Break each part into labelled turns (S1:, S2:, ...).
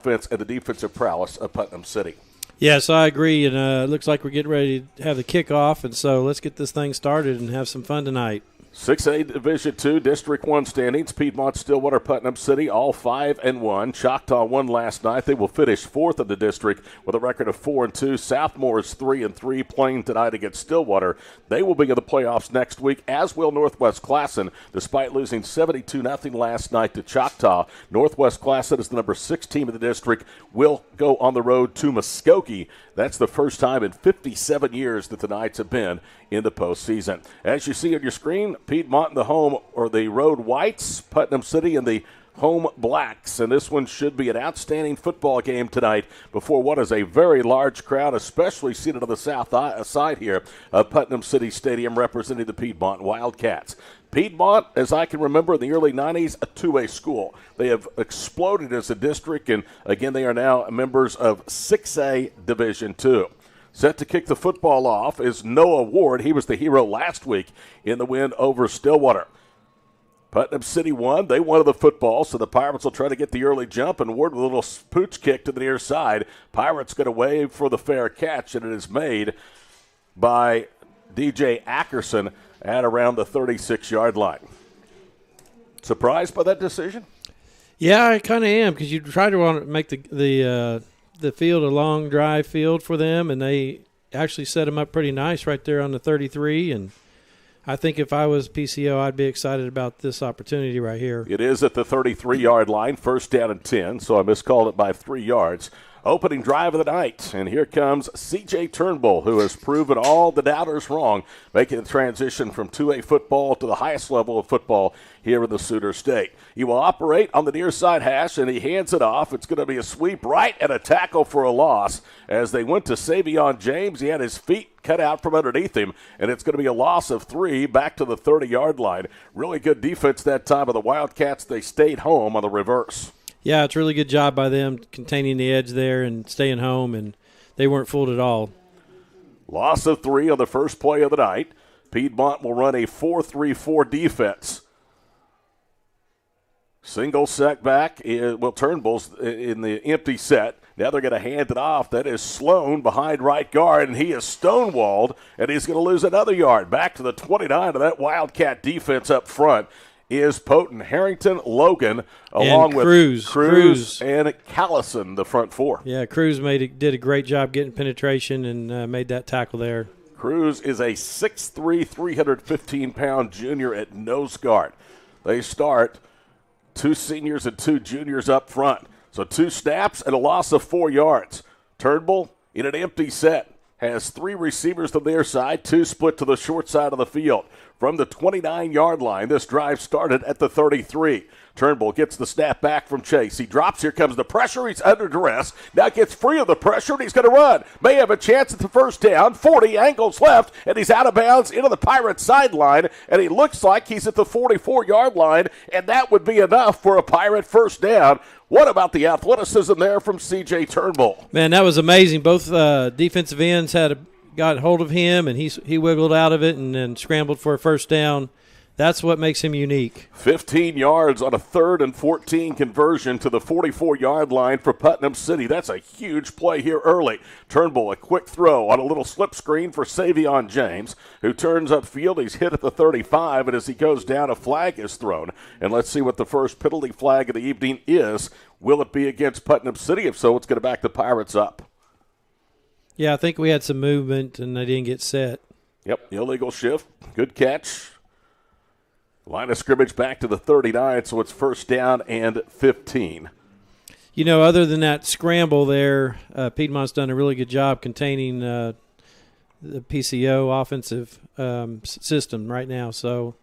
S1: offense and the defensive prowess of Putnam City.
S2: Yes, I agree, and it looks like we're getting ready to have the kickoff, and so let's get this thing started and have some fun tonight.
S1: 6A Division II District 1 standings. Piedmont, Stillwater, Putnam City, all 5-1. Choctaw won last night. They will finish fourth in the district with a record of 4-2. Southmore is 3-3, playing tonight against Stillwater. They will be in the playoffs next week, as will Northwest Classen, despite losing 72-0 last night to Choctaw. Northwest Classen is the number 6 team in the district, will go on the road to Muskogee. That's the first time in 57 years that the Knights have been in the postseason. As you see on your screen, Piedmont in the home or the road whites, Putnam City in the home blacks. And this one should be an outstanding football game tonight before what is a very large crowd, especially seated on the south side here of Putnam City Stadium, representing the Piedmont Wildcats. Piedmont, as I can remember, in the early 90s, a 2A school. They have exploded as a district, and again, they are now members of 6A Division II. Set to kick the football off is Noah Ward. He was the hero last week in the win over Stillwater. Putnam City won. They wanted the football, so the Pirates will try to get the early jump, and Ward with a little pooch kick to the near side. Pirates going to wave for the fair catch, and it is made by DJ Ackerson at around the 36-yard line. Surprised by that decision?
S2: Yeah, I kind of am, because you try to want to make the field a long drive field for them, and they actually set them up pretty nice right there on the 33. And I think if I was PCO, I'd be excited about this opportunity right here.
S1: It is at the 33-yard line, first down and 10, so I miscalled it by 3 yards. Opening drive of the night, and here comes C.J. Turnbull, who has proven all the doubters wrong, making the transition from 2A football to the highest level of football here in the Sooner State. He will operate on the near side hash, and he hands it off. It's going to be a sweep right and a tackle for a loss. As they went to Savion James, he had his feet cut out from underneath him, and it's going to be a loss of 3 back to the 30-yard line. Really good defense that time of the Wildcats. They stayed home on the reverse.
S2: Yeah, it's a really good job by them containing the edge there and staying home, and they weren't fooled at all.
S1: Loss of 3 on the first play of the night. Piedmont will run a 4-3-4 defense. Single set back. Turnbull's in the empty set. Now they're going to hand it off. That is Sloan behind right guard, and he is stonewalled, and he's going to lose another yard. Back to the 29 of that Wildcat defense up front is Poten, Harrington, Logan, along with Cruz and Callison, the front four.
S2: Yeah, Cruz did a great job getting penetration and made that tackle there.
S1: Cruz is a 6'3", 315-pound junior at nose guard. They start 2 seniors and 2 juniors up front. So 2 snaps and a loss of 4 yards. Turnbull in an empty set has 3 receivers to their side, 2 split to the short side of the field. From the 29-yard line, this drive started at the 33. Turnbull gets the snap back from Chase. He drops. Here comes the pressure. He's under duress. Now gets free of the pressure, and he's going to run. May have a chance at the first down. 40, angles left, and he's out of bounds into the Pirates sideline, and he looks like he's at the 44-yard line, and that would be enough for a Pirate first down. What about the athleticism there from C.J. Turnbull?
S2: Man, that was amazing. Both defensive ends got hold of him, and he wiggled out of it and then scrambled for a first down. That's what makes him unique.
S1: 15 yards on a 3rd and 14 conversion to the 44-yard line for Putnam City. That's a huge play here early. Turnbull, a quick throw on a little slip screen for Savion James, who turns upfield. He's hit at the 35, and as he goes down, a flag is thrown. And let's see what the first penalty flag of the evening is. Will it be against Putnam City? If so, it's going to back the Pirates up.
S2: Yeah, I think we had some movement, and they didn't get set.
S1: Yep, illegal shift. Good catch. Line of scrimmage back to the 39, so it's first down and 15.
S2: You know, other than that scramble there, Piedmont's done a really good job containing the PCO offensive system right now, so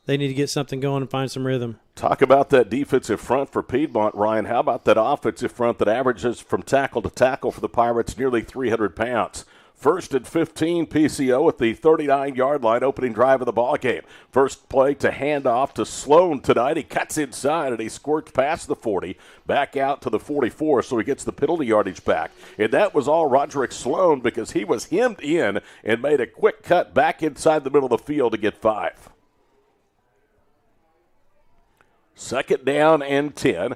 S2: they need to get something going and find some rhythm.
S1: Talk about that defensive front for Piedmont, Ryan. How about that offensive front that averages from tackle to tackle for the Pirates nearly 300 pounds? First and 15, PCO at the 39-yard line, opening drive of the ballgame. First play to hand off to Sloan tonight. He cuts inside, and he squirts past the 40, back out to the 44, so he gets the penalty yardage back. And that was all Roderick Sloan because he was hemmed in and made a quick cut back inside the middle of the field to get 5. Second down and 10.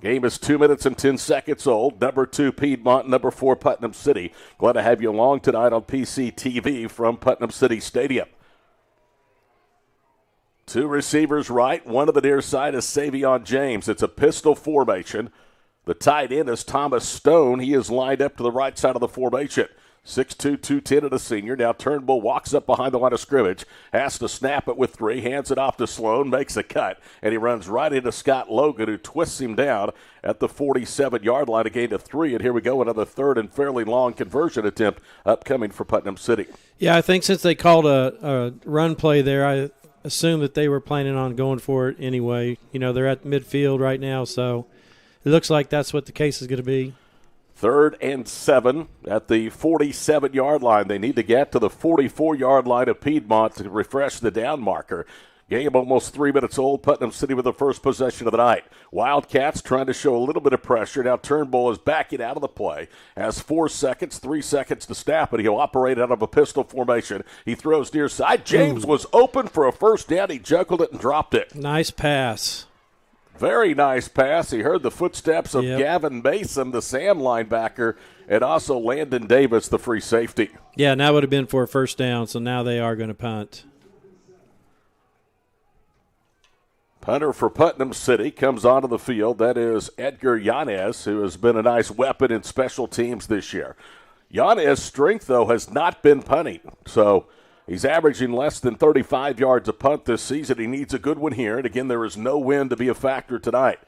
S1: Game is 2 minutes and 10 seconds old. Number 2, Piedmont. Number 4, Putnam City. Glad to have you along tonight on PCTV from Putnam City Stadium. 2 receivers right. One to the near side is Savion James. It's a pistol formation. The tight end is Thomas Stone. He is lined up to the right side of the formation. 6'2", 210 and a senior. Now Turnbull walks up behind the line of scrimmage, has to snap it with 3, hands it off to Sloan, makes a cut, and he runs right into Scott Logan, who twists him down at the 47-yard line, a gain of 3. And here we go, another third and fairly long conversion attempt upcoming for Putnam City.
S2: Yeah, I think since they called a run play there, I assume that they were planning on going for it anyway. You know, they're at midfield right now, so it looks like that's what the case is going to be.
S1: 3rd and 7 at the 47-yard line. They need to get to the 44-yard line of Piedmont to refresh the down marker. Game almost 3 minutes old. Putnam City with the first possession of the night. Wildcats trying to show a little bit of pressure. Now Turnbull is backing out of the play. Has 4 seconds, 3 seconds to snap it. He'll operate out of a pistol formation. He throws near side. James was open for a first down. He juggled it and dropped it.
S2: Nice pass.
S1: Very nice pass. He heard the footsteps of Gavin Mason, the Sam linebacker, and also Landon Davis, the free safety.
S2: Yeah, and that would have been for a first down, so now they are going to punt.
S1: Punter for Putnam City comes onto the field. That is Edgar Yanez, who has been a nice weapon in special teams this year. Yanez's strength, though, has not been punting, so he's averaging less than 35 yards a punt this season. He needs a good one here. And, again, there is no wind to be a factor tonight.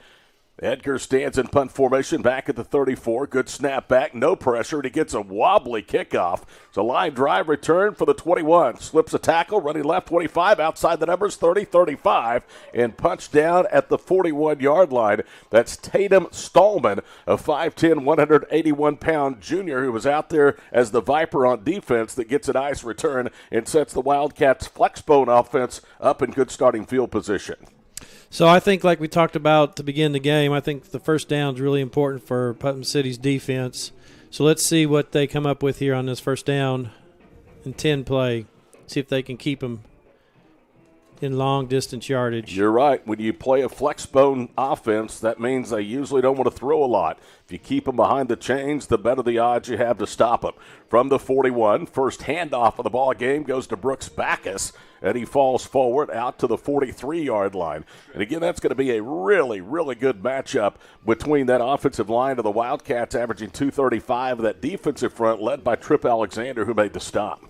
S1: Edgar stands in punt formation back at the 34. Good snap back, no pressure, and he gets a wobbly kickoff. It's a line drive return for the 21. Slips a tackle, running left 25, outside the numbers 30, 35, and punched down at the 41-yard line. That's Tatum Stallman, a 5'10", 181-pound junior who was out there as the Viper on defense that gets a nice return and sets the Wildcats' flexbone offense up in good starting field position.
S2: So I think, like we talked about to begin the game, I think the first down is really important for Putnam City's defense. So let's see what they come up with here on this first down and 10 play. See if they can keep them in long distance yardage.
S1: You're right. When you play a flexbone offense, that means they usually don't want to throw a lot. If you keep them behind the chains, the better the odds you have to stop them. From the 41, first handoff of the ball game goes to Brooks Backus, and he falls forward out to the 43-yard line. And again, that's going to be a really, really good matchup between that offensive line of the Wildcats, averaging 235, that defensive front led by Tripp Alexander, who made the stop.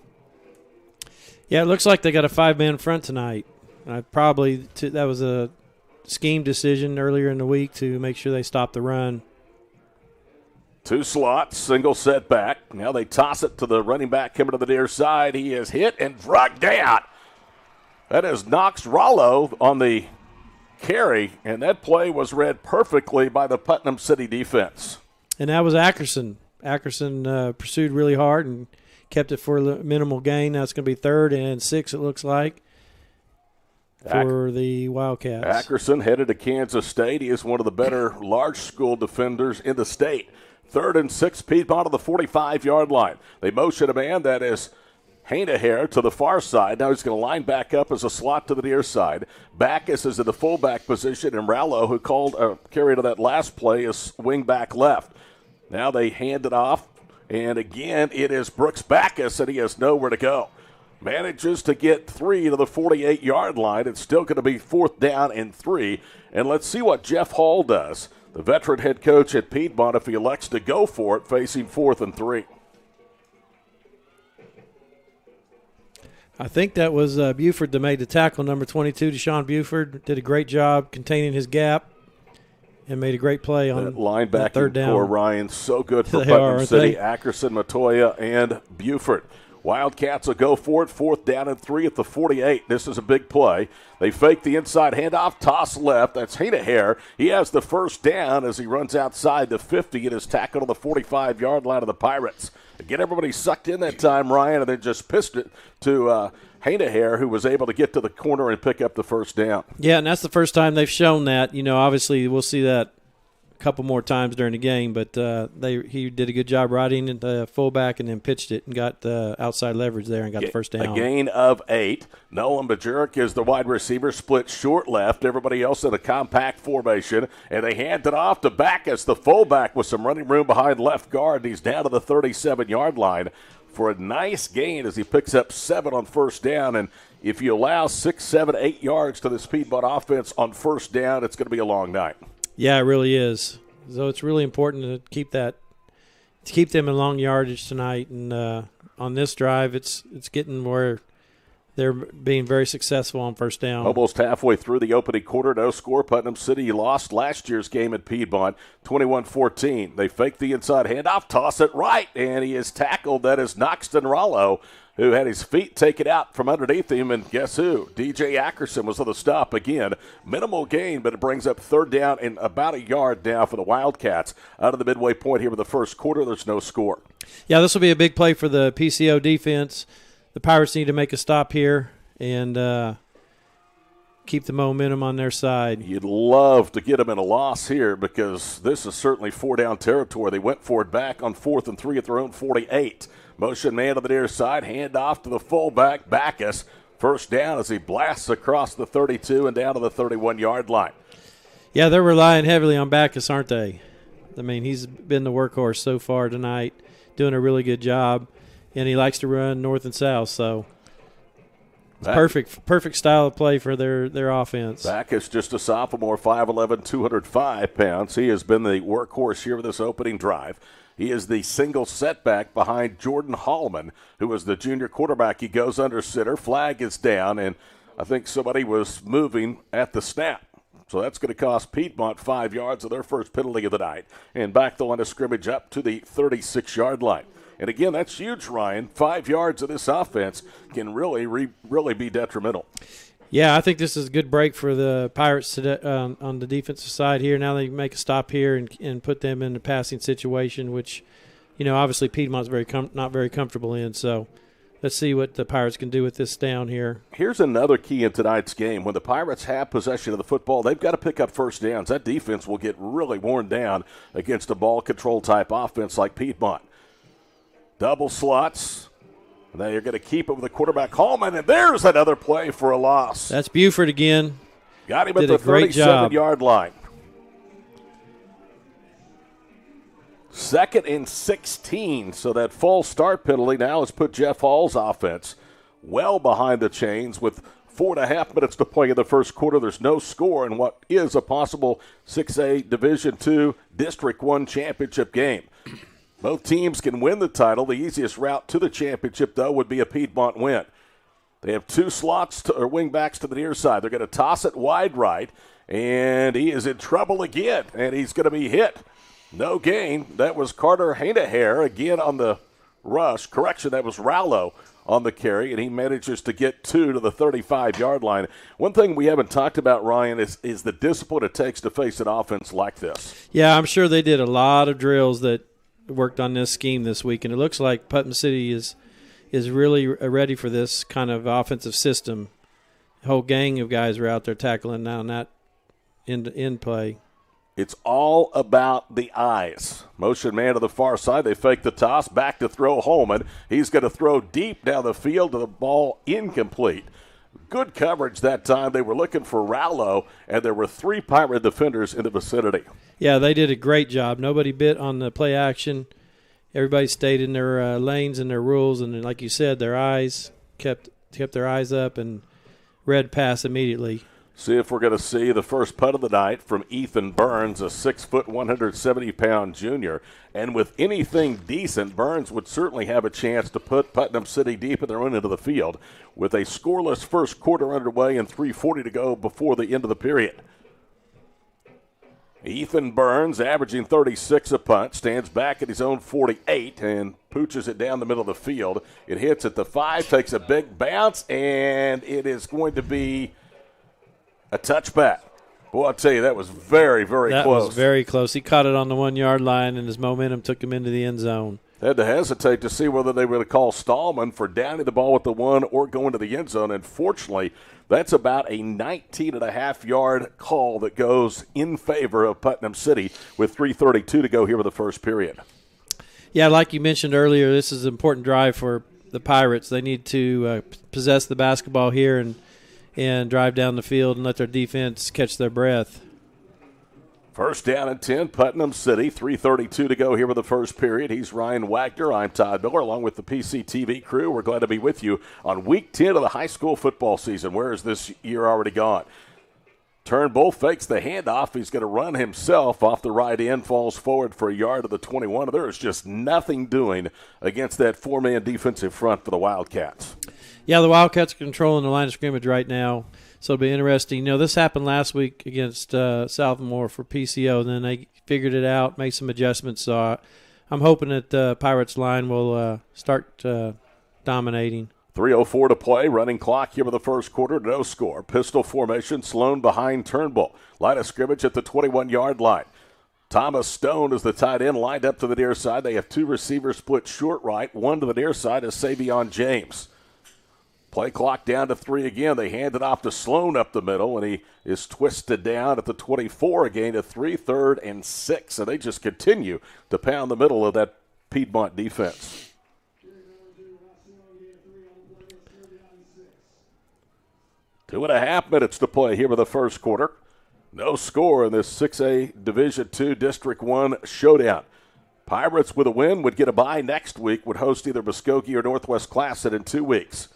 S2: Yeah, it looks like they got a 5-man front tonight. That was a scheme decision earlier in the week to make sure they stop the run.
S1: 2 slots, single set back. Now they toss it to the running back coming to the near side. He is hit and dragged down. That is Knox Rollo on the carry, and that play was read perfectly by the Putnam City defense.
S2: And that was Ackerson. Ackerson pursued really hard and kept it for a minimal gain. Now it's going to be 3rd and 6, it looks like, for the Wildcats.
S1: Ackerson headed to Kansas State. He is one of the better large school defenders in the state. 3rd and 6, Piedmont on the 45-yard line. They motion a man, that is Hainahair, to the far side. Now he's going to line back up as a slot to the near side. Backus is in the fullback position, and Rallo, who carried on that last play, is wing back left. Now they hand it off, and again it is Brooks Backus, and he has nowhere to go. Manages to get 3 to the 48-yard line. It's still going to be 4th down and 3. And let's see what Jeff Hall does, the veteran head coach at Piedmont, if he elects to go for it, facing 4th and 3.
S2: I think that was Buford that made the tackle, number 22, Deshaun Buford. Did a great job containing his gap and made a great play on
S1: that linebacking
S2: 3rd down.
S1: core, Ryan, so good for Putnam City. Ackerson, Matoya, and Buford. Wildcats will go for it, 4th down and 3 at the 48. This is a big play. They fake the inside handoff, toss left. That's Hainahair. He has the first down as he runs outside the 50 and is tackled on the 45-yard line of the Pirates. Again, everybody sucked in that time, Ryan, and then just pissed it to Hainahair, who was able to get to the corner and pick up the first down.
S2: Yeah, and that's the first time they've shown that. You know, obviously we'll see that couple more times during the game, but he did a good job riding at the fullback and then pitched it and got outside leverage there and got the first down.
S1: A gain of 8. Nolan Bajuric is the wide receiver, split short left. Everybody else in a compact formation, and they hand it off to Backus, the fullback, with some running room behind left guard. He's down to the 37-yard line for a nice gain as he picks up 7 on first down. And if you allow 6, 7, 8 yards to this Piedmont offense on first down, it's going to be a long night.
S2: Yeah, it really is. So it's really important to keep them in long yardage tonight. And on this drive, it's getting where they're being very successful on first down.
S1: Almost halfway through the opening quarter, no score. Putnam City lost last year's game at Piedmont, 21-14. They fake the inside handoff, toss it right, and he is tackled. That is Noxton Rollo, who had his feet taken out from underneath him, and guess who? DJ Ackerson was on the stop again. Minimal gain, but it brings up third down and about a yard now for the Wildcats. Out of the midway point here with the first quarter, there's no score.
S2: Yeah, this will be a big play for the PCO defense. The Pirates need to make a stop here and keep the momentum on their side.
S1: You'd love to get them in a loss here because this is certainly 4-down territory. They went for it back on 4th and 3 at their own 48. Motion man on the near side, hand off to the fullback, Backus. First down as he blasts across the 32 and down to the 31-yard line.
S2: Yeah, they're relying heavily on Backus, aren't they? I mean, he's been the workhorse so far tonight, doing a really good job, and he likes to run north and south, so it's perfect style of play for their offense.
S1: Backus, just a sophomore, 5'11", 205 pounds. He has been the workhorse here with this opening drive. He is the single setback behind Jordan Hallman, who is the junior quarterback. He goes under center. Flag is down, and I think somebody was moving at the snap. So that's going to cost Piedmont 5 yards of their first penalty of the night. And back the line of scrimmage up to the 36-yard line. And again, that's huge, Ryan. 5 yards of this offense can really be detrimental.
S2: Yeah, I think this is a good break for the Pirates today, on the defensive side here. Now they make a stop here and put them in a passing situation, which, obviously Piedmont's not very comfortable in. So let's see what the Pirates can do with this down here.
S1: Here's another key in tonight's game. When the Pirates have possession of the football, they've got to pick up first downs. That defense will get really worn down against a ball control type offense like Piedmont. Double slots. Now you're going to keep it with the quarterback, Hallman, and there's another play for a loss.
S2: That's Buford again.
S1: Got him at the 37-yard line. 2nd and 16, so that false start penalty now has put Jeff Hall's offense well behind the chains with 4.5 minutes to play in the first quarter. There's no score in what is a possible 6A Division II District 1 championship game. Both teams can win the title. The easiest route to the championship, though, would be a Piedmont win. They have 2 slots or wing backs to the near side. They're going to toss it wide right, and he is in trouble again, and he's going to be hit. No gain. That was Carter Hainahair again on the rush. Correction, that was Rallo on the carry, and he manages to get 2 to the 35-yard line. One thing we haven't talked about, Ryan, is the discipline it takes to face an offense like this.
S2: Yeah, I'm sure they did a lot of drills that worked on this scheme this week, and it looks like Putnam City is really ready for this kind of offensive system. The whole gang of guys are out there tackling now, not in play.
S1: It's all about the eyes. Motion man to the far side. They fake the toss. Back to throw Holman. He's going to throw deep down the field to the ball incomplete. Good coverage that time. They were looking for Rallo, and there were 3 Pirate defenders in the vicinity.
S2: Yeah, they did a great job. Nobody bit on the play action. Everybody stayed in their lanes and their rules, and like you said, their eyes kept their eyes up and read pass immediately.
S1: See if we're going to see the first punt of the night from Ethan Burns, a 6', 170-pound junior. And with anything decent, Burns would certainly have a chance to put Putnam City deep in their own end of the field with a scoreless first quarter underway and 3:40 to go before the end of the period. Ethan Burns, averaging 36 a punt, stands back at his own 48 and pooches it down the middle of the field. It hits at the 5, takes a big bounce, and it is going to be a touchback. Boy, I'll tell you, that was very, very close.
S2: That was very close. He caught it on the 1-yard line, and his momentum took him into the end zone.
S1: Had to hesitate to see whether they were going to call Stallman for downing the ball with the 1 or going to the end zone. And fortunately, that's about a 19.5-yard call that goes in favor of Putnam City with 3:32 to go here with the first period.
S2: Yeah, like you mentioned earlier, this is an important drive for the Pirates. They need to possess the basketball here and drive down the field and let their defense catch their breath.
S1: First down and 10, Putnam City, 3:32 to go here with the first period. He's Ryan Wagner. I'm Todd Miller, along with the PCTV crew. We're glad to be with you on Week 10 of the high school football season. Where is this year already gone? Turnbull fakes the handoff. He's going to run himself off the right end, falls forward for a yard of the 21. There is just nothing doing against that four-man defensive front for the Wildcats.
S2: Yeah, the Wildcats are controlling the line of scrimmage right now. So it'll be interesting. You know, this happened last week against Southmore for PCO, and then they figured it out, made some adjustments. So I'm hoping that the Pirates line will start dominating.
S1: 3:04 to play. Running clock here with the first quarter. No score. Pistol formation. Sloan behind Turnbull. Line of scrimmage at the 21-yard line. Thomas Stone is the tight end, lined up to the near side. They have two receivers split short right. One to the near side is Savion James. Play clock down to 3 again. They hand it off to Sloan up the middle, and he is twisted down at the 24, a gain of 3, 3rd and 6. And they just continue to pound the middle of that Piedmont defense. Two and a half minutes to play here with the first quarter. No score in this 6A Division II District 1 showdown. Pirates with a win would get a bye next week, would host either Muskogee or Northwest Classic in 2 weeks.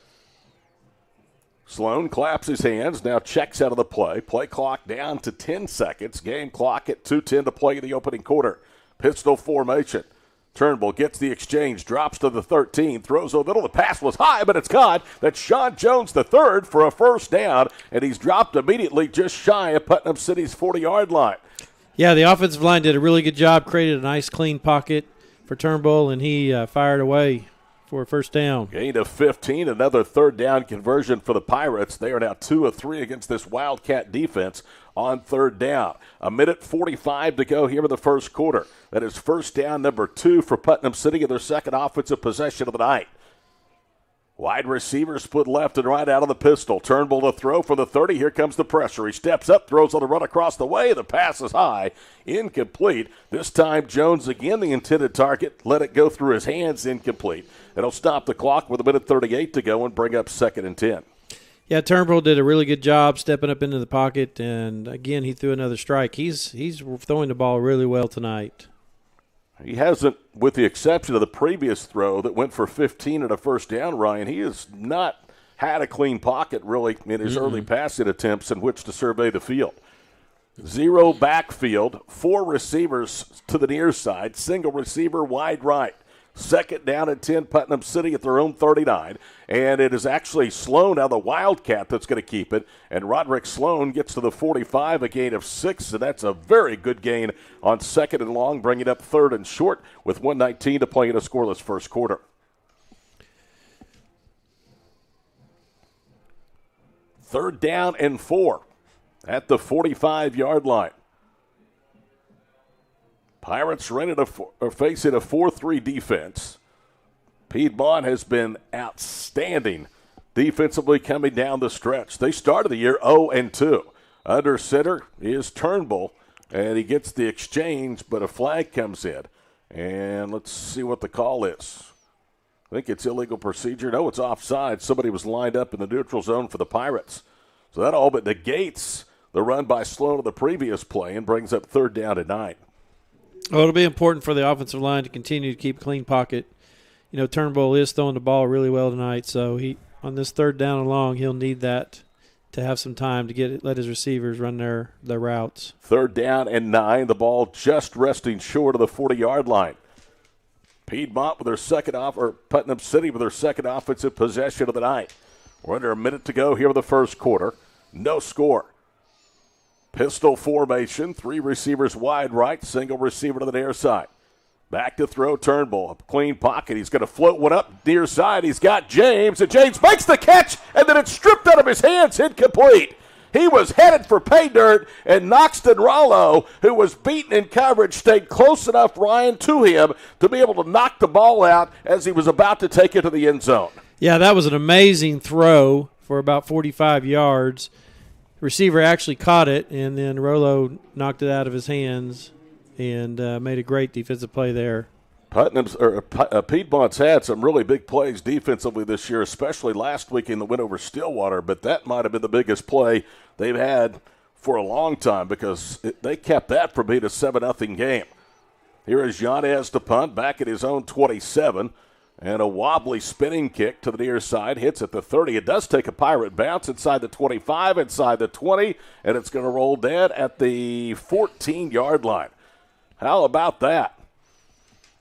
S1: Sloan claps his hands, now checks out of the play. Play clock down to 10 seconds. Game clock at 2:10 to play in the opening quarter. Pistol formation. Turnbull gets the exchange, drops to the 13, throws over the middle. The pass was high, but it's caught. That's Sean Jones III for a first down, and he's dropped immediately just shy of Putnam City's 40-yard line.
S2: Yeah, the offensive line did a really good job, created a nice clean pocket for Turnbull, and he fired away for a first down.
S1: Gain of 15, another third down conversion for the Pirates. They are now 2 of 3 against this Wildcat defense on third down. 1:45 to go here in the first quarter. That is first down number 2 for Putnam City in their second offensive possession of the night. Wide receiver split left and right out of the pistol. Turnbull to throw for the 30. Here comes the pressure. He steps up, throws on the run across the way. The pass is high, incomplete. This time Jones again the intended target. Let it go through his hands, incomplete. It'll stop the clock with 1:38 to go and bring up 2nd and 10.
S2: Yeah, Turnbull did a really good job stepping up into the pocket, and again he threw another strike. He's throwing the ball really well tonight.
S1: He hasn't, with the exception of the previous throw that went for 15 and a first down, Ryan, he has not had a clean pocket really in his early passing attempts in which to survey the field. 0 backfield, 4 receivers to the near side, single receiver wide right. Second down and 10, Putnam City at their own 39. And it is actually Sloan, now the Wildcat, that's going to keep it. And Roderick Sloan gets to the 45, a gain of 6. And that's a very good gain on 2nd and long, bringing up 3rd and short with 1:19 to play in a scoreless first quarter. Third down and 4 at the 45-yard line. Pirates facing a 4-3 defense. Piedmont has been outstanding defensively coming down the stretch. They started the year 0-2. Under center is Turnbull, and he gets the exchange, but a flag comes in. And let's see what the call is. I think it's illegal procedure. No, it's offside. Somebody was lined up in the neutral zone for the Pirates. So that all but negates the run by Sloan of the previous play and brings up 3rd down and 9.
S2: Well, it'll be important for the offensive line to continue to keep a clean pocket. You know, Turnbull is throwing the ball really well tonight, so he on this 3rd down and long, he'll need that to have some time to let his receivers run their routes.
S1: 3rd down and 9, the ball just resting short of the 40-yard line. Piedmont with their Putnam City with their second offensive possession of the night. We're under a minute to go here with the first quarter. No score. Pistol formation, 3 receivers wide right, single receiver to the near side. Back to throw, Turnbull, a clean pocket. He's going to float one up near side. He's got James, and James makes the catch, and then it's stripped out of his hands, incomplete. He was headed for pay dirt, and Noxton Rollo, who was beaten in coverage, stayed close enough, Ryan, to him to be able to knock the ball out as he was about to take it to the end zone.
S2: Yeah, that was an amazing throw for about 45 yards. Receiver actually caught it, and then Rollo knocked it out of his hands and made a great defensive play there.
S1: Piedmont's had some really big plays defensively this year, especially last week in the win over Stillwater, but that might have been the biggest play they've had for a long time because they kept that from being a 7-0 game. Here is Yanez to punt back at his own 27, and a wobbly spinning kick to the near side, hits at the 30. It does take a Pirate bounce inside the 25, inside the 20, and it's going to roll dead at the 14-yard line. How about that?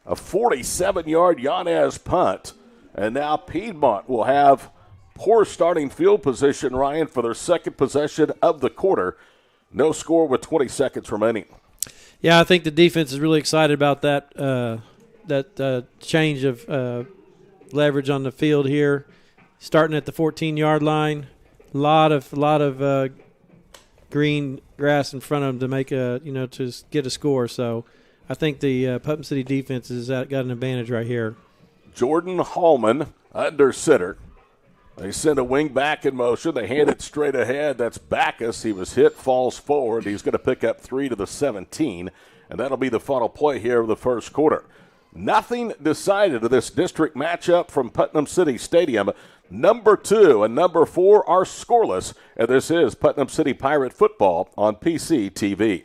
S1: A 47-yard Yanez punt, and now Piedmont will have poor starting field position, Ryan, for their second possession of the quarter. No score with 20 seconds remaining.
S2: Yeah, I think the defense is really excited about that change of leverage on the field here. Starting at the 14-yard line, a lot of green grass in front of them to make to get a score. So I think the Putnam City defense has got an advantage right here.
S1: Jordan Hallman under center. They send a wing back in motion. They hand it straight ahead. That's Backus. He was hit, falls forward. He's going to pick up 3 to the 17, and that'll be the final play here of the first quarter. Nothing decided of this district matchup from Putnam City Stadium. Number 2 and number 4 are scoreless, and this is Putnam City Pirate football on PC TV.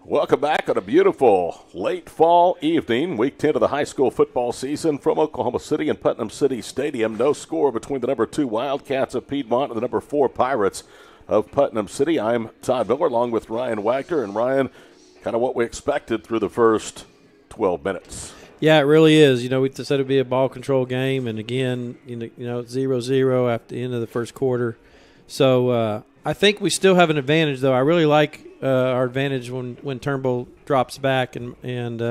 S1: Welcome back on a beautiful late fall evening, week 10 of the high school football season from Oklahoma City and Putnam City Stadium. No score between the number 2 Wildcats of Piedmont and the number 4 Pirates of Putnam City. I'm Todd Miller along with Ryan Wagner. And Ryan, kind of what we expected through the first 12 minutes.
S2: Yeah, it really is. We said it would be a ball control game, and again, 0-0 at the end of the first quarter. So I think we still have an advantage, though. I really like our advantage when Turnbull drops back and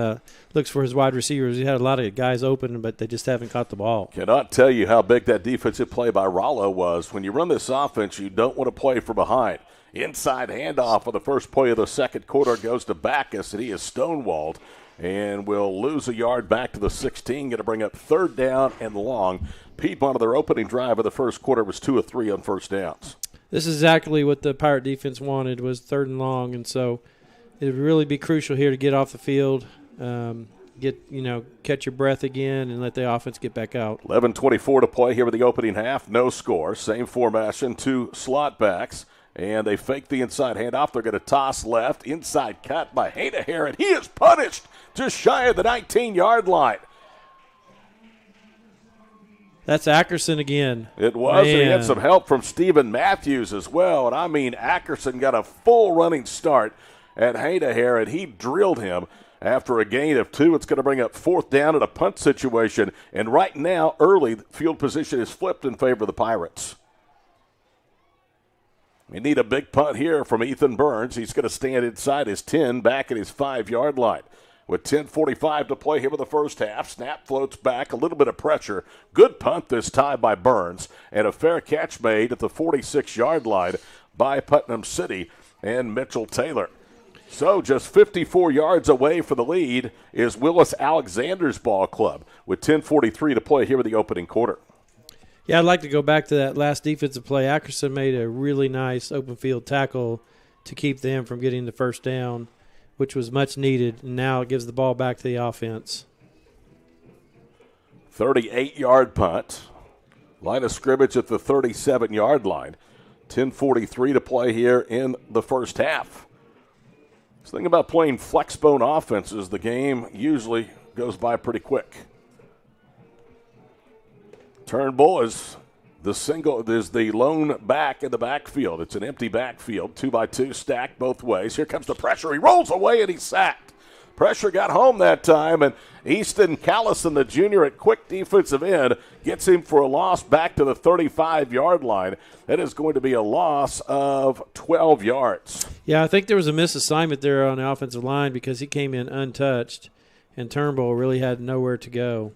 S2: looks for his wide receivers. He had a lot of guys open, but they just haven't caught the ball.
S1: Cannot tell you how big that defensive play by Rollo was. When you run this offense, you don't want to play from behind. Inside handoff on the first play of the second quarter goes to Backus, and he is stonewalled and will lose a yard back to the 16, going to bring up 3rd down and long. Piedmont of their opening drive of the first quarter was 2 of 3 on first downs.
S2: This is exactly what the Pirate defense wanted, was 3rd and long, and so it would really be crucial here to get off the field, catch your breath again, and let the offense get back out.
S1: 11:24 to play here with the opening half. No score. Same formation, 2 slot backs, and they fake the inside handoff. They're going to toss left. Inside cut by Hayda-Herron. He is punished just shy of the 19-yard line.
S2: That's Ackerson again.
S1: It was, and he had some help from Stephen Matthews as well. And I mean, Ackerson got a full running start at Hayda-Herron. He drilled him after a gain of 2. It's going to bring up 4th down at a punt situation. And right now, early, the field position is flipped in favor of the Pirates. We need a big punt here from Ethan Burns. He's going to stand inside his 10, back at his 5-yard line. With 10:45 to play here with the first half. Snap floats back, a little bit of pressure. Good punt this time by Burns. And a fair catch made at the 46-yard line by Putnam City and Mitchell Taylor. So just 54 yards away for the lead is Willis Alexander's ball club with 10:43 to play here with the opening quarter.
S2: Yeah, I'd like to go back to that last defensive play. Ackerson made a really nice open field tackle to keep them from getting the first down, which was much needed, and now it gives the ball back to the offense.
S1: 38-yard punt. Line of scrimmage at the 37-yard line. 10:43 to play here in the first half. The thing about playing flexbone offenses, the game usually goes by pretty quick. Turnbull is the lone back in the backfield. It's an empty backfield, 2x2 stacked both ways. Here comes the pressure. He rolls away and he's sacked. Pressure got home that time, and Easton Callison, the junior at quick defensive end, gets him for a loss back to the 35-yard line. That is going to be a loss of 12 yards.
S2: Yeah, I think there was a misassignment there on the offensive line because he came in untouched, and Turnbull really had nowhere to go.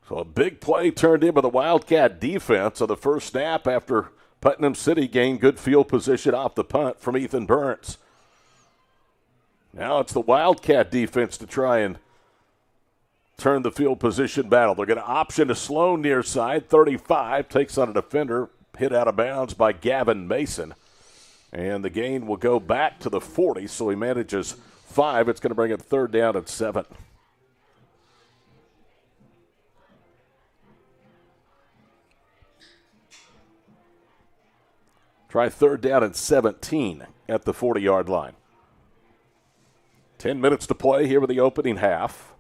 S1: So a big play turned in by the Wildcat defense on the first snap after Putnam City gained good field position off the punt from Ethan Burns. Now it's the Wildcat defense to try and turn the field position battle. They're going to option a Sloan near side. 35 takes on a defender, hit out of bounds by Gavin Mason. And the gain will go back to the 40, so he manages 5. It's going to bring it 3rd down and 7. Try 3rd down and 17 at the 40-yard line. 10 minutes to play here with the opening half.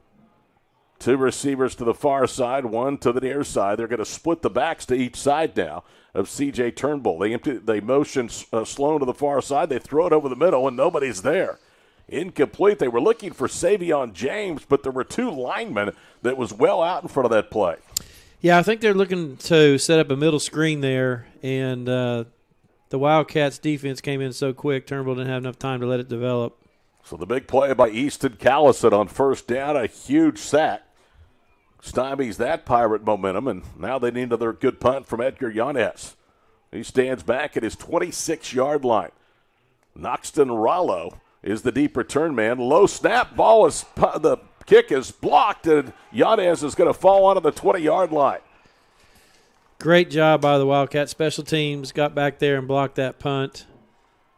S1: 2 receivers to the far side, 1 to the near side. They're going to split the backs to each side now of C.J. Turnbull. They motion Sloan to the far side. They throw it over the middle, and nobody's there. Incomplete. They were looking for Savion James, but there were 2 linemen that was well out in front of that play.
S2: Yeah, I think they're looking to set up a middle screen there, and the Wildcats' defense came in so quick, Turnbull didn't have enough time to let it develop.
S1: So the big play by Easton Callison on first down, a huge sack. Stymies that Pirate momentum, and now they need another good punt from Edgar Yanez. He stands back at his 26-yard line. Noxton Rollo is the deep return man. Low snap, the kick is blocked, and Yanez is going to fall onto the 20-yard line.
S2: Great job by the Wildcat special teams. Got back there and blocked that punt.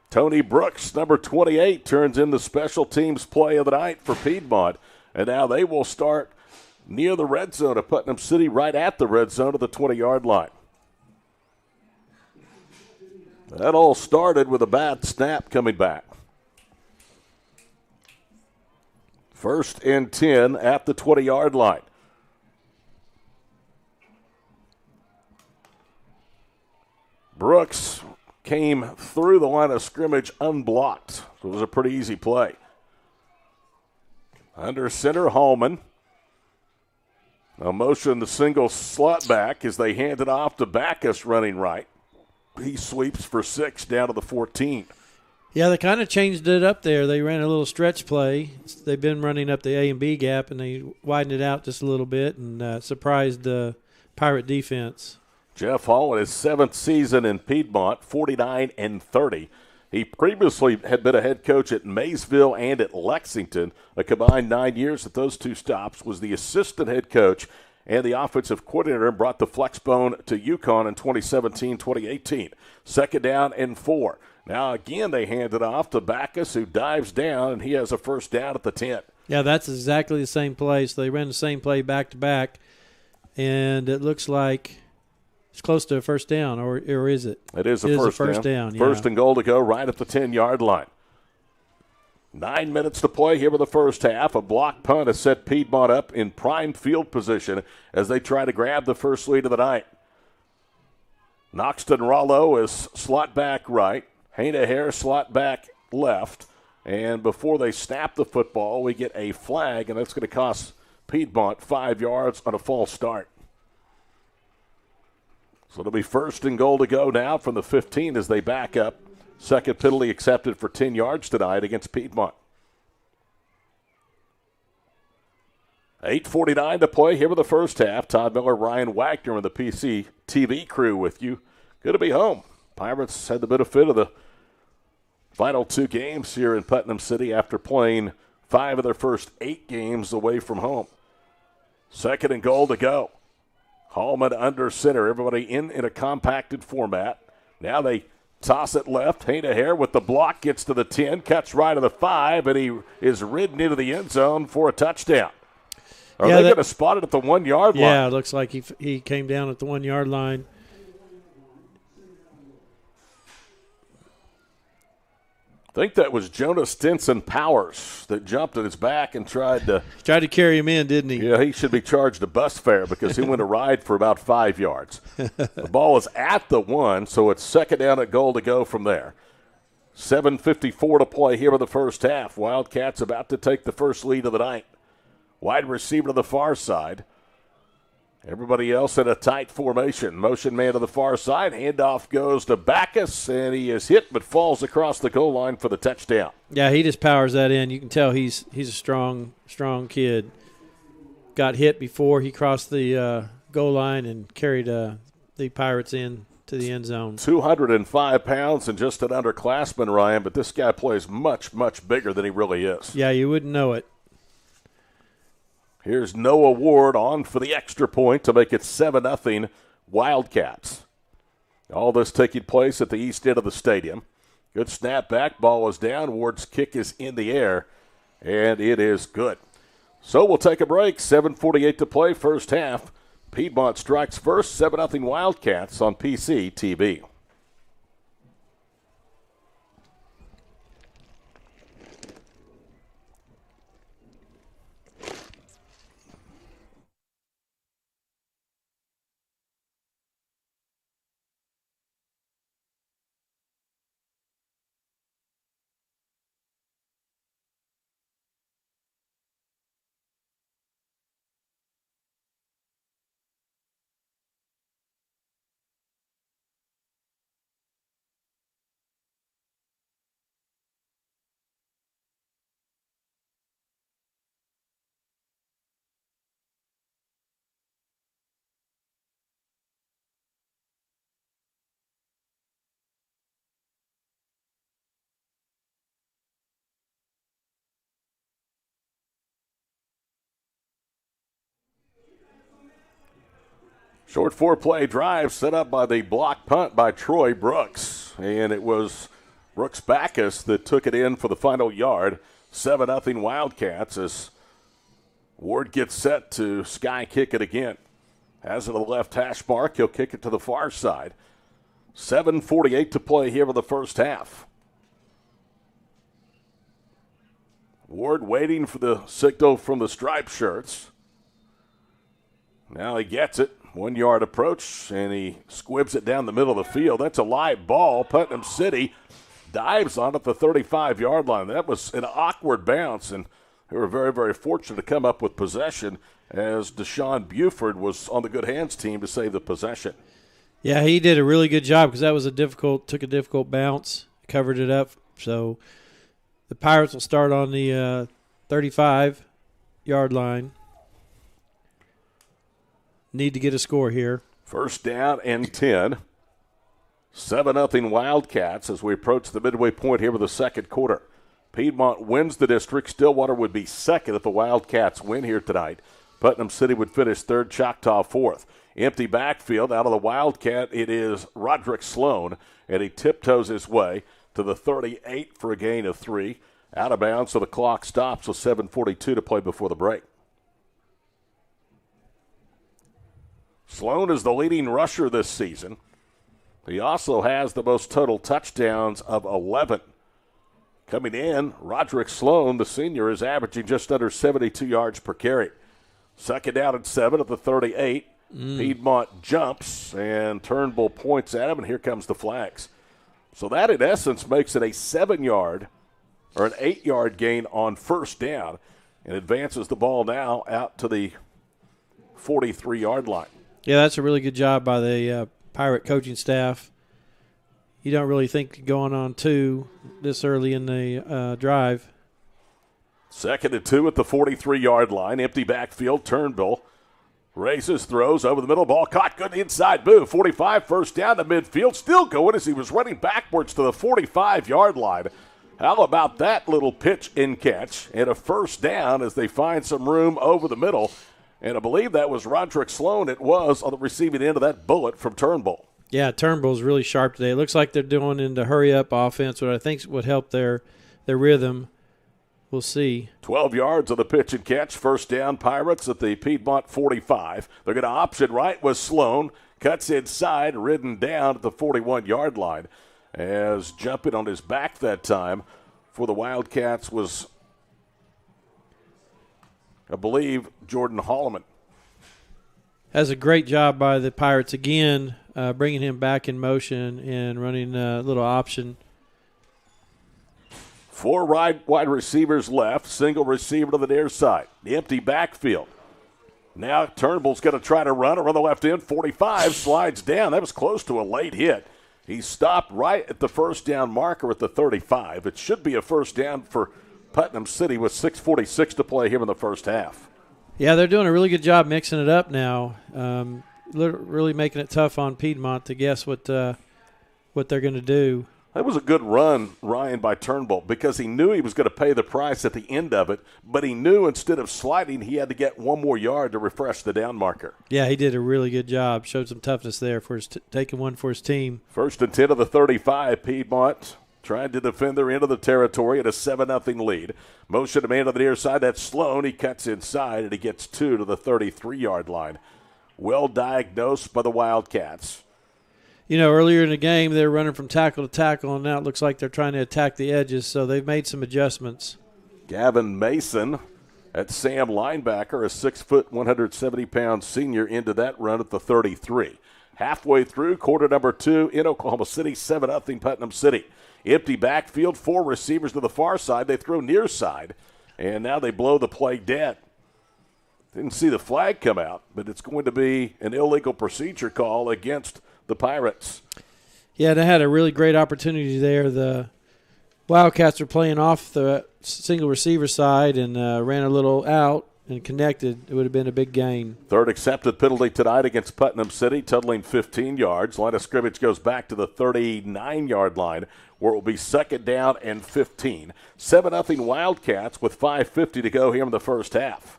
S1: Tony Brooks, number 28, turns in the special teams play of the night for Piedmont. And now they will start near the red zone of Putnam City, right at the red zone of the 20-yard line. That all started with a bad snap coming back. 1st and 10 at the 20-yard line. Brooks came through the line of scrimmage unblocked. So it was a pretty easy play. Under center, Hallman. Now motion the single slot back as they hand it off to Backus running right. He sweeps for 6 down to the 14.
S2: Yeah, they kind of changed it up there. They ran a little stretch play. They've been running up the A and B gap, and they widened it out just a little bit and surprised the Pirate defense.
S1: Jeff Hall in his 7th season in Piedmont, 49-30. He previously had been a head coach at Maysville and at Lexington. A combined 9 years at those 2 stops. Was the assistant head coach and the offensive coordinator, and brought the flexbone to UConn in 2017-2018. 2nd down and 4. Now again they hand it off to Backus, who dives down, and he has a 1st down at the 10.
S2: Yeah, that's exactly the same play. So they ran the same play back-to-back, and it looks like it's close to a 1st down, or is it?
S1: It is a first down.
S2: Yeah.
S1: 1st and goal to go right at the 10-yard line. 9 minutes to play here with the first half. A block punt has set Piedmont up in prime field position as they try to grab the first lead of the night. Noxton Rollo is slot back right. Hana Hare slot back left. And before they snap the football, we get a flag, and that's going to cost Piedmont 5 yards on a false start. So it'll be 1st and goal to go now from the 15 as they back up. 2nd penalty accepted for 10 yards tonight against Piedmont. 8:49 to play here with the first half. Todd Miller, Ryan Wagner, and the PC TV crew with you. Good to be home. Pirates had the benefit of the final 2 games here in Putnam City after playing 5 of their first 8 games away from home. 2nd and goal to go. Hallman under center. Everybody in a compacted format. Now they Toss it left. Haynahair with the block gets to the 10, cuts right to the 5, and he is ridden into the end zone for a touchdown. Are they going to spot it at the 1 yard line?
S2: Yeah, it looks like he came down at the 1 yard line.
S1: I think that was Jonas Stinson Powers that jumped at his back and tried to
S2: carry him in, didn't he?
S1: Yeah, he should be charged a bus fare because he went a ride for about 5 yards. The ball is at the 1, so it's second down at goal to go from there. 7:54 to play here in the first half. Wildcats about to take the first lead of the night. Wide receiver to the far side. Everybody else in a tight formation. Motion man to the far side. Handoff goes to Backus, and he is hit but falls across the goal line for the touchdown.
S2: Yeah, he just powers that in. You can tell he's a strong kid. Got hit before he crossed the goal line and carried the Pirates in to the end zone.
S1: 205 pounds and just an underclassman, Ryan, but this guy plays much, much bigger than he really is.
S2: Yeah, you wouldn't know it.
S1: Here's Noah Ward on for the extra point to make it 7-0 Wildcats. All this taking place at the east end of the stadium. Good snap back. Ball is down. Ward's kick is in the air, and it is good. So we'll take a break. 7:48 to play, first half. Piedmont strikes first, 7-0 Wildcats on PC TV. Short four-play drive set up by the block punt by Troy Brooks. And it was Brooks Backus that took it in for the final yard. 7-0 Wildcats as Ward gets set to sky kick it again. Has it to the left hash mark. He'll kick it to the far side. 7:48 to play here in the first half. Ward waiting for the signal from the striped shirts. Now he gets it. 1 yard approach, and he squibs it down the middle of the field. That's a live ball. Putnam City dives on it at the 35-yard line. That was an awkward bounce, and they were very, very fortunate to come up with possession as Deshaun Buford was on the good hands team to save the possession.
S2: Yeah, he did a really good job because that was took a difficult bounce, covered it up. So the Pirates will start on the 35-yard line. Need to get a score here.
S1: First down and 10. 7-0 Wildcats as we approach the midway point here with the second quarter. Piedmont wins the district. Stillwater would be second if the Wildcats win here tonight. Putnam City would finish third, Choctaw fourth. Empty backfield out of the Wildcat. It is Roderick Sloan, and he tiptoes his way to the 38 for a gain of 3. Out of bounds, so the clock stops with 7:42 to play before the break. Sloan is the leading rusher this season. He also has the most total touchdowns of 11. Coming in, Roderick Sloan, the senior, is averaging just under 72 yards per carry. Second down and 7 at the 38. Piedmont jumps, and Turnbull points at him, and here comes the flags. So that, in essence, makes it a 7-yard or an 8-yard gain on first down and advances the ball now out to the 43-yard line.
S2: Yeah, that's a really good job by the Pirate coaching staff. You don't really think going on 2 this early in the drive.
S1: Second and 2 at the 43-yard line. Empty backfield. Turnbull races, throws over the middle. Ball caught good inside move. 45, first down to midfield. Still going as he was running backwards to the 45-yard line. How about that little pitch and catch and a first down as they find some room over the middle. And I believe that was Roderick Sloan. It was on the receiving end of that bullet from Turnbull.
S2: Yeah, Turnbull's really sharp today. It looks like they're doing into hurry-up offense, what I think would help their rhythm. We'll see.
S1: 12 yards on the pitch and catch. First down, Pirates at the Piedmont 45. They're going to option right with Sloan. Cuts inside, ridden down at the 41-yard line. As jumping on his back that time for the Wildcats was, I believe, Jordan Holloman.
S2: Has a great job by the Pirates again, bringing him back in motion and running a little option.
S1: 4 wide receivers left, single receiver to the near side. The empty backfield. Now Turnbull's going to try to run around the left end. 45 slides down. That was close to a late hit. He stopped right at the first down marker at the 35. It should be a first down for Putnam City with 6:46 to play here in the first half.
S2: Yeah, they're doing a really good job mixing it up now. Really making it tough on Piedmont to guess what they're going to do.
S1: That was a good run, Ryan, by Turnbull, because he knew he was going to pay the price at the end of it, but he knew instead of sliding, he had to get one more yard to refresh the down marker.
S2: Yeah, he did a really good job. Showed some toughness there for his taking one for his team.
S1: 1st and 10 of the 35. Piedmont tried to defend their end of the territory at a 7-0 lead. Motion to man to the near side. That's Sloan. He cuts inside, and he gets 2 to the 33-yard line. Well diagnosed by the Wildcats.
S2: You know, earlier in the game, they were running from tackle to tackle, and now it looks like they're trying to attack the edges, so they've made some adjustments.
S1: Gavin Mason at Sam linebacker, a 6-foot, 170-pound senior into that run at the 33. Halfway through, quarter number 2 in Oklahoma City, 7-0 Putnam City. Empty backfield, 4 receivers to the far side. They throw near side, and now they blow the play dead. Didn't see the flag come out, but it's going to be an illegal procedure call against the Pirates.
S2: Yeah, they had a really great opportunity there. The Wildcats are playing off the single receiver side and ran a little out and connected. It would have been a big gain.
S1: Third accepted penalty tonight against Putnam City, totaling 15 yards. Line of scrimmage goes back to the 39-yard line, where it will be 2nd down and 15. 7-0 Wildcats with 5:50 to go here in the first half.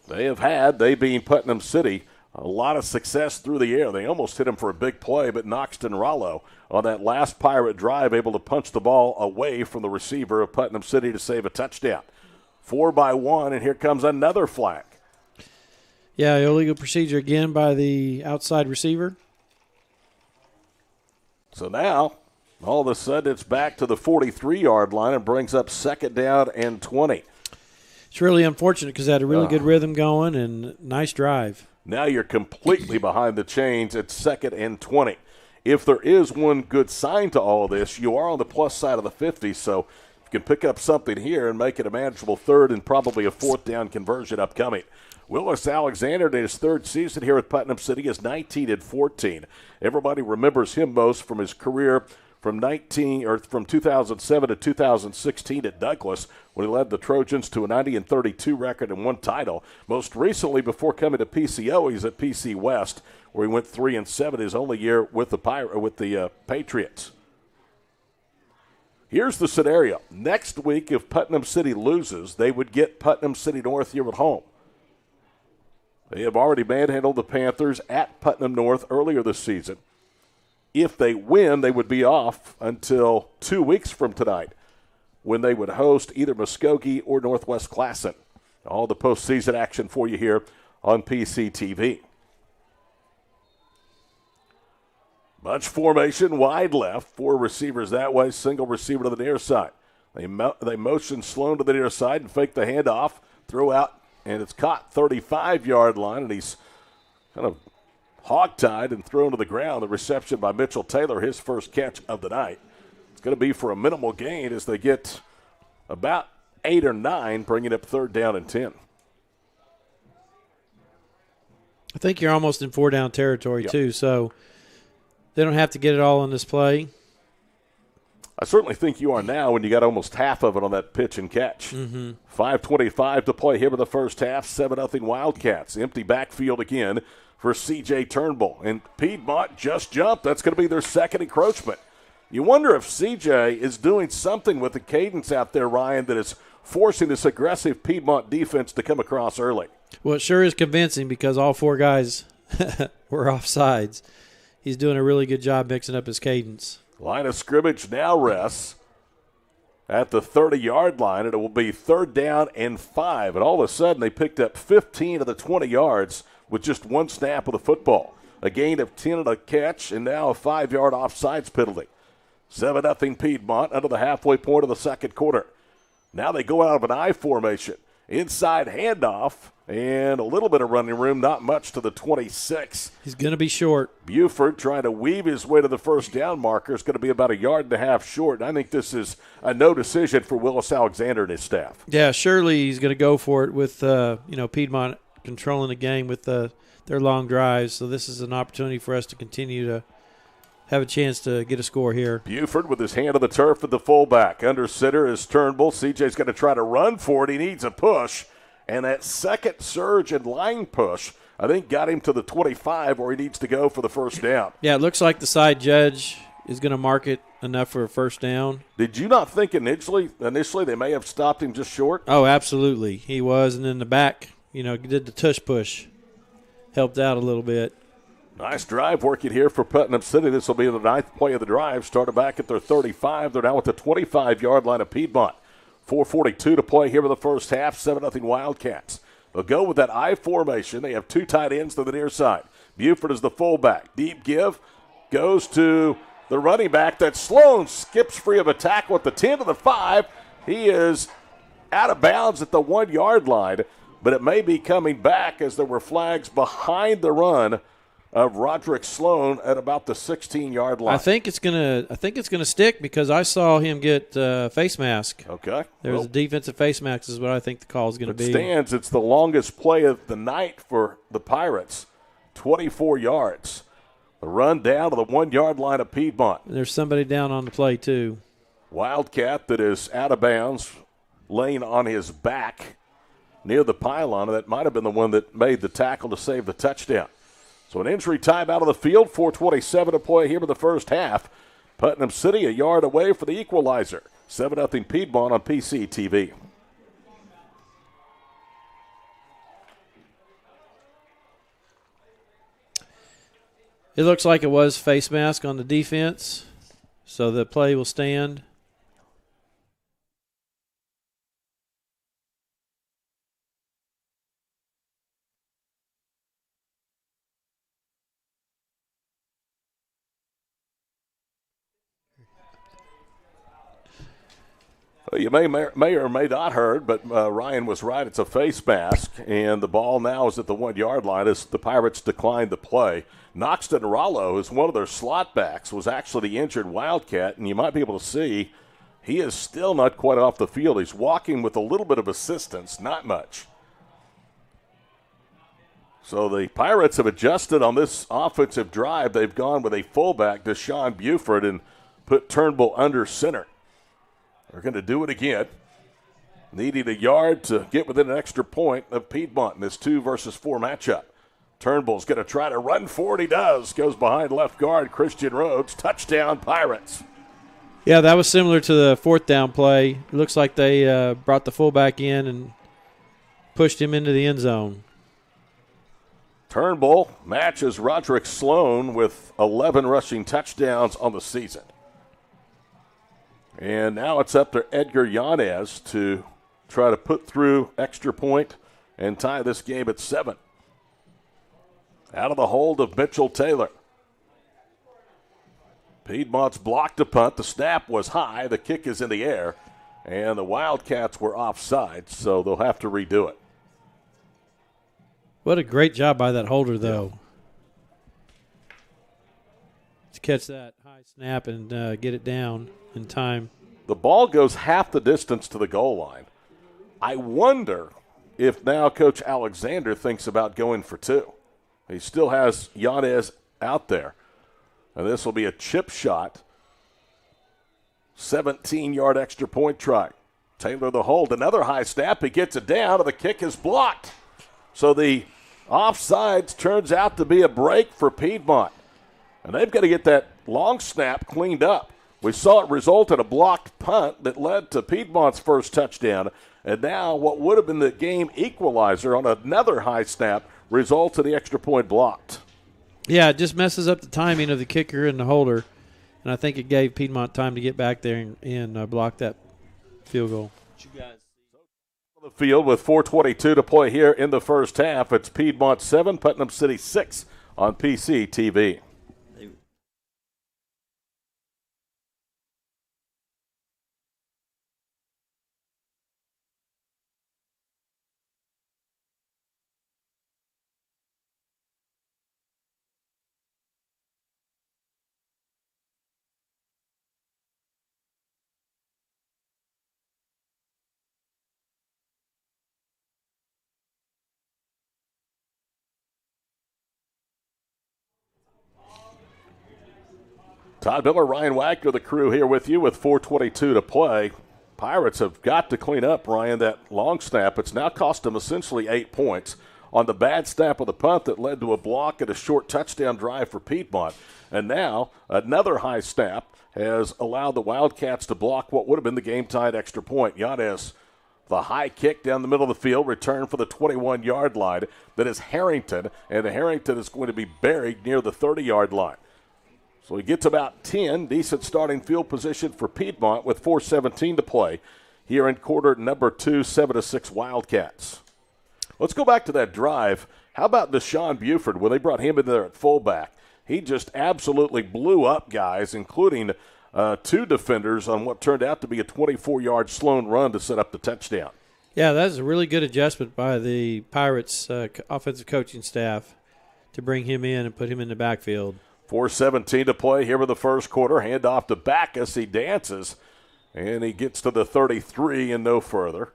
S1: They being Putnam City, a lot of success through the air. They almost hit him for a big play, but Noxton Rollo on that last Pirate drive able to punch the ball away from the receiver of Putnam City to save a touchdown. 4-1, and here comes another flag.
S2: Yeah, illegal procedure again by the outside receiver.
S1: So now, all of a sudden, it's back to the 43-yard line and brings up 2nd down and 20.
S2: It's really unfortunate because they had a really good rhythm going and nice drive.
S1: Now you're completely behind the chains at 2nd and 20. If there is one good sign to all this, you are on the plus side of the 50, so you can pick up something here and make it a manageable 3rd and probably a 4th down conversion upcoming. Willis Alexander in his 3rd season here at Putnam City is 19-14. Everybody remembers him most from his career from 2007 to 2016 at Douglas, when he led the Trojans to a 90-32 record and 1 title. Most recently, before coming to PCO, he's at PC West, where he went 3-7 his only year with the Patriots. Here's the scenario. Next week, if Putnam City loses, they would get Putnam City North here at home. They have already manhandled the Panthers at Putnam North earlier this season. If they win, they would be off until 2 weeks from tonight, when they would host either Muskogee or Northwest Classen. All the postseason action for you here on PCTV. Bunch formation, wide left, 4 receivers that way, single receiver to the near side. They motion Sloan to the near side and fake the handoff, throw out, and it's caught 35-yard line, and he's kind of hog-tied and thrown to the ground. The reception by Mitchell Taylor, his first catch of the night. It's going to be for a minimal gain as they get about 8 or 9, bringing up 3rd down and 10.
S2: I think you're almost in 4-down territory, too, so they don't have to get it all on this play.
S1: I certainly think you are now when you got almost half of it on that pitch and catch. 5:25 to play here in the first half, 7-0 Wildcats. Empty backfield again for C.J. Turnbull. And Piedmont just jumped. That's going to be their 2nd encroachment. You wonder if C.J. is doing something with the cadence out there, Ryan, that is forcing this aggressive Piedmont defense to come across early.
S2: Well, it sure is convincing because all 4 guys were offsides. he's doing a really good job mixing up his cadence.
S1: Line of scrimmage now rests at the 30-yard line, and it will be 3rd down and 5. And all of a sudden, they picked up 15 of the 20 yards with just one snap of the football. A gain of 10 on a catch, and now a 5-yard offsides penalty. 7-0 Piedmont under the halfway point of the second quarter. Now they go out of an I formation. Inside handoff and a little bit of running room, not much to the 26.
S2: He's going to be short.
S1: Buford trying to weave his way to the first down marker is going to be about 1.5 yards short. I think this is a no decision for Willis Alexander and his staff.
S2: Yeah, surely he's going to go for it with Piedmont controlling the game with their long drives. So this is an opportunity for us to continue to have a chance to get a score here.
S1: Buford with his hand on the turf at the fullback. Under center is Turnbull. CJ's going to try to run for it. He needs a push. And that second surge and line push, I think, got him to the 25 where he needs to go for the first down.
S2: Yeah, it looks like the side judge is going to mark it enough for a first down.
S1: Did you not think initially they may have stopped him just short?
S2: Oh, absolutely. He was. And then the back, did the tush push. Helped out a little bit.
S1: Nice drive working here for Putnam City. This will be the 9th play of the drive. Started back at their 35. They're now at the 25-yard line of Piedmont. 4:42 to play here in the first half. 7-0 Wildcats. They'll go with that I formation. They have 2 tight ends to the near side. Buford is the fullback. Deep give goes to the running back. That Sloan skips free of a tackle at the 10 to the 5. He is out of bounds at the 1-yard line, but it may be coming back as there were flags behind the run of Roderick Sloan at about the 16-yard line.
S2: I think it's gonna stick because I saw him get face mask.
S1: Okay.
S2: There's a defensive face mask is what I think the call is going to be.
S1: It stands. It's the longest play of the night for the Pirates, 24 yards. The run down to the 1-yard line of Piedmont.
S2: And there's somebody down on the play too.
S1: Wildcat that is out of bounds, laying on his back near the pylon. That might have been the one that made the tackle to save the touchdown. So an injury time out of the field, 4:27 to play here in the first half. Putnam City a yard away for the equalizer. 7-0 Piedmont on PCTV.
S2: It looks like it was face mask on the defense, so the play will stand.
S1: You may or may not heard, but Ryan was right. It's a face mask, and the ball now is at the 1-yard line as the Pirates declined the play. Noxton Rollo, who's one of their slot backs, was actually the injured Wildcat, and you might be able to see he is still not quite off the field. He's walking with a little bit of assistance, not much. So the Pirates have adjusted on this offensive drive. They've gone with a fullback, Deshaun Buford, and put Turnbull under center. They're going to do it again. Needing a yard to get within an extra point of Piedmont in this 2 versus 4 matchup. Turnbull's going to try to run for it. He does. Goes behind left guard Christian Rhodes. Touchdown, Pirates.
S2: Yeah, that was similar to the 4th down play. It looks like they brought the fullback in and pushed him into the end zone.
S1: Turnbull matches Roderick Sloan with 11 rushing touchdowns on the season. And now it's up to Edgar Yanez to try to put through extra point and tie this game at 7. Out of the hold of Mitchell Taylor. Piedmont's blocked a punt. The snap was high. The kick is in the air. And the Wildcats were offside, so they'll have to redo it.
S2: What a great job by that holder, though. To catch that high snap and get it down in time.
S1: The ball goes half the distance to the goal line. I wonder if now Coach Alexander thinks about going for 2. He still has Yanez out there. And this will be a chip shot. 17-yard extra point try. Taylor the hold. Another high snap. He gets it down, and the kick is blocked. So the offsides turns out to be a break for Piedmont. And they've got to get that long snap cleaned up. We saw it result in a blocked punt that led to Piedmont's first touchdown. And now what would have been the game equalizer on another high snap results in the extra point blocked.
S2: Yeah, it just messes up the timing of the kicker and the holder, and I think it gave Piedmont time to get back there and block that field goal.
S1: The field with 4:22 to play here in the first half. It's Piedmont 7, Putnam City 6 on PC TV. Todd Miller, Ryan Wagner, the crew here with you with 4:22 to play. Pirates have got to clean up, Ryan, that long snap. It's now cost them essentially 8 points on the bad snap of the punt that led to a block and a short touchdown drive for Piedmont. And now another high snap has allowed the Wildcats to block what would have been the game-tied extra point. Yanez, the high kick down the middle of the field, return for the 21-yard line. That is Harrington, and Harrington is going to be buried near the 30-yard line. So he gets about 10, decent starting field position for Piedmont with 4:17 to play here in quarter number 2, 7-6 Wildcats. Let's go back to that drive. How about Deshaun Buford when they brought him in there at fullback? He just absolutely blew up guys, including 2 defenders on what turned out to be a 24-yard Sloan run to set up the touchdown.
S2: Yeah, that was a really good adjustment by the Pirates offensive coaching staff to bring him in and put him in the backfield.
S1: 4:17 to play here in the first quarter. Handoff to Backus. He dances, and he gets to the 33 and no further.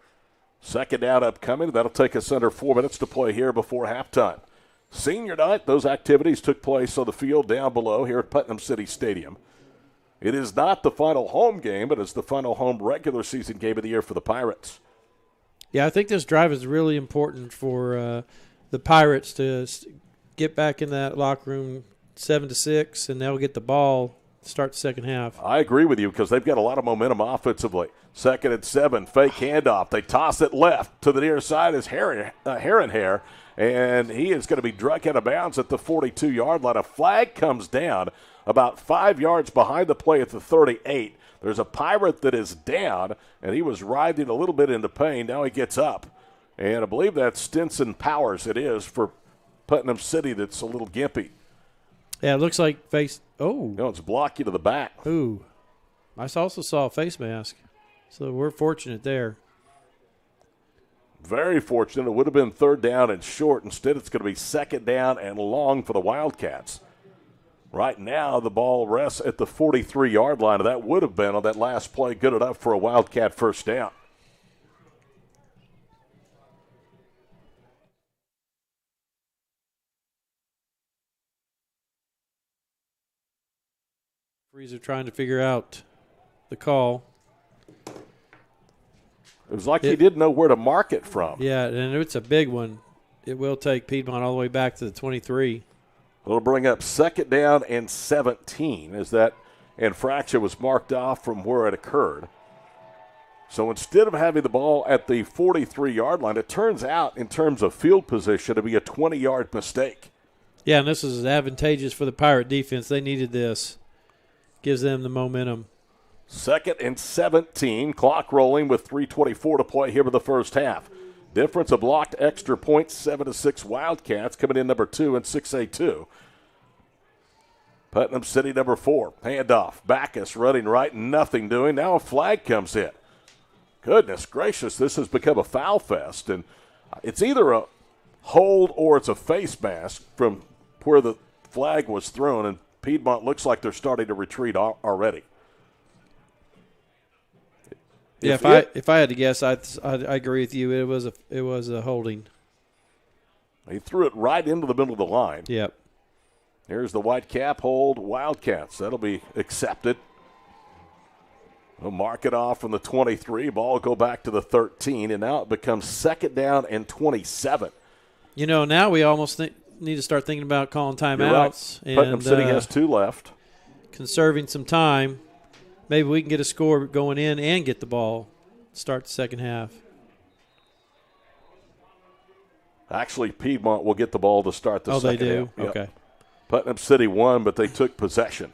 S1: Second down upcoming. That'll take us under 4 minutes to play here before halftime. Senior night, those activities took place on the field down below here at Putnam City Stadium. It is not the final home game, but it's the final home regular season game of the year for the Pirates.
S2: Yeah, I think this drive is really important for the Pirates to get back in that locker room 7-6, and they'll get the ball to start the second half.
S1: I agree with you because they've got a lot of momentum offensively. 2nd and 7, fake handoff. They toss it left to the near side is Herrenhair, and he is going to be dragged out of bounds at the 42-yard line. A flag comes down about 5 yards behind the play at the 38. There's a Pirate that is down, and he was writhing a little bit into pain. Now he gets up, and I believe that's Stinson Powers it is for Putnam City that's a little gimpy.
S2: Yeah, it looks like face. Oh.
S1: No, it's blocking to the back.
S2: Ooh. I also saw a face mask. So we're fortunate there.
S1: Very fortunate. It would have been 3rd down and short. Instead, it's going to be 2nd down and long for the Wildcats. Right now, the ball rests at the 43-yard line. And that would have been on that last play good enough for a Wildcat first down.
S2: Referees are trying to figure out the call.
S1: It was like he didn't know where to mark it from.
S2: Yeah, and it's a big one. It will take Piedmont all the way back to the 23.
S1: It'll bring up 2nd down and 17 as that infraction was marked off from where it occurred. So instead of having the ball at the 43-yard line, it turns out in terms of field position to be a 20-yard mistake.
S2: Yeah, and this is advantageous for the Pirate defense. They needed this. Gives them the momentum.
S1: 2nd and 17, clock rolling with 3:24 to play here in the first half. Difference of blocked extra points, 7-6 Wildcats coming in number 2 and 6A2. Putnam City number 4, handoff. Backus running right, nothing doing. Now a flag comes in. Goodness gracious, this has become a foul fest, and it's either a hold or it's a face mask from where the flag was thrown, and Piedmont looks like they're starting to retreat already.
S2: Yeah, if I had to guess, I agree with you. It was a holding.
S1: He threw it right into the middle of the line.
S2: Yep.
S1: Here's the white cap hold, Wildcats. That'll be accepted. We'll mark it off from the 23. Ball will go back to the 13, and now it becomes 2nd down and 27.
S2: You know, now we almost need to start thinking about calling timeouts.
S1: Right. Putnam City has 2 left.
S2: Conserving some time. Maybe we can get a score going in and get the ball. Start the second half.
S1: Actually, Piedmont will get the ball to start the second half.
S2: Oh, they do?
S1: Yep.
S2: Okay.
S1: Putnam City won, but they took possession.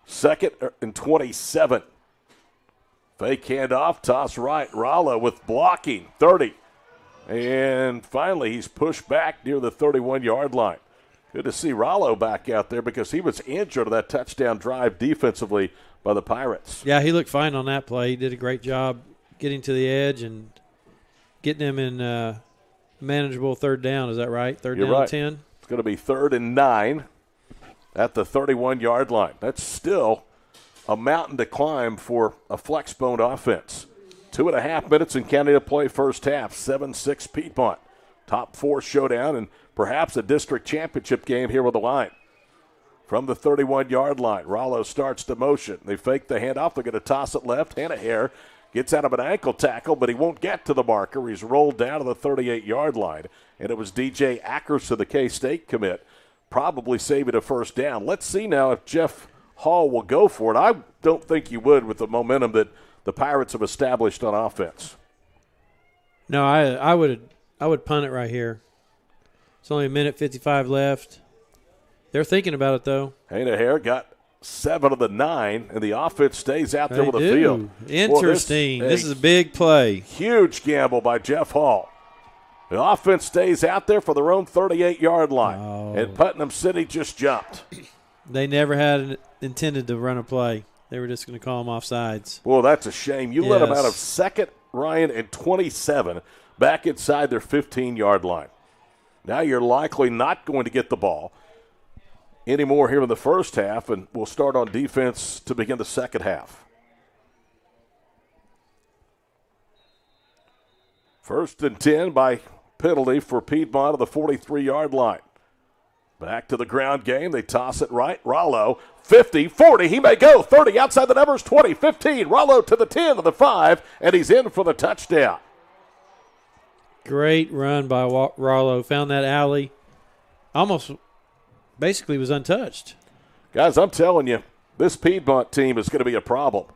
S1: 2nd and 27. Fake handoff, toss right. Rollo with blocking, 30. And finally, he's pushed back near the 31-yard line. Good to see Rollo back out there because he was injured on that touchdown drive defensively by the Pirates.
S2: Yeah, he looked fine on that play. He did a great job getting to the edge and getting them in manageable third down. Is that right? Third down and 10?
S1: It's going to be 3rd and 9 at the 31-yard line. That's still a mountain to climb for a flex-boned offense. 2.5 minutes in counting to play first half. 7-6 Piedmont. Top 4 showdown and perhaps a district championship game here with the line. From the 31-yard line, Rollo starts to motion. They fake the handoff. They're going to toss it left. Hanaher gets out of an ankle tackle, but he won't get to the marker. He's rolled down to the 38-yard line, and it was DJ Ackerson, the K-State commit, probably saving a first down. Let's see now if Jeff Hall will go for it. I don't think you would with the momentum that the Pirates have established on offense.
S2: No, I would punt it right here. It's only 1:55 left. They're thinking about it, though.
S1: Hanaher got 7 of the 9, and the offense stays out there with the field.
S2: Interesting. This is a big play.
S1: Huge gamble by Jeff Hall. The offense stays out there for their own 38-yard line, and Putnam City just jumped.
S2: They never had intended to run a play. They were just going to call them offsides.
S1: Well, that's a shame. You let them out of 2nd, Ryan, and 27 back inside their 15-yard line. Now you're likely not going to get the ball anymore here in the first half, and we'll start on defense to begin the second half. 1st and 10 by penalty for Piedmont on the 43-yard line. Back to the ground game. They toss it right. Rollo, 50, 40. He may go. 30 outside the numbers, 20, 15. Rollo to the 10, to the 5, and he's in for the touchdown.
S2: Great run by Rollo. Found that alley. Almost basically was untouched.
S1: Guys, I'm telling you, this Piedmont team is going to be a problem.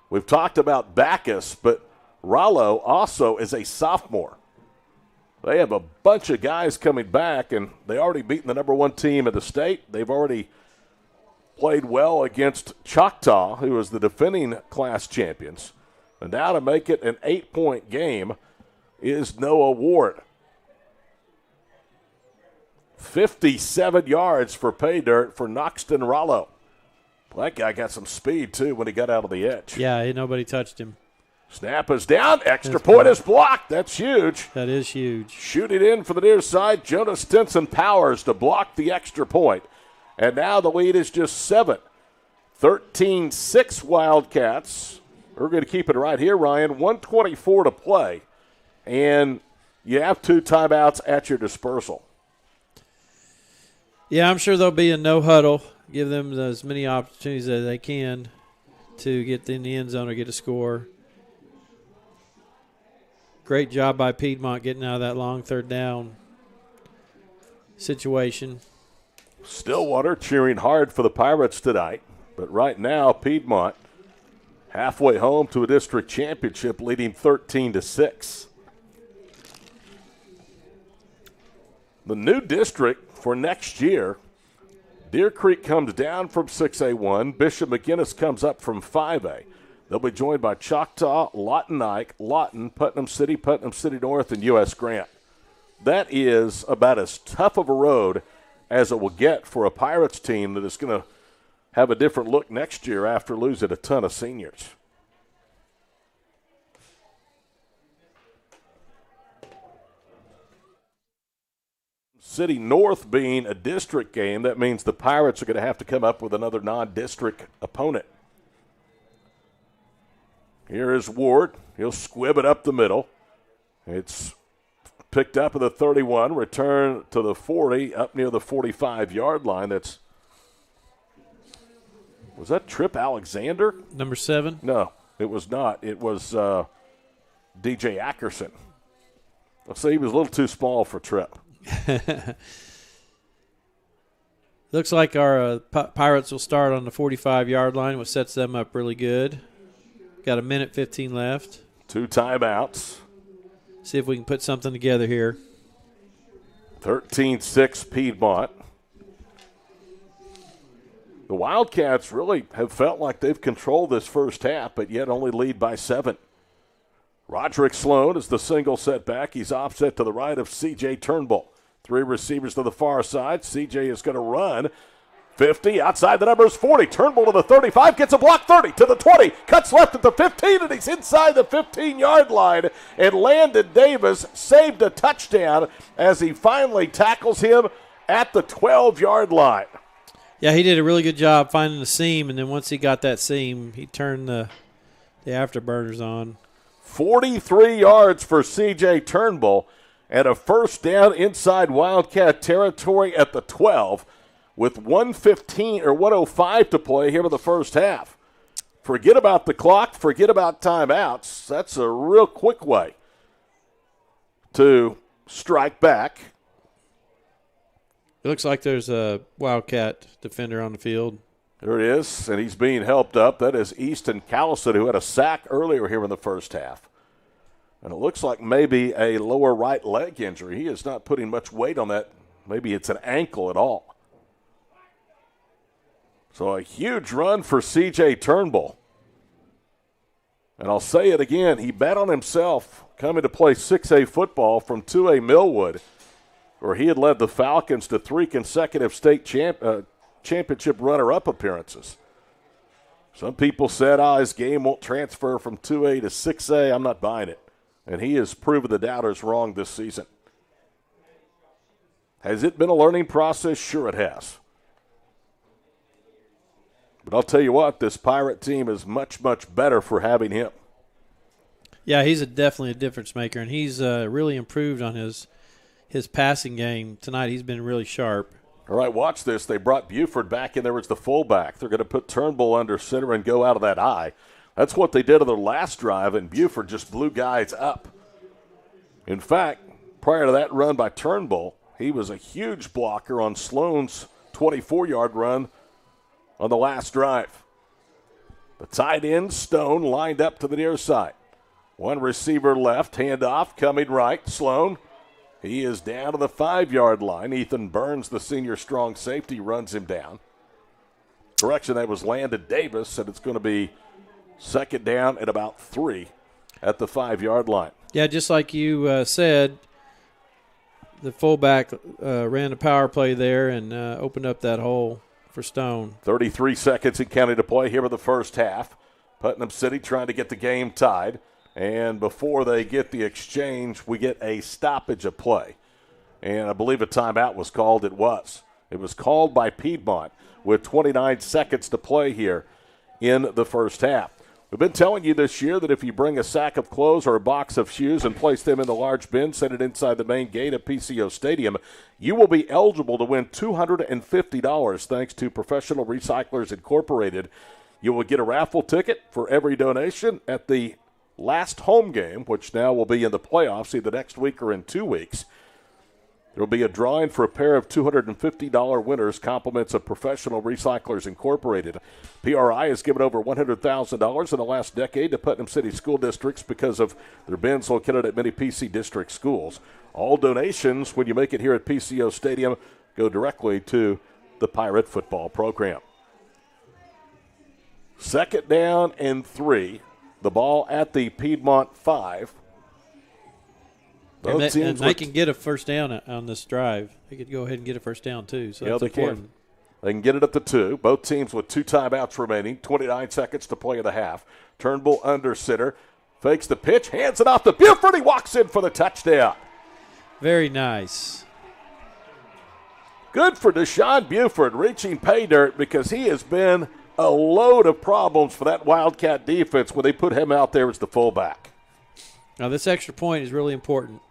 S1: We've talked about Backus, but Rollo also is a sophomore. They have a bunch of guys coming back, and they already beaten the number 1 team in the state. They've already played well against Choctaw, who is the defending class champions. And now to make it an 8-point game is Noah Ward. 57 yards for pay dirt for Noxton Rollo. Well, that guy got some speed, too, when he got out of the edge.
S2: Yeah, nobody touched him.
S1: Snap is down. Extra point is blocked. That's huge.
S2: That is huge.
S1: Shoot it in for the near side. Jonas Stinson Powers to block the extra point. And now the lead is just 7. 13-6 Wildcats. We're going to keep it right here, Ryan. 1:24 to play. And you have 2 timeouts at your dispersal.
S2: Yeah, I'm sure there'll be a no huddle. Give them as many opportunities as they can to get in the end zone or get a score. Great job by Piedmont getting out of that long third down situation.
S1: Stillwater cheering hard for the Pirates tonight. But right now, Piedmont halfway home to a district championship, leading 13-6. The new district for next year, Deer Creek comes down from 6A1. Bishop McGinnis comes up from 5A. They'll be joined by Choctaw, Lawton Ike, Lawton, Putnam City North, and U.S. Grant. That is about as tough of a road as it will get for a Pirates team that is going to have a different look next year after losing a ton of seniors. City North being a district game, that means the Pirates are going to have to come up with another non-district opponent. Here is Ward. He'll squib it up the middle. It's picked up at the 31, return to the 40, up near the 45-yard line. Was that Trip Alexander?
S2: Number 7?
S1: No, it was not. It was DJ Ackerson. Let's say he was a little too small for Trip.
S2: Looks like our Pirates will start on the 45-yard line, which sets them up really good. Got 1:15 left.
S1: 2 timeouts.
S2: See if we can put something together here.
S1: 13-6 Piedmont. The Wildcats really have felt like they've controlled this first half, but yet only lead by 7. Roderick Sloan is the single setback. He's offset to the right of C.J. Turnbull. 3 receivers to the far side. C.J. is going to run. 50, outside the numbers 40. Turnbull to the 35, gets a block 30 to the 20. Cuts left at the 15, and he's inside the 15-yard line. And Landon Davis saved a touchdown as he finally tackles him at the 12-yard line.
S2: Yeah, he did a really good job finding the seam, and then once he got that seam, he turned the afterburners on.
S1: 43 yards for C.J. Turnbull and a first down inside Wildcat territory at the 12 with 1:05 to play here in the first half. Forget about the clock, forget about timeouts. That's a real quick way to strike back.
S2: It looks like there's a Wildcat defender on the field.
S1: There it is, and he's being helped up. That is Easton Callison, who had a sack earlier here in the first half. And it looks like maybe a lower right leg injury. He is not putting much weight on that. Maybe it's an ankle at all. So a huge run for C.J. Turnbull. And I'll say it again, he bet on himself coming to play 6A football from 2A Millwood, where he had led the Falcons to 3 consecutive state championship runner-up appearances. Some people said, his game won't transfer from 2A to 6A. I'm not buying it. And he has proven the doubters wrong this season. Has it been a learning process? Sure it has. But I'll tell you what, this Pirate team is much, much better for having him.
S2: Yeah, he's definitely a difference maker, and he's really improved on his passing game tonight. He's been really sharp.
S1: All right, watch this. They brought Buford back in there as the fullback. They're going to put Turnbull under center and go out of that eye. That's what they did on their last drive, and Buford just blew guys up. In fact, prior to that run by Turnbull, he was a huge blocker on Sloan's 24-yard run on the last drive. The tight end, Stone, lined up to the near side. One receiver left, handoff, coming right, Sloan. He is down to the 5-yard line. Ethan Burns, the senior strong safety, runs him down. Correction, that was Landon Davis, and it's going to be second down at about 3 at the 5-yard line.
S2: Yeah, just like you said, the fullback ran a power play there and opened up that hole for Stone.
S1: 33 seconds and counting to play here in the first half. Putnam City trying to get the game tied. And before they get the exchange, we get a stoppage of play. And I believe a timeout was called. It was. It was called by Piedmont with 29 seconds to play here in the first half. We've been telling you this year that if you bring a sack of clothes or a box of shoes and place them in the large bin, send it inside the main gate of PCO Stadium, you will be eligible to win $250 thanks to Professional Recyclers Incorporated. You will get a raffle ticket for every donation at the last home game, which now will be in the playoffs either next week or in 2 weeks. There will be a drawing for a pair of $250 winners, compliments of Professional Recyclers Incorporated. PRI has given over $100,000 in the last decade to Putnam City school districts because of their bins located at many PC district schools. All donations, when you make it here at PCO Stadium, go directly to the Pirate football program. Second down and 3. The ball at the Piedmont 5.
S2: And they can get a first down on this drive. They could go ahead and get a first down, too. So that's important.
S1: They can get it at the 2. Both teams with 2 timeouts remaining. 29 seconds to play in the half. Turnbull under center. Fakes the pitch. Hands it off to Buford. He walks in for the touchdown.
S2: Very nice.
S1: Good for Deshaun Buford reaching pay dirt because he has been a load of problems for that Wildcat defense when they put him out there as the fullback.
S2: Now, this extra point is really important.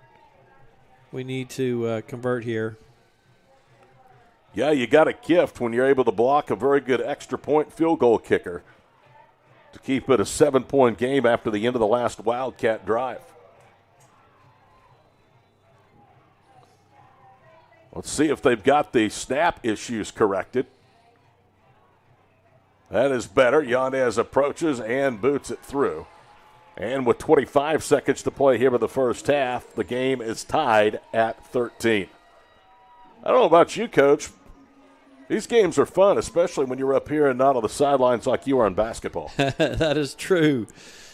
S2: We need to convert here.
S1: Yeah, you got a gift when you're able to block a very good extra point field goal kicker to keep it a 7-point game after the end of the last Wildcat drive. Let's see if they've got the snap issues corrected. That is better. Yanez approaches and boots it through. And with 25 seconds to play here in the first half, the game is tied at 13. I don't know about you, Coach. These games are fun, especially when you're up here and not on the sidelines like you are in basketball.
S2: That is true.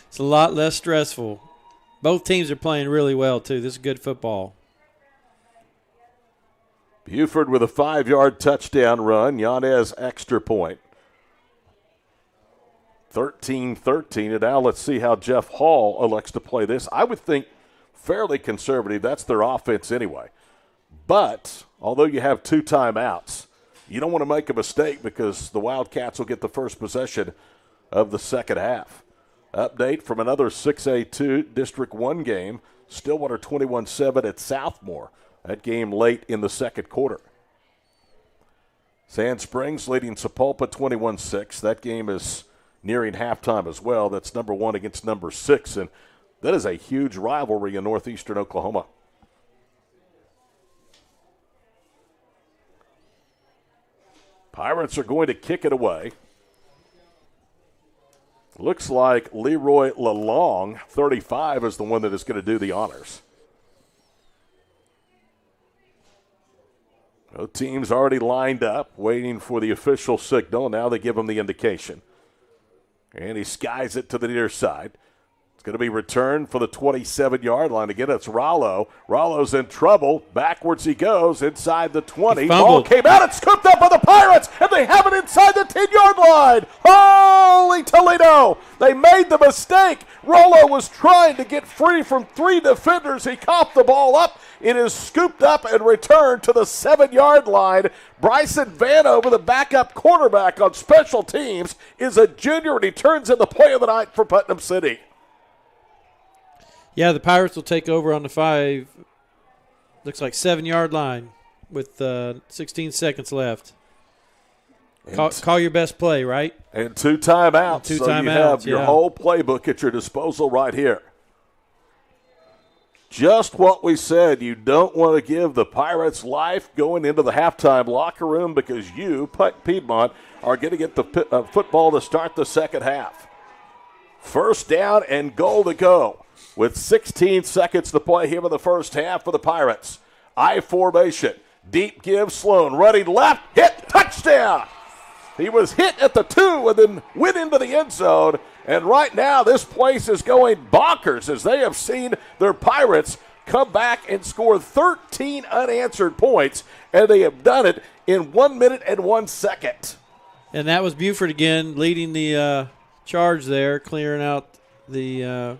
S2: It's a lot less stressful. Both teams are playing really well, too. This is good football.
S1: Buford with a 5-yard touchdown run. Yanez extra point. 13-13. And now let's see how Jeff Hall elects to play this. I would think fairly conservative. That's their offense anyway. But although you have 2 timeouts, you don't want to make a mistake because the Wildcats will get the first possession of the second half. Update from another 6A2 District 1 game. Stillwater 21-7 at Southmore. That game late in the second quarter. Sand Springs leading Sepulpa 21-6. That game is nearing halftime as well. That's number 1 against number 6, and that is a huge rivalry in northeastern Oklahoma. Pirates are going to kick it away. Looks like Leroy Lalong, 35, is the one that is going to do the honors. Both teams already lined up, waiting for the official signal. Now they give him the indication. And he skies it to the near side. It's going to be returned for the 27-yard line. Again, it's Rollo. Rollo's in trouble. Backwards he goes inside the 20. Ball came out. It's scooped up by the Pirates, and they have it inside the 10-yard line. Holy Toledo! They made the mistake. Rollo was trying to get free from 3 defenders. He coughed the ball up. It is scooped up and returned to the 7-yard line. Bryson Vanover, the backup quarterback on special teams, is a junior, and he turns in the play of the night for Putnam City.
S2: Yeah, the Pirates will take over on the 5, looks like 7-yard line with 16 seconds left. Call your best play, right?
S1: And 2 timeouts.
S2: You
S1: have your whole playbook at your disposal right here. Just what we said. You don't want to give the Pirates life going into the halftime locker room because you, Piedmont, are going to get the football to start the second half. First down and goal to go with 16 seconds to play here in the first half for the Pirates. I formation. Deep give, Sloan running left, hit, touchdown. He was hit at the 2 and then went into the end zone. And right now this place is going bonkers as they have seen their Pirates come back and score 13 unanswered points, and they have done it in 1 minute and 1 second.
S2: And that was Buford again leading the charge there, clearing out the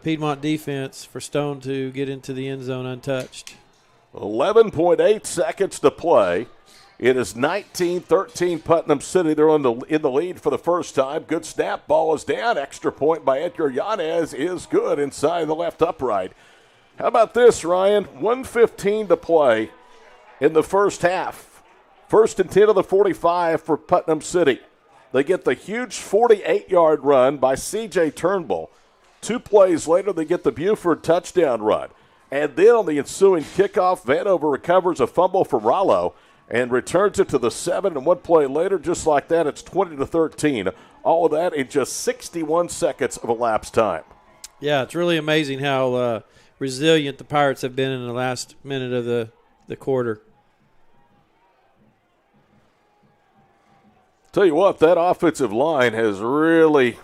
S2: Piedmont defense for Stone to get into the end zone untouched.
S1: 11.8 seconds to play. It is 19-13 Putnam City. They're in the lead for the first time. Good snap. Ball is down. Extra point by Edgar Yanez is good inside the left upright. How about this, Ryan? 1:15 to play in the first half. 1st and 10 of the 45 for Putnam City. They get the huge 48-yard run by C.J. Turnbull. 2 plays later, they get the Buford touchdown run. And then on the ensuing kickoff, Vanover recovers a fumble from Rollo and returns it to the 7, and 1 play later, just like that, it's 20-13. All of that in just 61 seconds of elapsed time.
S2: Yeah, it's really amazing how resilient the Pirates have been in the last minute of the quarter.
S1: Tell you what, that offensive line has really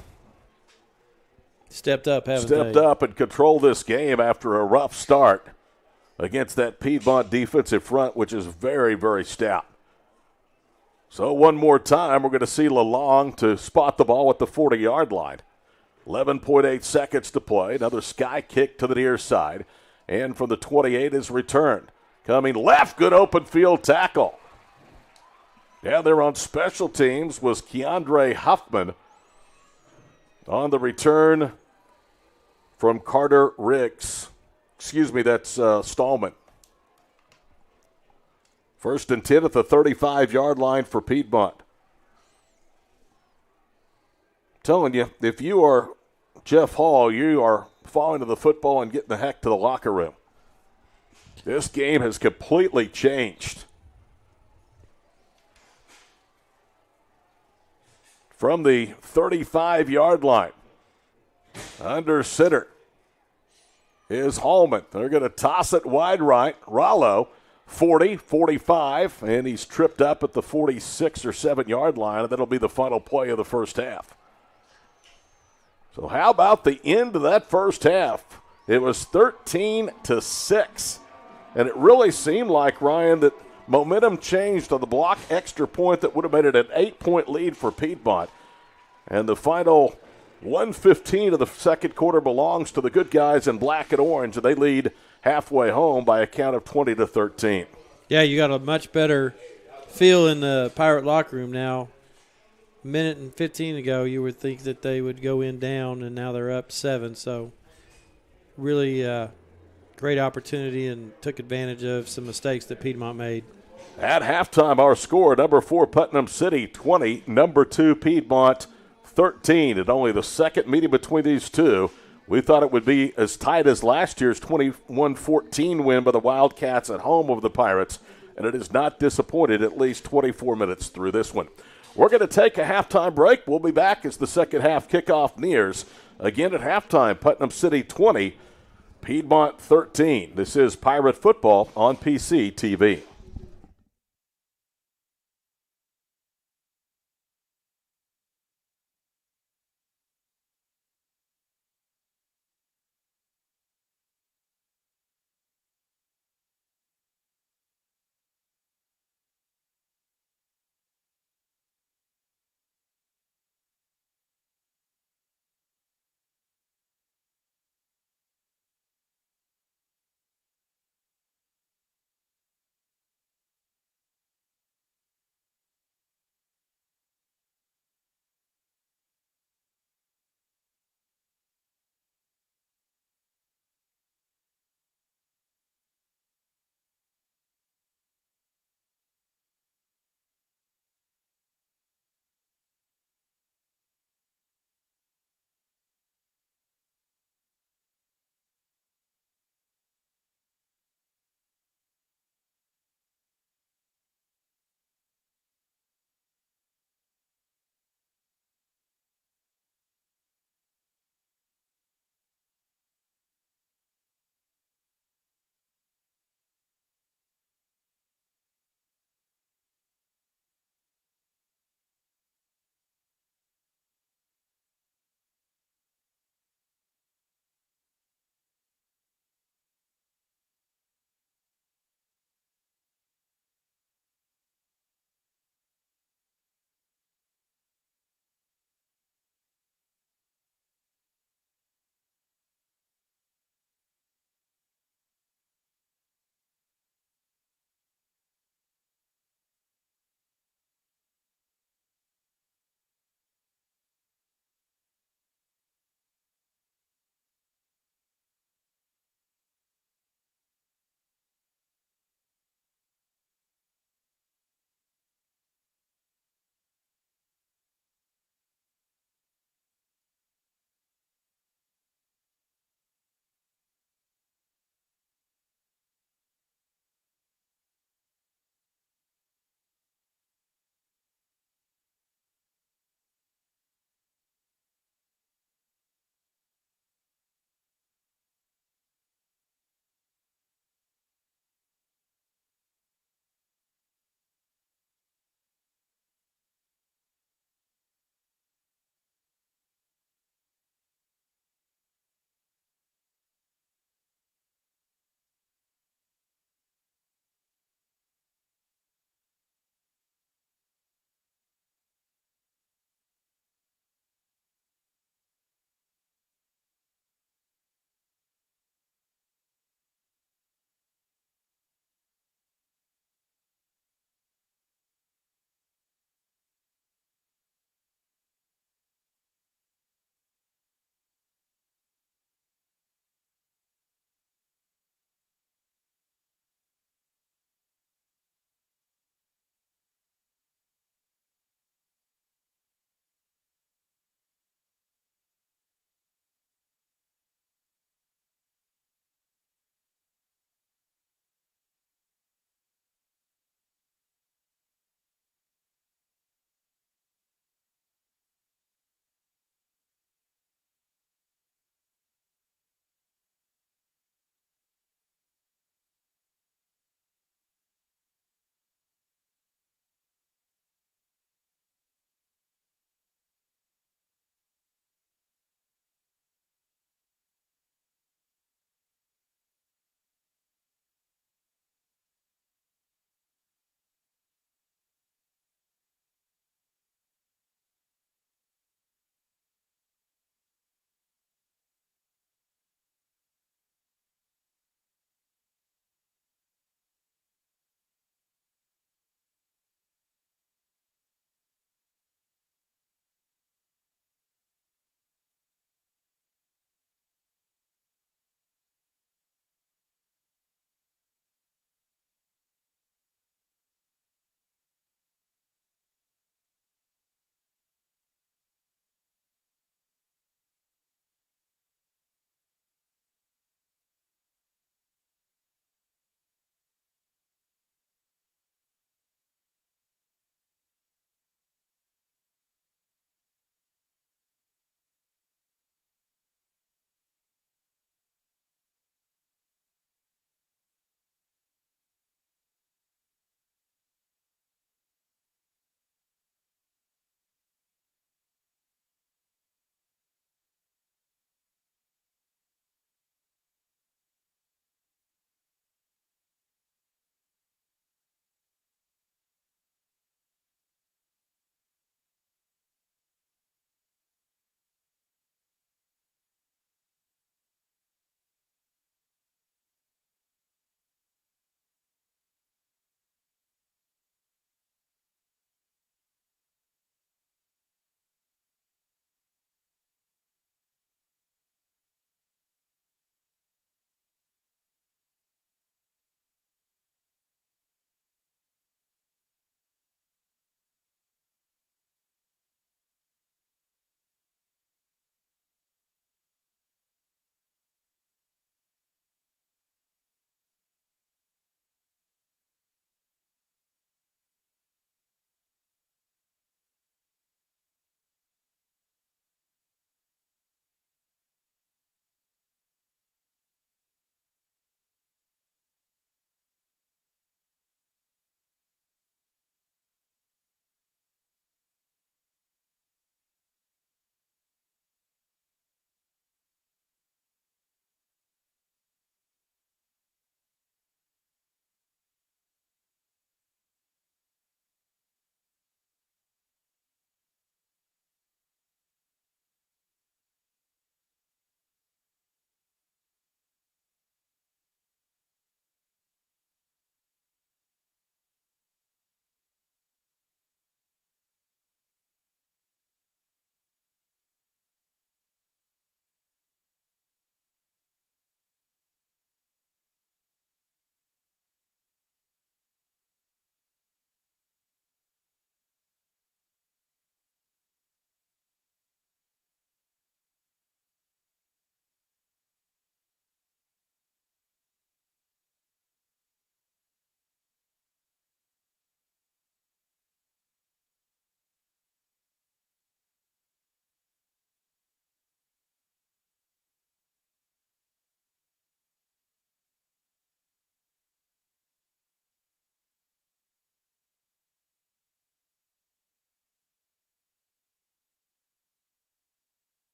S2: stepped up
S1: and controlled this game after a rough start against that Piedmont defensive front, which is very, very stout. So one more time, we're going to see Lalong to spot the ball at the 40-yard line. 11.8 seconds to play. Another sky kick to the near side. And from the 28 is returned. Coming left, good open field tackle. Yeah, they're on special teams was Keandre Huffman on the return from Carter Riggs. Excuse me, that's Stallman. 1st and 10 at the 35-yard line for Piedmont. I'm telling you, if you are Jeff Hall, you are falling to the football and getting the heck to the locker room. This game has completely changed. From the 35-yard line, under center is Hallman. They're going to toss it wide right. Rollo 40, 45, and he's tripped up at the 46 or 7-yard line, and that'll be the final play of the first half. So how about the end of that first half? It was 13-6, and it really seemed like, Ryan, that momentum changed on the block extra point that would have made it an 8-point lead for Piedmont. And the final 1:15 of the second quarter belongs to the good guys in black and orange, and they lead halfway home by a count of 20-13.
S2: Yeah, you got a much better feel in the Pirate locker room now. A minute and 15 ago, you would think that they would go in down, and now they're up 7. So really great opportunity, and took advantage of some mistakes that Piedmont made.
S1: At halftime, our score, number 4 Putnam City 20, number 2 Piedmont 13. And only the second meeting between these two. We thought it would be as tight as last year's 21-14 win by the Wildcats at home over the Pirates, and it is not disappointed at least 24 minutes through this one. We're going to take a halftime break. We'll be back as the second half kickoff nears. Again at halftime, Putnam City 20, Piedmont 13. This is Pirate Football on PC TV.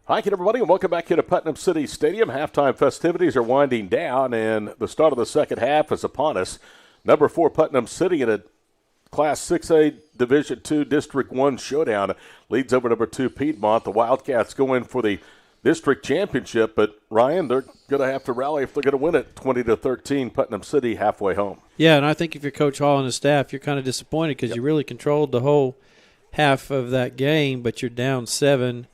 S1: Hi again, everybody, and welcome back here to Putnam City Stadium. Halftime festivities are winding down, and the start of the second half is upon us. Number 4 Putnam City in a Class 6A Division II District 1 showdown leads over number 2 Piedmont. The Wildcats go in for the district championship, but Ryan, they're going to have to rally if they're going to win it. 20-13, Putnam City halfway home.
S2: Yeah, and I think if you're Coach Hall and his staff, you're kind of disappointed because you really controlled the whole half of that game, but you're down 7.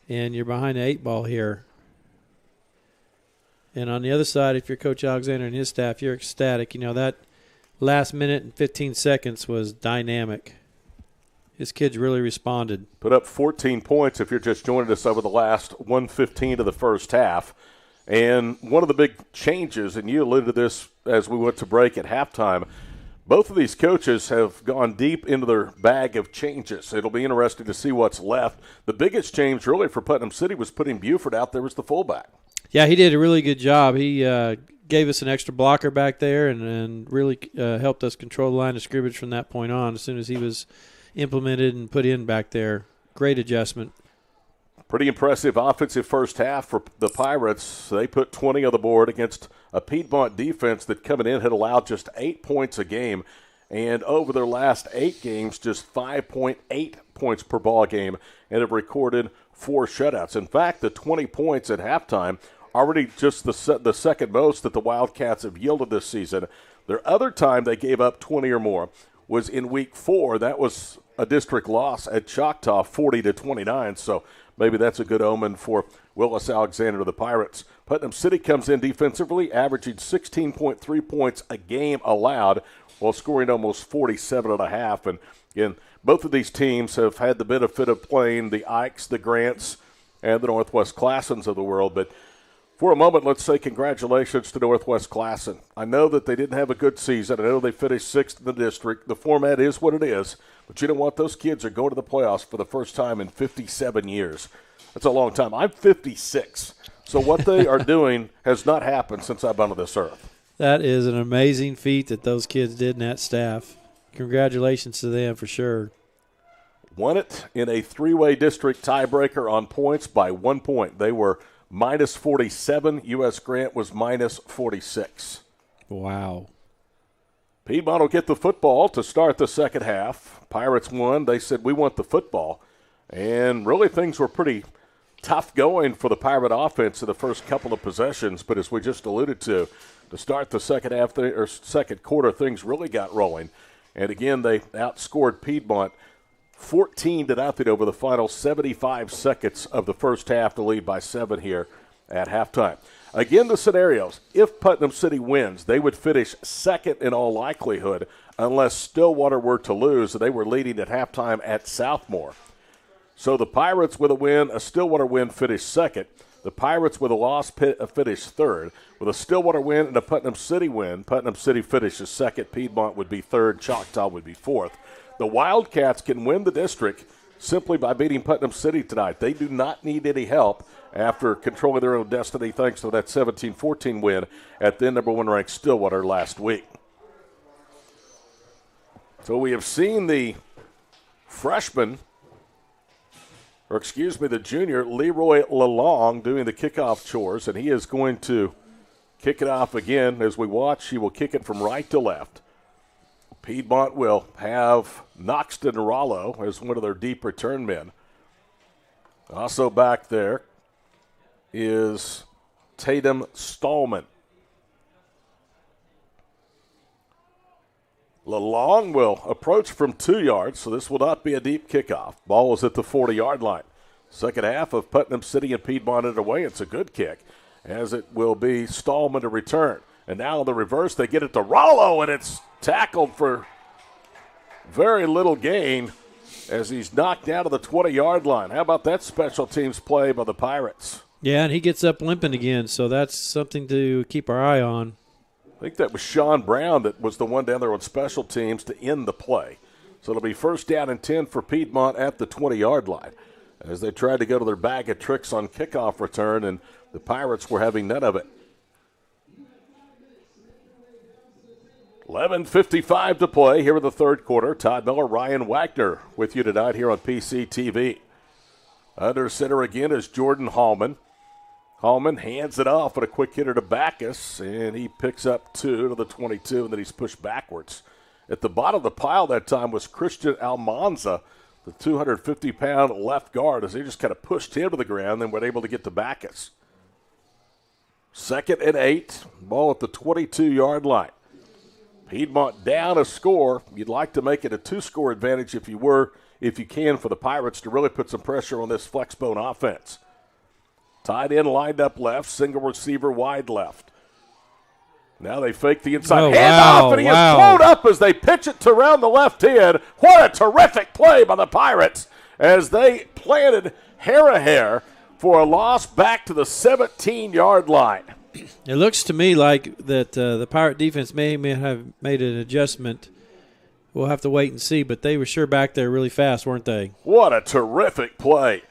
S2: And you're behind the 8 ball here. And on the other side, if you're Coach Alexander and his staff, you're ecstatic. You know, that last minute and 15 seconds was dynamic. His kids really responded.
S1: Put up 14 points if you're just joining us over the last 1:15 of the first half. And one of the big changes, and you alluded to this as we went to break at halftime, both of these coaches have gone deep into their bag of changes. It'll be interesting to see what's left. The biggest change really for Putnam City was putting Buford out there as the fullback.
S2: Yeah, he did a really good job. He gave us an extra blocker back there and really helped us control the line of scrimmage from that point on as soon as he was implemented and put in back there. Great adjustment.
S1: Pretty impressive offensive first half for the Pirates. They put 20 on the board against a Piedmont defense that coming in had allowed just 8 points a game. And over their last 8 games, just 5.8 points per ball game, and have recorded 4 shutouts. In fact, the 20 points at halftime, already just the second most that the Wildcats have yielded this season. Their other time they gave up 20 or more was in week 4. That was a district loss at Choctaw, 40-29. So maybe that's a good omen for Willis Alexander to the Pirates. Putnam City comes in defensively, averaging 16.3 points a game allowed while scoring almost 47.5. And again, both of these teams have had the benefit of playing the Ikes, the Grants, and the Northwest Classens of the world. But for a moment, let's say congratulations to Northwest Classen. I know that they didn't have a good season. I know they finished 6th in the district. The format is what it is. But you know what? Those kids are going to the playoffs for the first time in 57 years. That's a long time. I'm 56. So what they are doing has not happened since I've been on this earth.
S2: That is an amazing feat that those kids did and that staff. Congratulations to them for sure.
S1: Won it in a 3-way district tiebreaker on points by 1 point. They were minus 47. U.S. Grant was minus 46.
S2: Wow.
S1: Piedmont will get the football to start the second half. Pirates won. They said, we want the football. And really things were pretty tough going for the Pirate offense in the first couple of possessions. But as we just alluded to start the second half or second quarter, things really got rolling. And again, they outscored Piedmont 14-0 over the final 75 seconds of the first half to lead by 7 here at halftime. Again, the scenarios. If Putnam City wins, they would finish second in all likelihood unless Stillwater were to lose. They were leading at halftime at Southmore. So the Pirates with a win, a Stillwater win, finished second. The Pirates with a loss finished third. With a Stillwater win and a Putnam City win, Putnam City finishes second. Piedmont would be third. Choctaw would be fourth. The Wildcats can win the district simply by beating Putnam City tonight. They do not need any help after controlling their own destiny thanks to that 17-14 win at the number 1 ranked Stillwater last week. So we have seen the the junior Leroy Lalong doing the kickoff chores, and he is going to kick it off again. As we watch, he will kick it from right to left. Piedmont will have Noxton Rollo as one of their deep return men. Also back there is Tatum Stallman. Lalong will approach from 2 yards, so this will not be a deep kickoff. Ball is at the 40-yard line. Second half of Putnam City and Piedmont underway. It's a good kick, as it will be Stallman to return. And now in the reverse, they get it to Rollo, and it's tackled for very little gain as he's knocked out of the 20-yard line. How about that special teams play by the Pirates?
S2: Yeah, and he gets up limping again, so that's something to keep our eye on.
S1: I think that was Sean Brown that was the one down there on special teams to end the play. So it'll be first down and 10 for Piedmont at the 20-yard line as they tried to go to their bag of tricks on kickoff return, and the Pirates were having none of it. 11:55 to play here in the third quarter. Todd Miller, Ryan Wagner with you tonight here on PCTV. Under center again is Jordan Hallman. Hallman hands it off with a quick hitter to Backus, and he picks up 2 to the 22, and then he's pushed backwards. At the bottom of the pile that time was Christian Almanza, the 250-pound left guard, as they just kind of pushed him to the ground and were able to get to Backus. 2nd and 8, ball at the 22-yard line. Piedmont down a score. You'd like to make it a 2-score advantage if you can, for the Pirates to really put some pressure on this flexbone offense. Tight end lined up left, single receiver wide left. Now they fake the inside handoff, and he is blown up as they pitch it to around the left end. What a terrific play by the Pirates as they planted hair for a loss back to the 17-yard line.
S2: It looks to me like that the Pirate defense may have made an adjustment. We'll have to wait and see, but they were sure back there really fast, weren't they?
S1: What a terrific play.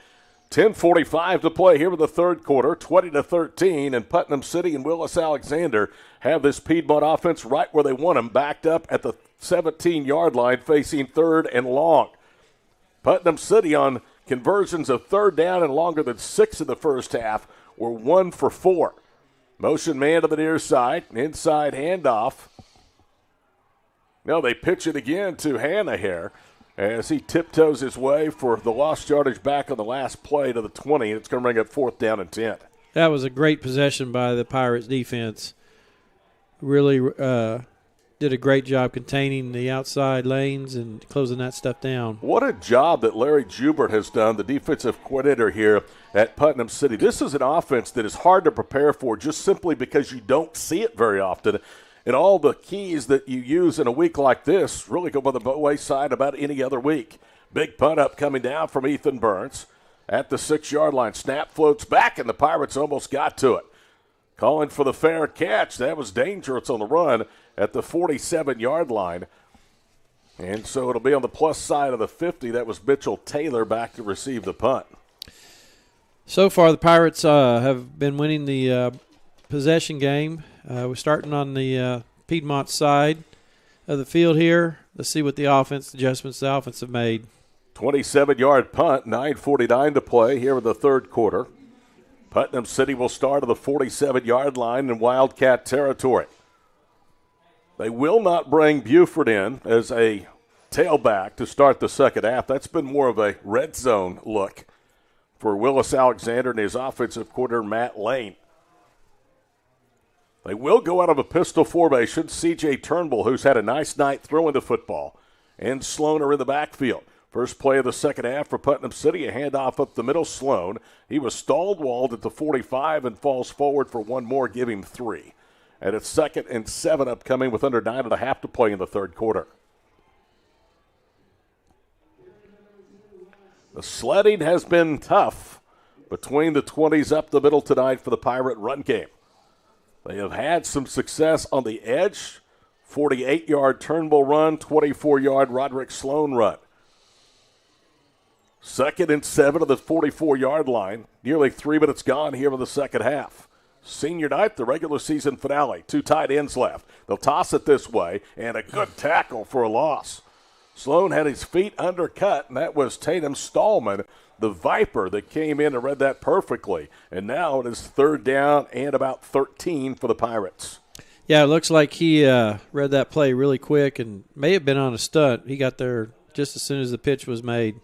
S1: 10:45 to play here in the third quarter, 20-13, and Putnam City and Willis Alexander have this Piedmont offense right where they want them, backed up at the 17-yard line, facing 3rd and long. Putnam City on conversions of 3rd down and longer than 6 in the first half were 1 for 4. Motion man to the near side, inside handoff. No, they pitch it again to Hanaher as he tiptoes his way for the lost yardage back on the last play to the 20, and it's going to bring up 4th down and 10.
S2: That was a great possession by the Pirates defense. Really did a great job containing the outside lanes and closing that stuff down.
S1: What a job that Larry Jubert has done, the defensive coordinator here at Putnam City. This is an offense that is hard to prepare for just simply because you don't see it very often. And all the keys that you use in a week like this really go by the wayside about any other week. Big punt up coming down from Ethan Burns at the 6-yard line. Snap floats back, and the Pirates almost got to it. Calling for the fair catch. That was dangerous on the run at the 47-yard line. And so it'll be on the plus side of the 50. That was Mitchell Taylor back to receive the punt.
S2: So far, the Pirates have been winning the possession game. We're starting on the Piedmont side of the field here. Let's see what the adjustments the offense have made.
S1: 27-yard punt, 9:49 to play here in the third quarter. Putnam City will start at the 47-yard line in Wildcat territory. They will not bring Buford in as a tailback to start the second half. That's been more of a red zone look for Willis Alexander and his offensive coordinator, Matt Lane. They will go out of a pistol formation. C.J. Turnbull, who's had a nice night throwing the football, and Sloan are in the backfield. First play of the second half for Putnam City, a handoff up the middle. Sloan, he was stalled-walled at the 45 and falls forward for one more, give him 3. And it's 2nd and 7 upcoming with under 9.5 to play in the third quarter. The sledding has been tough between the 20s up the middle tonight for the Pirate run game. They have had some success on the edge. 48-yard Turnbull run, 24-yard Roderick Sloan run. 2nd and 7 of the 44-yard line. Nearly 3 minutes gone here in the second half. Senior night, the regular season finale. 2 tight ends left. They'll toss it this way, and a good tackle for a loss. Sloan had his feet undercut, and that was Tatum Stallman, the Viper, that came in and read that perfectly. And now it is 3rd down and about 13 for the Pirates.
S2: Yeah, it looks like he read that play really quick and may have been on a stunt. He got there just as soon as the pitch was made.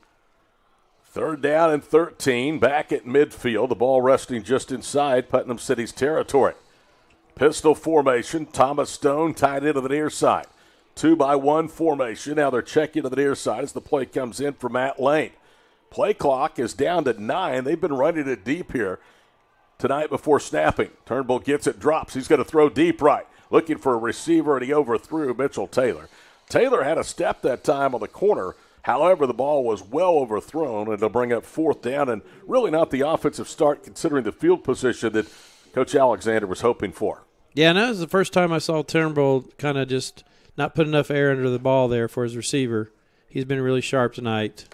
S1: 3rd down and 13, back at midfield. The ball resting just inside Putnam City's territory. Pistol formation, Thomas Stone tied into the near side. 2-by-1 formation. Now they're checking to the near side as the play comes in for Matt Lane. Play clock is down to 9. They've been running it deep here tonight before snapping. Turnbull gets it, drops. He's going to throw deep right. Looking for a receiver, and he overthrew Mitchell Taylor. Taylor had a step that time on the corner. However, the ball was well overthrown, and it'll bring up 4th down, and really not the offensive start considering the field position that Coach Alexander was hoping for.
S2: Yeah, and that was the first time I saw Turnbull kind of just not put enough air under the ball there for his receiver. He's been really sharp tonight.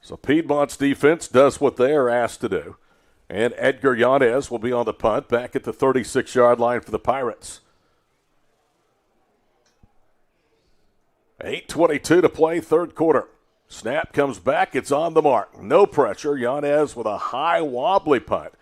S1: So Piedmont's defense does what they are asked to do. And Edgar Yanez will be on the punt back at the 36-yard line for the Pirates. 8:22 to play, third quarter. Snap comes back. It's on the mark. No pressure. Yanez with a high wobbly punt.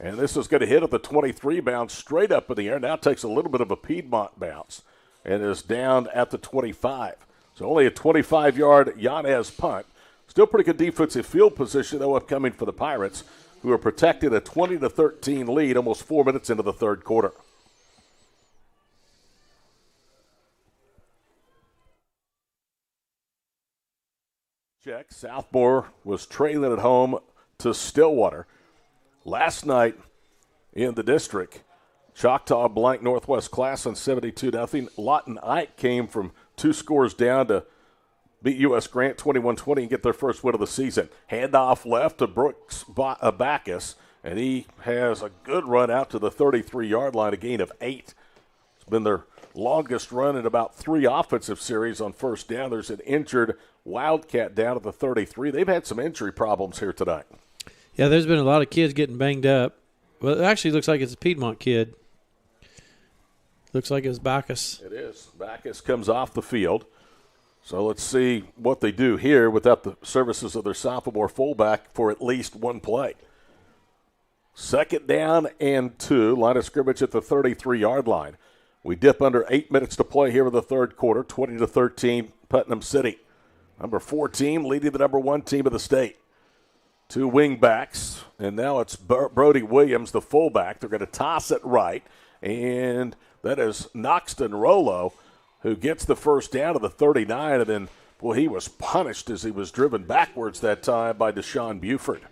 S1: And this is going to hit at the 23, bounce straight up in the air. Now takes a little bit of a Piedmont bounce and is down at the 25. So only a 25-yard Yanez punt. Still pretty good defensive field position, though, upcoming for the Pirates, who are protected a 20-13 lead almost 4 minutes into the third quarter. Check. Southmore was trailing at home to Stillwater. Last night in the district, Choctaw blanked Northwest Classen 72-0. Lawton Ike came from 2 scores down to beat U.S. Grant 21-20 and get their first win of the season. Handoff left to Brooks Backus, and he has a good run out to the 33-yard line, a gain of 8. It's been their longest run in about 3 offensive series on first down. There's an injured Wildcat down at the 33. They've had some injury problems here tonight.
S2: Yeah, there's been a lot of kids getting banged up. Well, it actually looks like it's a Piedmont kid. Looks like it's Backus.
S1: It is. Backus comes off the field. So let's see what they do here without the services of their sophomore fullback for at least one play. 2nd down and 2. Line of scrimmage at the 33-yard line. We dip under 8 minutes to play here in the third quarter, 20-13 Putnam City. Number 4 team leading the number 1 team of the state. 2 wing backs, and now it's Brody Williams, the fullback. They're going to toss it right, and that is Noxton Rolo, who gets the first down to the 39, and then, well, he was punished as he was driven backwards that time by Deshaun Buford.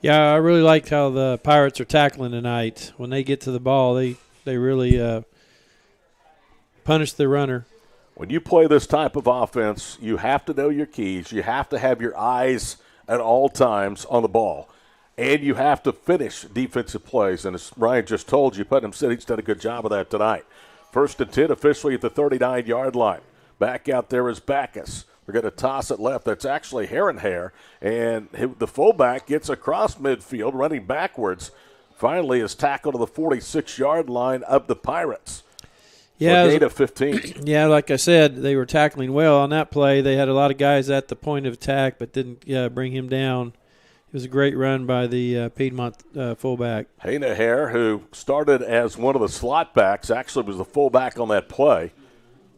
S2: Yeah, I really liked how the Pirates are tackling tonight. When they get to the ball, they really punish the runner.
S1: When you play this type of offense, you have to know your keys. You have to have your eyes at all times on the ball. And you have to finish defensive plays. And as Ryan just told you, Putnam City's done a good job of that tonight. 1st and 10 officially at the 39-yard line. Back out there is Backus. They're going to toss it left. That's actually Herrenhair. And the fullback gets across midfield, running backwards. Finally is tackled to the 46-yard line of the Pirates.
S2: Yeah,
S1: gain of 15.
S2: Yeah, like I said, they were tackling well on that play. They had a lot of guys at the point of attack, but didn't bring him down. It was a great run by the Piedmont fullback.
S1: Herrenhair, who started as one of the slot backs, actually was the fullback on that play.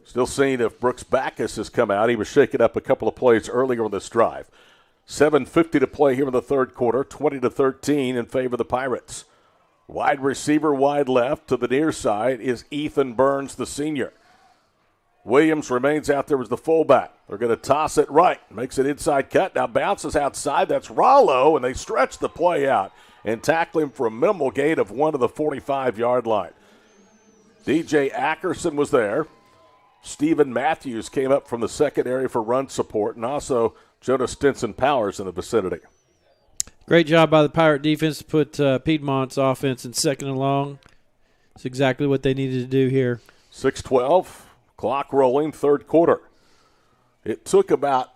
S1: Still seeing if Brooks Backus has come out. He was shaken up a couple of plays earlier on this drive. 7:50 to play here in the third quarter, 20-13 in favor of the Pirates. Wide receiver, wide left to the near side is Ethan Burns, the senior. Williams remains out there as the fullback. They're going to toss it right. Makes an inside cut. Now bounces outside. That's Rollo, and they stretch the play out and tackle him for a minimal gain of 1 to the 45-yard line. DJ Ackerson was there. Stephen Matthews came up from the secondary for run support, and also Jonas Stinson Powers in the vicinity.
S2: Great job by the Pirate defense to put Piedmont's offense in 2nd and long. It's exactly what they needed to do here.
S1: 6:12, clock rolling, third quarter. It took about,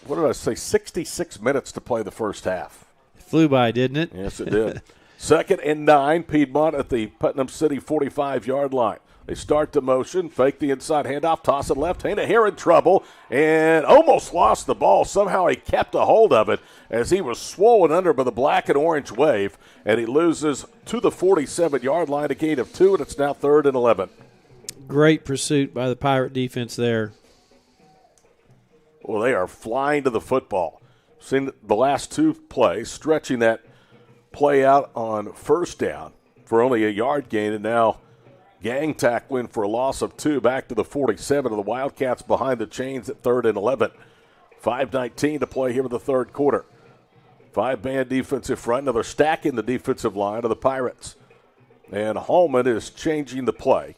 S1: 66 minutes to play the first half.
S2: It flew by, didn't it?
S1: Yes, it did. 2nd and 9, Piedmont at the Putnam City 45-yard line. They start the motion, fake the inside handoff, toss it left. Herrenhair in trouble and almost lost the ball. Somehow he kept a hold of it as he was swollen under by the black and orange wave, and he loses to the 47-yard line, a gain of 2, and it's now 3rd and 11.
S2: Great pursuit by the Pirate defense there.
S1: Well, they are flying to the football. Seen the last 2 plays, stretching that play out on first down for only a yard gain, and now gang tackling for a loss of 2 back to the 47 of the Wildcats behind the chains at 3rd and 11. 5:19 to play here in the third quarter. 5-man defensive front. Now they're stacking the defensive line of the Pirates. And Holman is changing the play.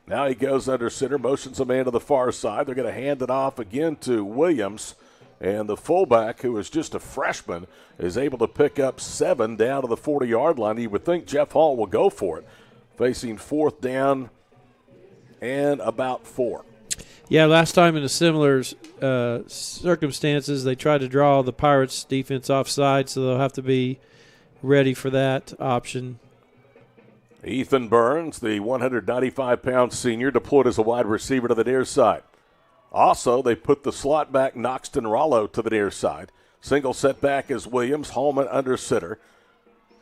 S1: Now he goes under center, motions a man to the far side. They're going to hand it off again to Williams. And the fullback, who is just a freshman, is able to pick up 7 down to the 40-yard line. You would think Jeff Hall will go for it, facing 4th down and about 4.
S2: Yeah, last time in a similar circumstances, they tried to draw the Pirates' defense offside, so they'll have to be ready for that option.
S1: Ethan Burns, the 195-pound senior, deployed as a wide receiver to the near side. Also, they put the slot back Noxton Rollo to the near side. Single setback is Williams, Hallman under center.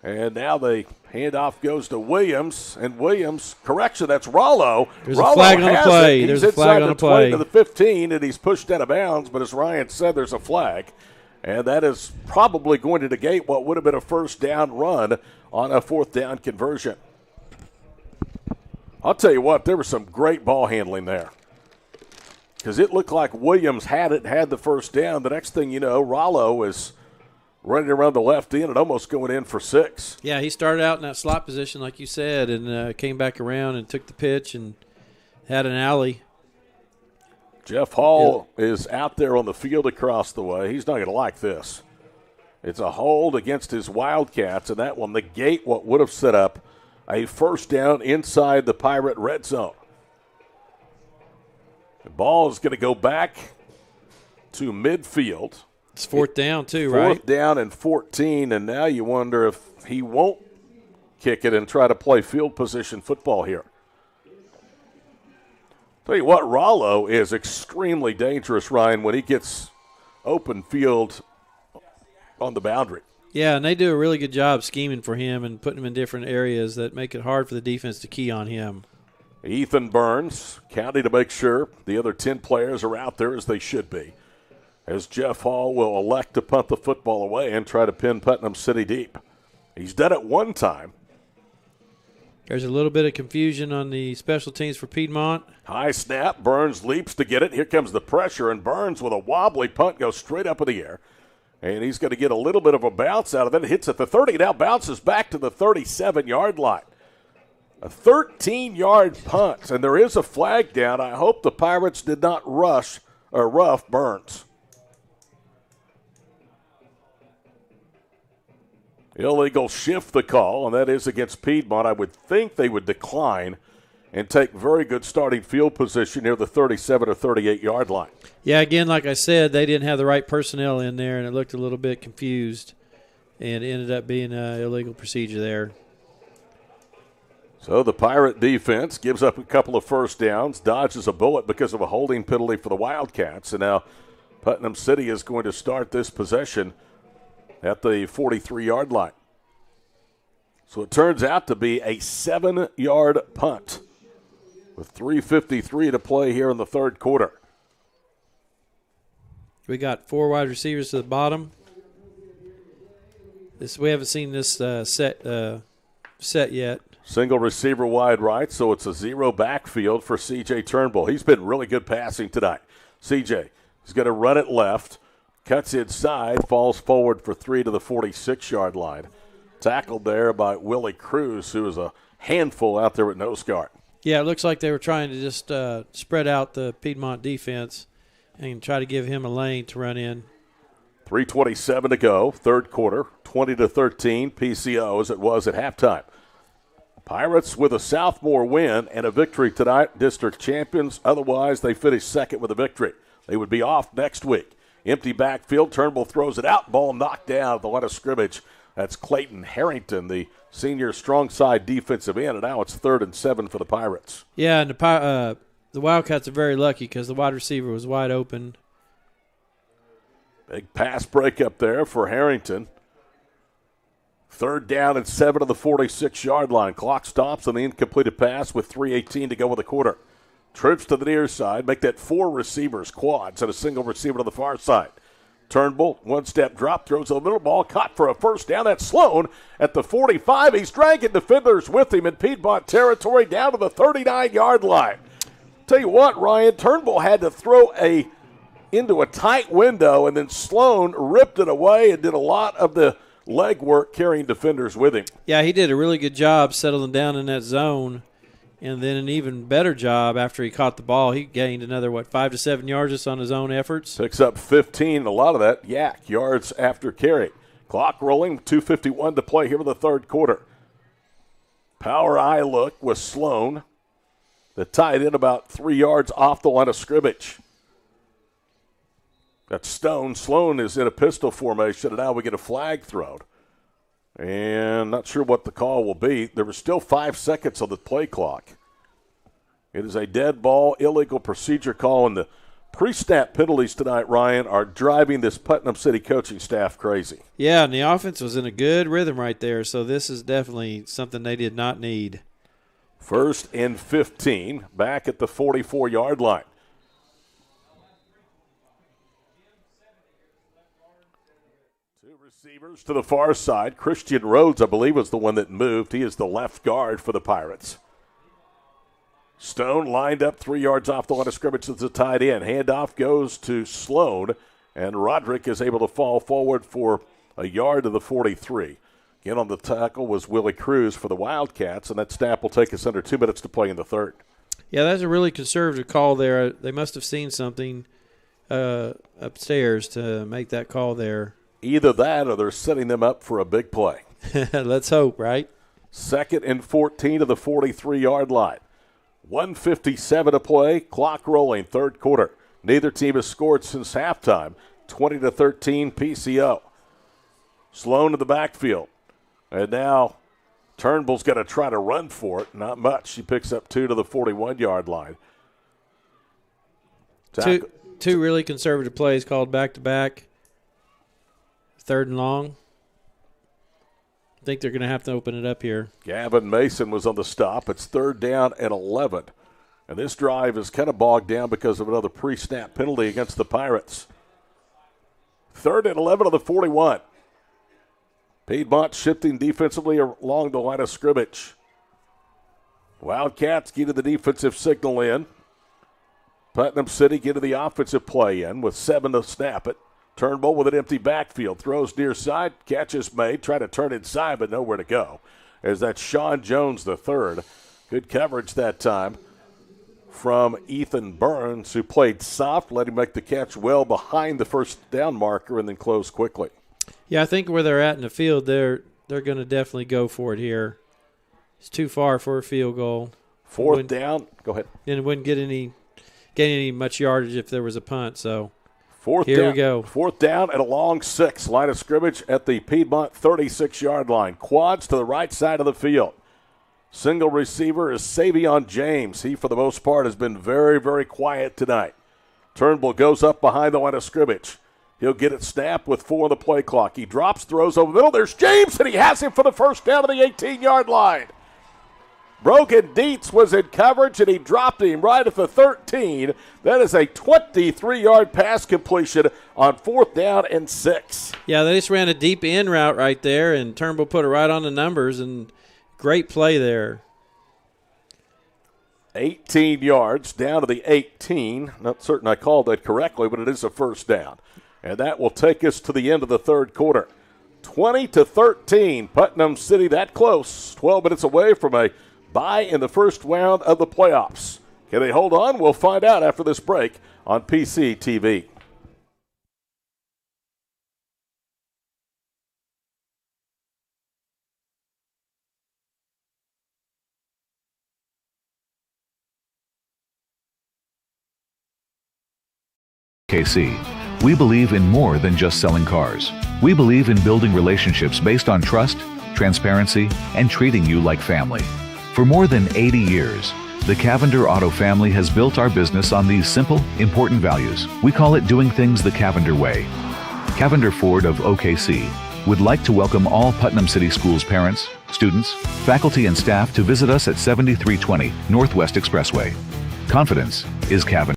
S1: And now the handoff goes to Williams, and Williams, correction, that's Rollo.
S2: There's
S1: Rollo
S2: a flag on the play.
S1: He's
S2: there's a flag on the play.
S1: To the 15, and he's pushed out of bounds, but as Ryan said, there's a flag. And that is probably going to negate what would have been a first down run on a fourth down conversion. I'll tell you what, there was some great ball handling there. Because it looked like Williams had the first down. The next thing you know, Rollo is running around the left end and almost going in for 6.
S2: Yeah, he started out in that slot position, like you said, and came back around and took the pitch and had an alley.
S1: Jeff Hall is out there on the field across the way. He's not going to like this. It's a hold against his Wildcats, and that will negate what would have set up a first down inside the Pirate red zone. The ball is going to go back to midfield.
S2: It's fourth down too, right?
S1: Fourth down and 14, and now you wonder if he won't kick it and try to play field position football here. Tell you what, Rollo is extremely dangerous, Ryan, when he gets open field on the boundary.
S2: Yeah, and they do a really good job scheming for him and putting him in different areas that make it hard for the defense to key on him.
S1: Ethan Burns counting to make sure the other 10 players are out there as they should be, as Jeff Hall will elect to punt the football away and try to pin Putnam City deep. He's done it one time.
S2: There's a little bit of confusion on the special teams for Piedmont.
S1: High snap. Burns leaps to get it. Here comes the pressure, and Burns with a wobbly punt goes straight up in the air. And he's going to get a little bit of a bounce out of it. It hits at the 30, now bounces back to the 37-yard line. A 13-yard punt, and there is a flag down. I hope the Pirates did not rough Burns. Illegal shift the call, and that is against Piedmont. I would think they would decline and take very good starting field position near the 37 or 38-yard line.
S2: Yeah, again, like I said, they didn't have the right personnel in there, and it looked a little bit confused, and it ended up being an illegal procedure there.
S1: So the Pirate defense gives up a couple of first downs, dodges a bullet because of a holding penalty for the Wildcats, and now Putnam City is going to start this possession at the 43-yard line. So it turns out to be a 7-yard punt with 3:53 to play here in the third quarter.
S2: We got 4 wide receivers to the bottom. We haven't seen this set yet.
S1: Single receiver wide right, so it's a zero backfield for C.J. Turnbull. He's been really good passing tonight. C.J. is going to run it left. Cuts inside, falls forward for 3 to the 46-yard line. Tackled there by Willie Cruz, who is a handful out there at nose guard.
S2: Yeah, it looks like they were trying to just spread out the Piedmont defense and try to give him a lane to run in.
S1: 3:27 to go, third quarter, 20-13 PCO as it was at halftime. Pirates with a Southmore win and a victory tonight, district champions. Otherwise, they finished second with a victory. They would be off next week. Empty backfield. Turnbull throws it out. Ball knocked down at the line of scrimmage. That's Clayton Harrington, the senior strong side defensive end. And now it's 3rd and 7 for the Pirates.
S2: Yeah, and the Wildcats are very lucky because the wide receiver was wide open.
S1: Big pass break up there for Harrington. 3rd down and 7 to the 46-yard line. Clock stops on the incompleted pass with 3:18 to go in the quarter. Trips to the near side, make that 4 receivers, quads, and a single receiver to the far side. Turnbull, one-step drop, throws a little ball, caught for a first down. That's Sloan at the 45. He's dragging defenders with him in Piedmont territory down to the 39-yard line. Tell you what, Ryan, Turnbull had to throw into a tight window, and then Sloan ripped it away and did a lot of the leg work carrying defenders with him.
S2: Yeah, he did a really good job settling down in that zone. And then an even better job after he caught the ball. He gained another, 5 to 7 yards just on his own efforts.
S1: Picks up 15, a lot of that yards after carry. Clock rolling, 2:51 to play here in the third quarter. Power eye look with Sloan. The tight end about 3 yards off the line of scrimmage. That's Stone. Sloan is in a pistol formation, and now we get a flag thrown. And not sure what the call will be. There was still 5 seconds on the play clock. It is a dead ball, illegal procedure call, and the Pre-snap penalties tonight, Ryan, are driving this Putnam City coaching staff crazy.
S2: Yeah, and the offense was in a good rhythm right there, so this is definitely something they did not need.
S1: 1st and 15, back at the 44-yard line. Two receivers to the far side. Christian Rhodes, I believe, was the one that moved. He is the left guard for the Pirates. Stone lined up 3 yards off the line of scrimmage as a tight end. Handoff goes to Sloan, and Roderick is able to fall forward for a yard to the 43. Again on the tackle was Willie Cruz for the Wildcats, and that snap will take us under 2 minutes to play in the third.
S2: Yeah, that's a really conservative call there. They must have seen something upstairs to make that call there.
S1: Either that or they're setting them up for a big play.
S2: Let's hope, right?
S1: 2nd and 14 to the 43-yard line. 1:57 to play, clock rolling, third quarter. Neither team has scored since halftime. 20-13 PCO. Sloan in the backfield. And now Turnbull's got to try to run for it. Not much. She picks up 2 to the 41-yard line.
S2: Two really conservative plays called back-to-back. 3rd and long. I think they're going to have to open it up here.
S1: Gavin Mason was on the stop. It's 3rd down and 11. And this drive is kind of bogged down because of another pre-snap penalty against the Pirates. 3rd and 11 on the 41. Piedmont shifting defensively along the line of scrimmage. Wildcats get to the defensive signal in. Putnam City get to the offensive play in with 7 to snap it. Turnbull with an empty backfield. Throws near side. Catch is made. Try to turn inside, but nowhere to go. As that's Sean Jones the third. Good coverage that time from Ethan Burns, who played soft, let him make the catch well behind the first down marker and then close quickly.
S2: Yeah, I think where they're at in the field, they're going to definitely go for it here. It's too far for a field goal.
S1: 4th down. Go ahead.
S2: And it wouldn't get any much yardage if there was a punt, so.
S1: Here
S2: we go.
S1: 4th down and a long 6. Line of scrimmage at the Piedmont 36-yard line. Quads to the right side of the field. Single receiver is Savion James. He, for the most part, has been very, very quiet tonight. Turnbull goes up behind the line of scrimmage. He'll get it snapped with 4 on the play clock. He drops, throws over the middle. There's James, and he has him for the first down to the 18-yard line. Brogan Dietz was in coverage, and he dropped him right at the 13. That is a 23-yard pass completion on 4th down and 6.
S2: Yeah, they just ran a deep in route right there, and Turnbull put it right on the numbers, and great play there.
S1: 18 yards down to the 18. Not certain I called that correctly, but it is a first down. And that will take us to the end of the third quarter. 20-13, Putnam City that close. 12 minutes away from a bye in the first round of the playoffs. Can they hold on? We'll find out after this break on PCTV.
S3: KC. We believe in more than just selling cars. We believe in building relationships based on trust, transparency, and treating you like family. For more than 80 years, the Cavender Auto family has built our business on these simple, important values. We call it doing things the Cavender way. Cavender Ford of OKC would like to welcome all Putnam City Schools parents, students, faculty, and staff to visit us at 7320 Northwest Expressway. Confidence is Cavender.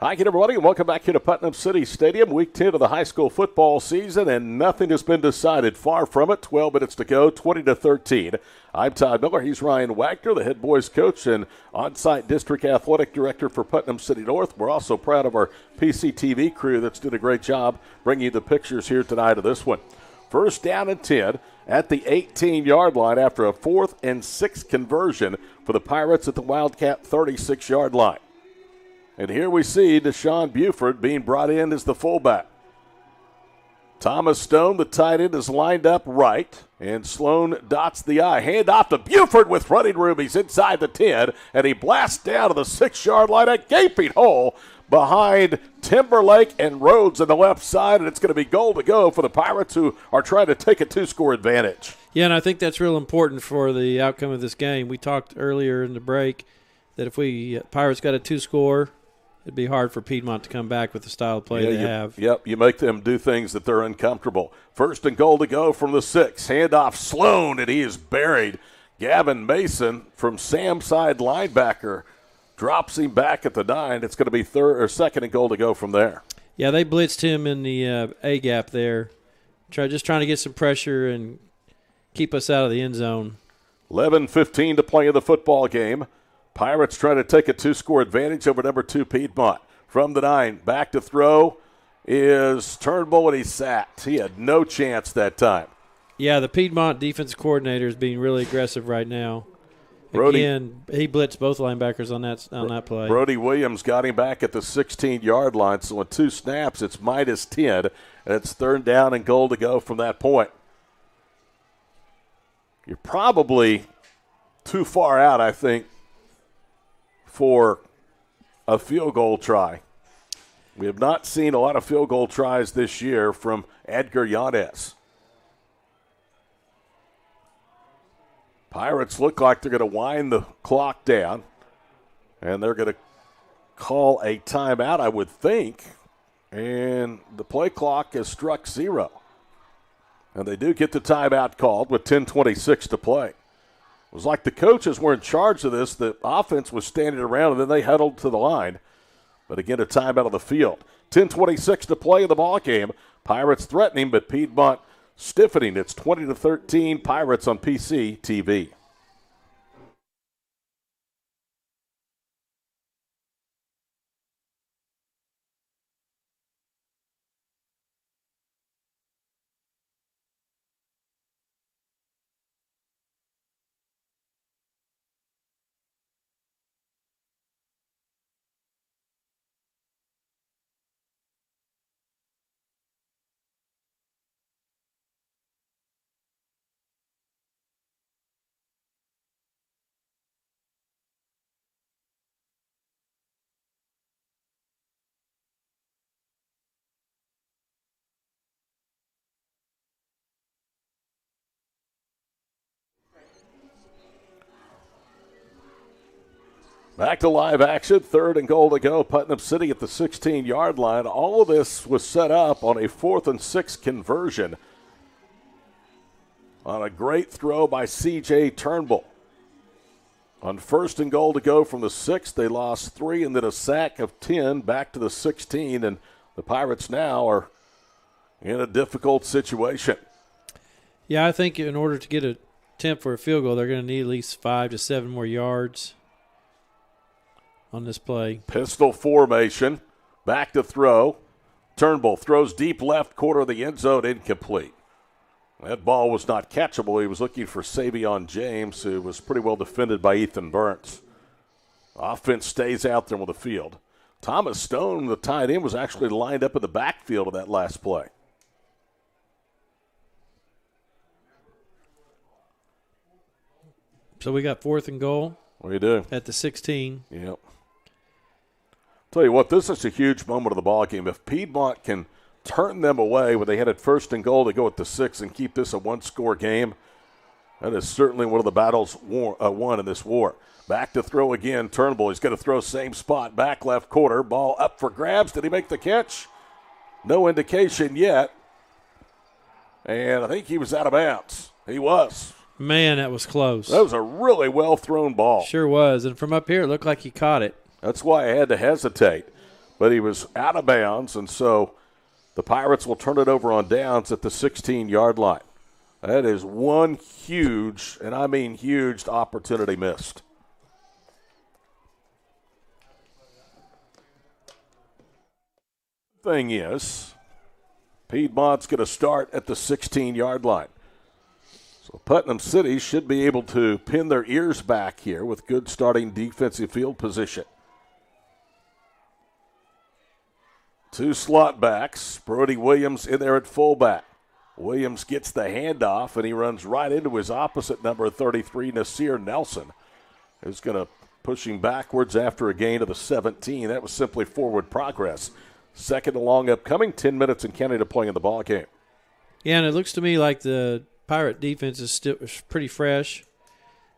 S1: Hi again, everybody, and welcome back here to Putnam City Stadium, Week 10 of the high school football season, and nothing has been decided. Far from it. 12 minutes to go, 20-13. I'm Todd Miller. He's Ryan Wagner, the head boys coach and on-site district athletic director for Putnam City North. We're also proud of our PCTV crew that's did a great job bringing you the pictures here tonight of this one. First down and 10 at the 18-yard line after a 4th and 6 conversion for the Pirates at the Wildcat 36-yard line. And here we see Deshaun Buford being brought in as the fullback. Thomas Stone, the tight end, is lined up right, and Sloan dots the I. Hand off to Buford with running room. He's inside the 10, and he blasts down to the 6-yard line, a gaping hole behind Timberlake and Rhodes on the left side, and it's going to be goal to go for the Pirates, who are trying to take a 2-score advantage.
S2: Yeah, and I think that's real important for the outcome of this game. We talked earlier in the break that if Pirates got a 2-score, it'd be hard for Piedmont to come back with the style of play they have.
S1: Yep, you make them do things that they're uncomfortable. First and goal to go from the 6. Handoff Sloan, and he is buried. Gavin Mason from Sam's side linebacker drops him back at the 9. It's going to be second and goal to go from there.
S2: Yeah, they blitzed him in the A gap there. Just trying to get some pressure and keep us out of the end zone.
S1: 11:15 to play in the football game. Pirates trying to take a 2-score advantage over number 2 Piedmont. From the 9, back to throw is Turnbull, and he's sacked. He had no chance that time.
S2: Yeah, the Piedmont defensive coordinator is being really aggressive right now.
S1: Brody,
S2: again, he blitzed both linebackers on that play.
S1: Brody Williams got him back at the 16-yard line, so in 2 snaps it's -10, and it's third down and goal to go from that point. You're probably too far out, I think, for a field goal try. We have not seen a lot of field goal tries this year from Edgar Yanez. Pirates look like they're going to wind the clock down, and they're going to call a timeout, I would think, and the play clock has struck 0. And they do get the timeout called with 10:26 to play. It was like the coaches were in charge of this. The offense was standing around, and then they huddled to the line. But again, a timeout on the field. 10:26 to play in the ball game. Pirates threatening, but Piedmont stiffening. It's 20-13 Pirates on PC TV. Back to live action, third and goal to go. Putnam City at the 16-yard line. All of this was set up on a 4th and 6 conversion on a great throw by C.J. Turnbull. On first and goal to go from the 6, they lost 3 and then a sack of 10 back to the 16, and the Pirates now are in a difficult situation.
S2: Yeah, I think in order to get an attempt for a field goal, they're going to need at least 5 to 7 more yards on this play.
S1: Pistol formation, back to throw. Turnbull throws deep left corner of the end zone, incomplete. That ball was not catchable. He was looking for Savion James, who was pretty well defended by Ethan Burns. Offense stays out there on the field. Thomas Stone, the tight end, was actually lined up in the backfield of that last play.
S2: So we got 4th and goal.
S1: We do.
S2: At the 16.
S1: Yep. Tell you what, this is a huge moment of the ball game. If Piedmont can turn them away when they had it first and goal to go at the 6 and keep this a 1-score game, that is certainly one of the battles won in this war. Back to throw again. Turnbull, he's going to throw same spot, back left corner. Ball up for grabs. Did he make the catch? No indication yet. And I think he was out of bounds. He was.
S2: Man, that was close.
S1: That was a really well-thrown ball.
S2: Sure was. And from up here, it looked like he caught it.
S1: That's why I had to hesitate. But he was out of bounds, and so the Pirates will turn it over on downs at the 16-yard line. That is one huge, and I mean huge, opportunity missed. Thing is, Piedmont's going to start at the 16-yard line. So Putnam City should be able to pin their ears back here with good starting defensive field position. Two slot backs. Brody Williams in there at fullback. Williams gets the handoff, and he runs right into his opposite number 33, Nasir Nelson, who's going to push him backwards after a gain of the 17. That was simply forward progress. Second and long upcoming, 10 minutes and counting to play in the ball game.
S2: Yeah, and it looks to me like the Pirate defense is still pretty fresh.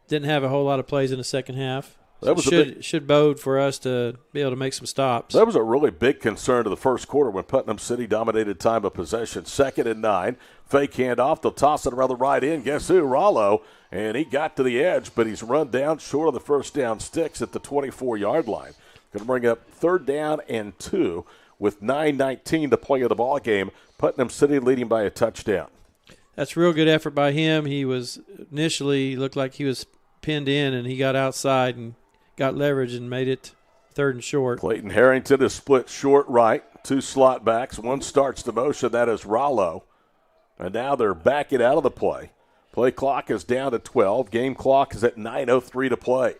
S2: Didn't have a whole lot of plays in the second half.
S1: That was
S2: should bode for us to be able to make some stops.
S1: That was a really big concern to the first quarter when Putnam City dominated time of possession. 2nd and 9. Fake handoff. They'll toss it around the right end. Guess who? Rollo. And he got to the edge, but he's run down short of the first down sticks at the 24-yard line. Going to bring up 3rd down and 2 with 9:19 to play in the ball game. Putnam City leading by a touchdown.
S2: That's real good effort by him. He was initially looked like he was pinned in, and he got outside and got leverage and made it 3rd and short.
S1: Clayton Harrington is split short right. Two slot backs. One starts the motion. That is Rollo. And now they're backing out of the play. Play clock is down to 12. Game clock is at 9:03 to play.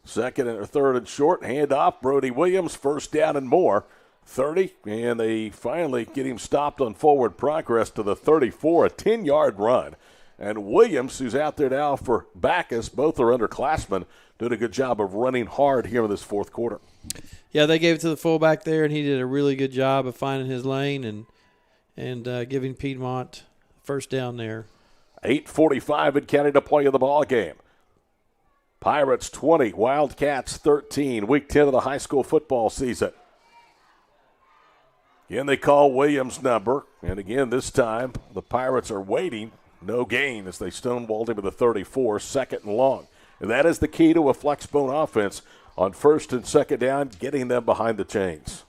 S1: 2nd and 3rd and short. Handoff. Brody Williams, 1st down and more. 30, and they finally get him stopped on forward progress to the 34, a 10-yard run. And Williams, who's out there now for Backus, both are underclassmen, doing a good job of running hard here in this fourth quarter.
S2: Yeah, they gave it to the fullback there, and he did a really good job of finding his lane and giving Piedmont first down there.
S1: 8:45 and counting to play in the ball game. Pirates 20, Wildcats 13, week 10 of the high school football season. Again, they call Williams' number, and again, this time, the Pirates are waiting. No gain as they stonewalled him at the 34, 2nd and long. And that is the key to a flexbone offense on 1st and 2nd down, getting them behind the chains.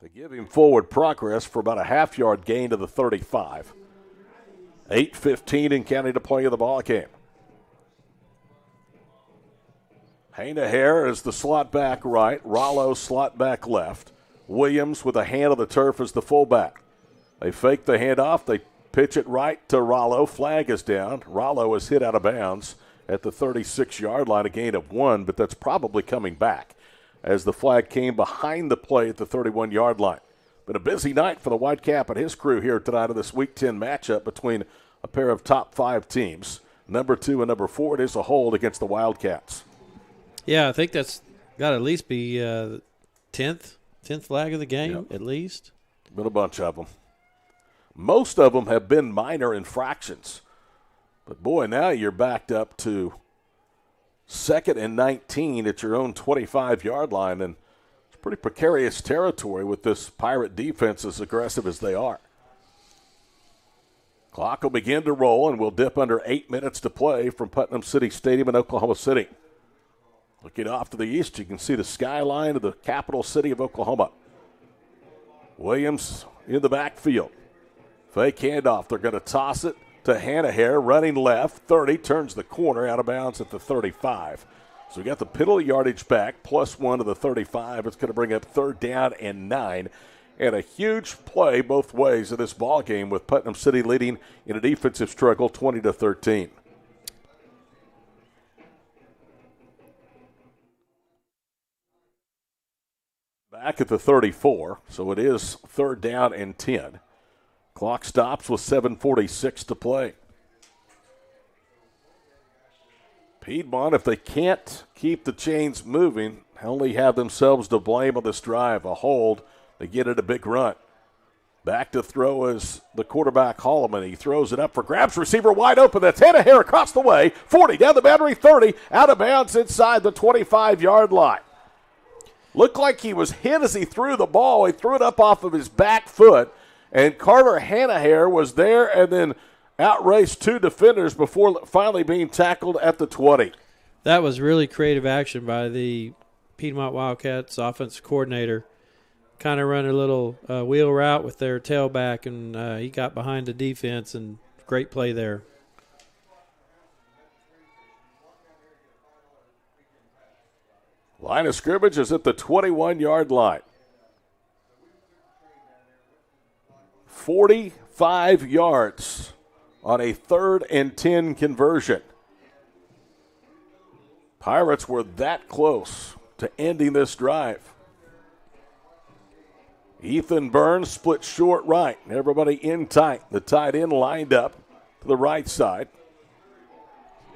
S1: They give him forward progress for about a half-yard gain to the 35. 8:15 and counting to play in the ball game. Hainahair is the slot back right, Rollo slot back left. Williams with a hand on the turf as the fullback. They fake the handoff. They pitch it right to Rollo. Flag is down. Rollo is hit out of bounds at the 36-yard line, a gain of 1, but that's probably coming back as the flag came behind the play at the 31-yard line. Been a busy night for the Whitecap and his crew here tonight in this Week 10 matchup between a pair of top 5 teams. Number 2 and number 4, it is a hold against the Wildcats.
S2: Yeah, I think that's got to at least be 10th flag of the game, at least.
S1: Been a bunch of them. Most of them have been minor infractions. But, boy, now you're backed up to 2nd and 19 at your own 25-yard line, and it's pretty precarious territory with this Pirate defense as aggressive as they are. Clock will begin to roll, and we'll dip under 8 minutes to play from Putnam City Stadium in Oklahoma City. Looking off to the east, you can see the skyline of the capital city of Oklahoma. Williams in the backfield. Fake handoff. They're going to toss it to Hainahair, running left. 30, turns the corner, out of bounds at the 35. So we got the penalty yardage back, +1 to the 35. It's going to bring up 3rd down and 9. And a huge play both ways in this ball game with Putnam City leading in a defensive struggle, 20-13. Back at the 34, so it is 3rd down and 10. Clock stops with 7:46 to play. Piedmont, if they can't keep the chains moving, only have themselves to blame on this drive. A hold, they get it a big run. Back to throw is the quarterback, Holloman. He throws it up for grabs. Receiver wide open. That's Hainahair across the way. 40, down the boundary, 30, out of bounds inside the 25-yard line. Looked like he was hit as he threw the ball. He threw it up off of his back foot, and Carter Hainahair was there and then outraced 2 defenders before finally being tackled at the 20.
S2: That was really creative action by the Piedmont Wildcats offensive coordinator. Kind of run a little wheel route with their tailback, and he got behind the defense, and great play there.
S1: Line of scrimmage is at the 21-yard line. 45 yards on a 3rd and 10 conversion. Pirates were that close to ending this drive. Ethan Burns split short right. Everybody in tight. The tight end lined up to the right side.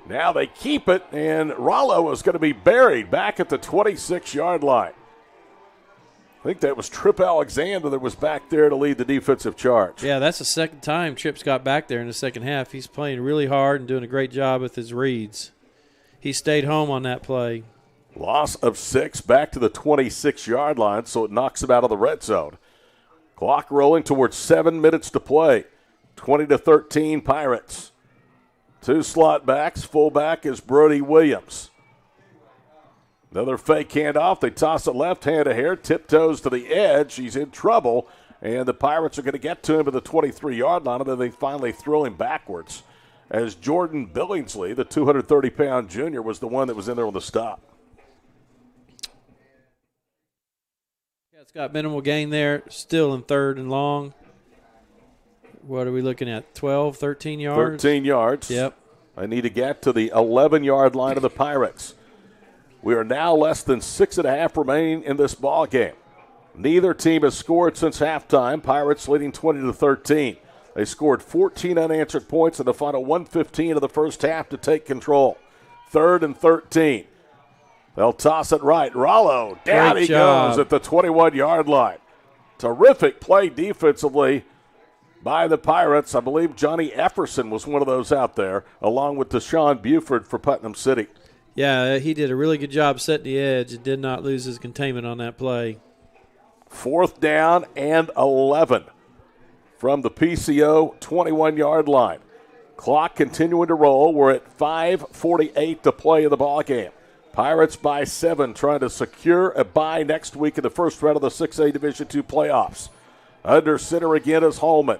S1: Now they keep it, and Rollo is going to be buried back at the 26-yard line. I think that was Tripp Alexander that was back there to lead the defensive charge.
S2: Yeah, that's the second time Tripp's got back there in the second half. He's playing really hard and doing a great job with his reads. He stayed home on that play.
S1: Loss of 6 back to the 26-yard line, so it knocks him out of the red zone. Clock rolling towards 7 minutes to play. 20-13 Pirates. 2 slot backs. Fullback is Brody Williams. Another fake handoff. They toss it left hand ahead. Tiptoes to the edge. He's in trouble. And the Pirates are going to get to him at the 23-yard line, and then they finally throw him backwards. As Jordan Billingsley, the 230-pound junior, was the one that was in there on the stop.
S2: Yeah, it's got minimal gain there. Still in third and long. What are we looking at, 12, 13 yards?
S1: 13 yards.
S2: Yep.
S1: I need to get to the 11-yard line of the Pirates. We are now less than 6.5 remaining in this ball game. Neither team has scored since halftime. Pirates leading 20-13. They scored 14 unanswered points in the final 1:15 of the first half to take control. 3rd and 13. They'll toss it right. Rollo, down he goes at the 21-yard line. Terrific play defensively by the Pirates. I believe Johnny Efferson was one of those out there, along with Deshaun Buford for Putnam City.
S2: Yeah, he did a really good job setting the edge and did not lose his containment on that play.
S1: 4th down and 11 from the PCO 21-yard line. Clock continuing to roll. We're at 5:48 to play in the ball game. Pirates by 7, trying to secure a bye next week in the first round of the 6A Division II playoffs. Under center again is Holman.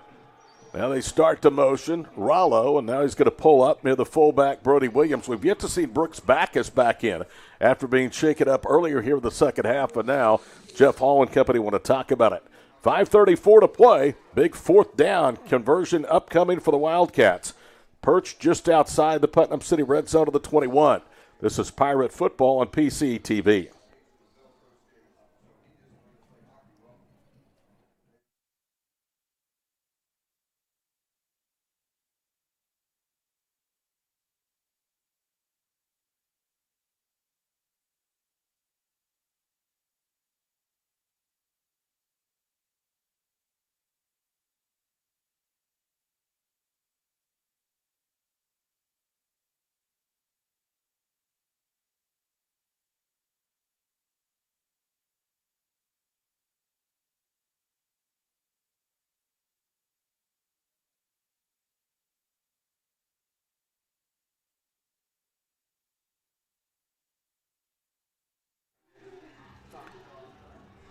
S1: Now they start to motion. Rollo, and now he's going to pull up near the fullback, Brody Williams. We've yet to see Brooks Backus back in after being shaken up earlier here in the second half, but now Jeff Hall and company want to talk about it. 5:34 to play. Big 4th down conversion upcoming for the Wildcats. Perched just outside the Putnam City red zone of the 21. This is Pirate Football on PCTV.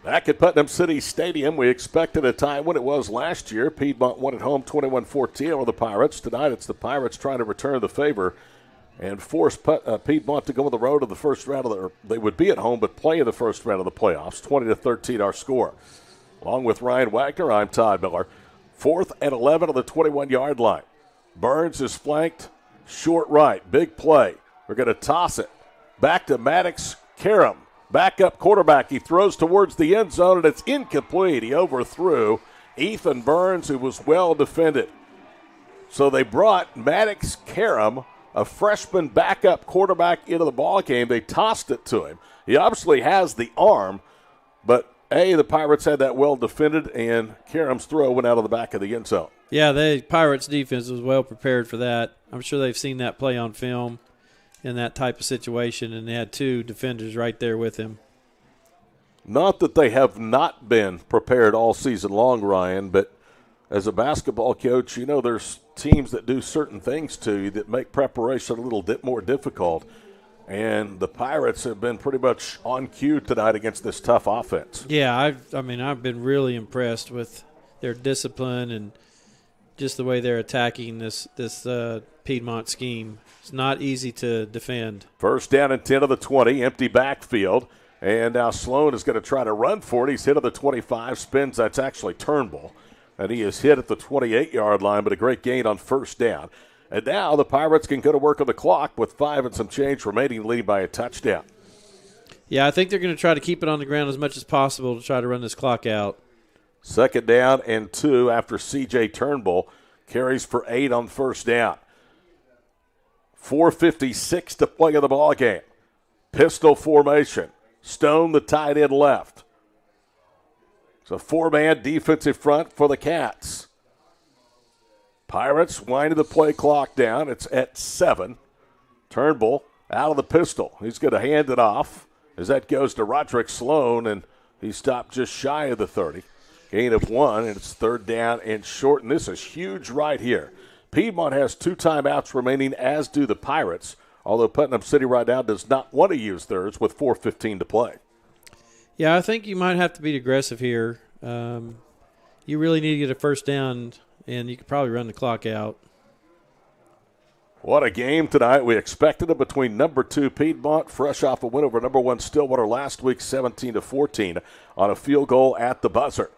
S1: Back at Putnam City Stadium, we expected a tie when it was last year. Piedmont won at home 21-14 over the Pirates. Tonight it's the Pirates trying to return the favor and force Piedmont to go on the road to the first round they would be at home but play in the first round of the playoffs. 20-13 our score. Along with Ryan Wagner, I'm Todd Miller. 4th and 11 on the 21-yard line. Burns is flanked short right. Big play. We're going to toss it back to Maddox Karam. Backup quarterback. He throws towards the end zone, and it's incomplete. He overthrew Ethan Burns, who was well defended. So they brought Maddox Karam, a freshman backup quarterback, into the ball game. They tossed it to him. He obviously has the arm, but the Pirates had that well defended, and Karam's throw went out of the back of the end zone.
S2: Yeah, the Pirates defense was well prepared for that. I'm sure they've seen that play on film in that type of situation, and they had 2 defenders right there with him.
S1: Not that they have not been prepared all season long, Ryan, but as a basketball coach, you know there's teams that do certain things to you that make preparation a little bit more difficult, and the Pirates have been pretty much on cue tonight against this tough offense.
S2: Yeah, I've been really impressed with their discipline and just the way they're attacking this Piedmont scheme. It's not easy to defend.
S1: 1st down and 10 of the 20, empty backfield. And now Sloan is going to try to run for it. He's hit at the 25, spins. That's actually Turnbull. And he is hit at the 28-yard line, but a great gain on 1st down. And now the Pirates can go to work on the clock with 5 and some change remaining, leading by a touchdown.
S2: Yeah, I think they're going to try to keep it on the ground as much as possible to try to run this clock out.
S1: Second down and 2 after C.J. Turnbull carries for 8 on first down. 4:56 to play in the ball game. Pistol formation. Stone, the tight end, left. It's a 4-man defensive front for the Cats. Pirates winding the play clock down. It's at 7. Turnbull out of the pistol. He's going to hand it off as that goes to Roderick Sloan, and he stopped just shy of the 30. Gain of 1, and it's third down and short, and this is huge right here. Piedmont has 2 timeouts remaining, as do the Pirates, although Putnam City right now does not want to use theirs with 4:15 to play.
S2: Yeah, I think you might have to be aggressive here. You really need to get a first down, and you could probably run the clock out.
S1: What a game tonight. We expected it between number 2 Piedmont, fresh off a win over number 1 Stillwater last week, 17-14, on a field goal at the buzzer.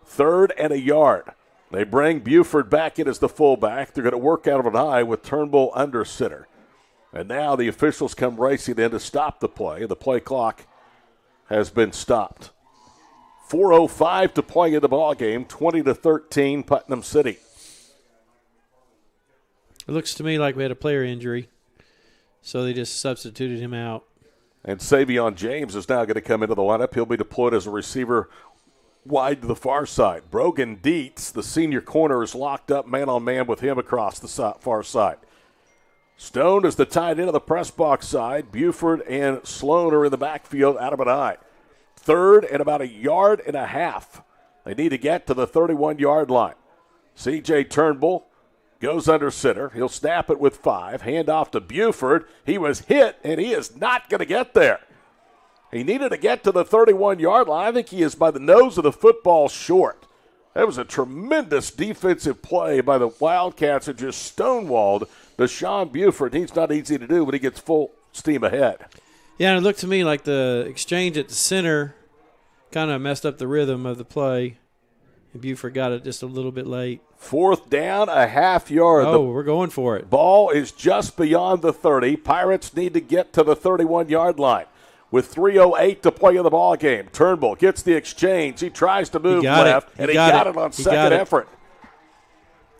S1: 3rd and a yard. They bring Buford back in as the fullback. They're going to work out of an eye with Turnbull under center. And now the officials come racing in to stop the play. The play clock has been stopped. 4:05 to play in the ballgame, 20-13 Putnam City.
S2: It looks to me like we had a player injury, so they just substituted him out.
S1: And Savion James is now going to come into the lineup. He'll be deployed as a receiver wide to the far side. Brogan Dietz, the senior corner, is locked up man-on-man with him across the far side. Stone is the tight end of the press box side. Buford and Sloan are in the backfield out of an eye. 3rd and about 1.5 yards. They need to get to the 31-yard line. C.J. Turnbull goes under center. He'll snap it with 5. Hand off to Buford. He was hit, and he is not going to get there. He needed to get to the 31-yard line. I think he is by the nose of the football short. That was a tremendous defensive play by the Wildcats that just stonewalled Deshaun Buford. He's not easy to do when he gets full steam ahead.
S2: Yeah, and it looked to me like the exchange at the center kind of messed up the rhythm of the play. And Buford got it just a little bit late.
S1: 4th down, 0.5 yard.
S2: Oh, we're going for it.
S1: Ball is just beyond the 30. Pirates need to get to the 31-yard line. With 3:08 to play in the ball game, Turnbull gets the exchange. He tries to move left, and he got it on second effort.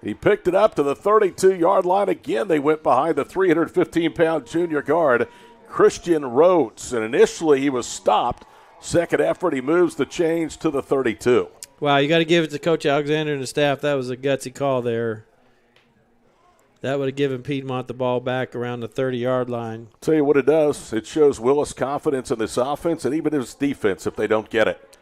S1: He picked it up to the 32-yard line. Again, they went behind the 315-pound junior guard, Christian Rhodes. And initially he was stopped. Second effort, he moves the change to the 32.
S2: Wow, you got to give it to Coach Alexander and the staff. That was a gutsy call there. That would have given Piedmont the ball back around the 30-yard line.
S1: Tell you what it does. It shows Willis confidence in this offense and even his defense if they don't get it.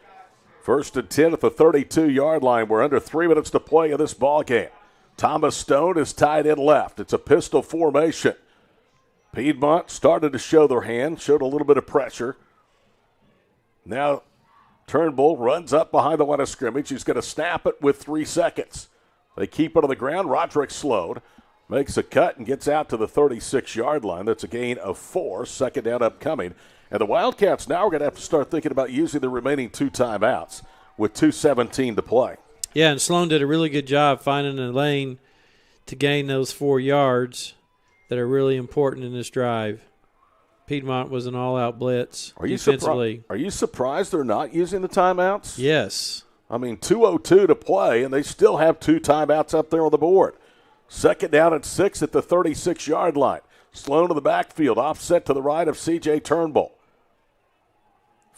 S1: 1st and 10 at the 32-yard line. We're under 3 minutes to play in this ball game. Thomas Stone is tied in left. It's a pistol formation. Piedmont started to show their hand, showed a little bit of pressure. Now Turnbull runs up behind the line of scrimmage. He's going to snap it with 3 seconds. They keep it on the ground. Roderick Sloan makes a cut and gets out to the 36-yard line. That's a gain of 4. Second down upcoming. And the Wildcats now are going to have to start thinking about using the remaining 2 timeouts with 2:17 to play.
S2: Yeah, and Sloan did a really good job finding a lane to gain those 4 yards that are really important in this drive. Piedmont was an all-out blitz defensively.
S1: Are you surprised they're not using the timeouts?
S2: Yes.
S1: I mean, 2:02 to play, and they still have 2 timeouts up there on the board. Second down and 6 at the 36-yard line. Sloan to the backfield, offset to the right of C.J. Turnbull.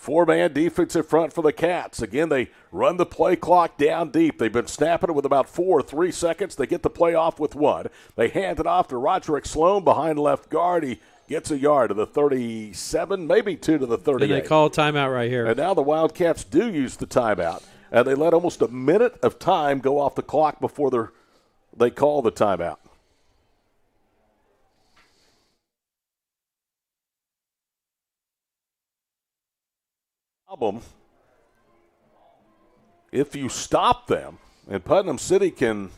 S1: 4-man defensive front for the Cats. Again, they run the play clock down deep. They've been snapping it with about 3 seconds. They get the play off with 1. They hand it off to Roderick Sloan behind left guard. He gets a yard to the 37, maybe 2 to the 38.
S2: And they call a timeout right here.
S1: And now the Wildcats do use the timeout. And they let almost a minute of time go off the clock before they call the timeout. Problem, if you stop them, and Putnam City can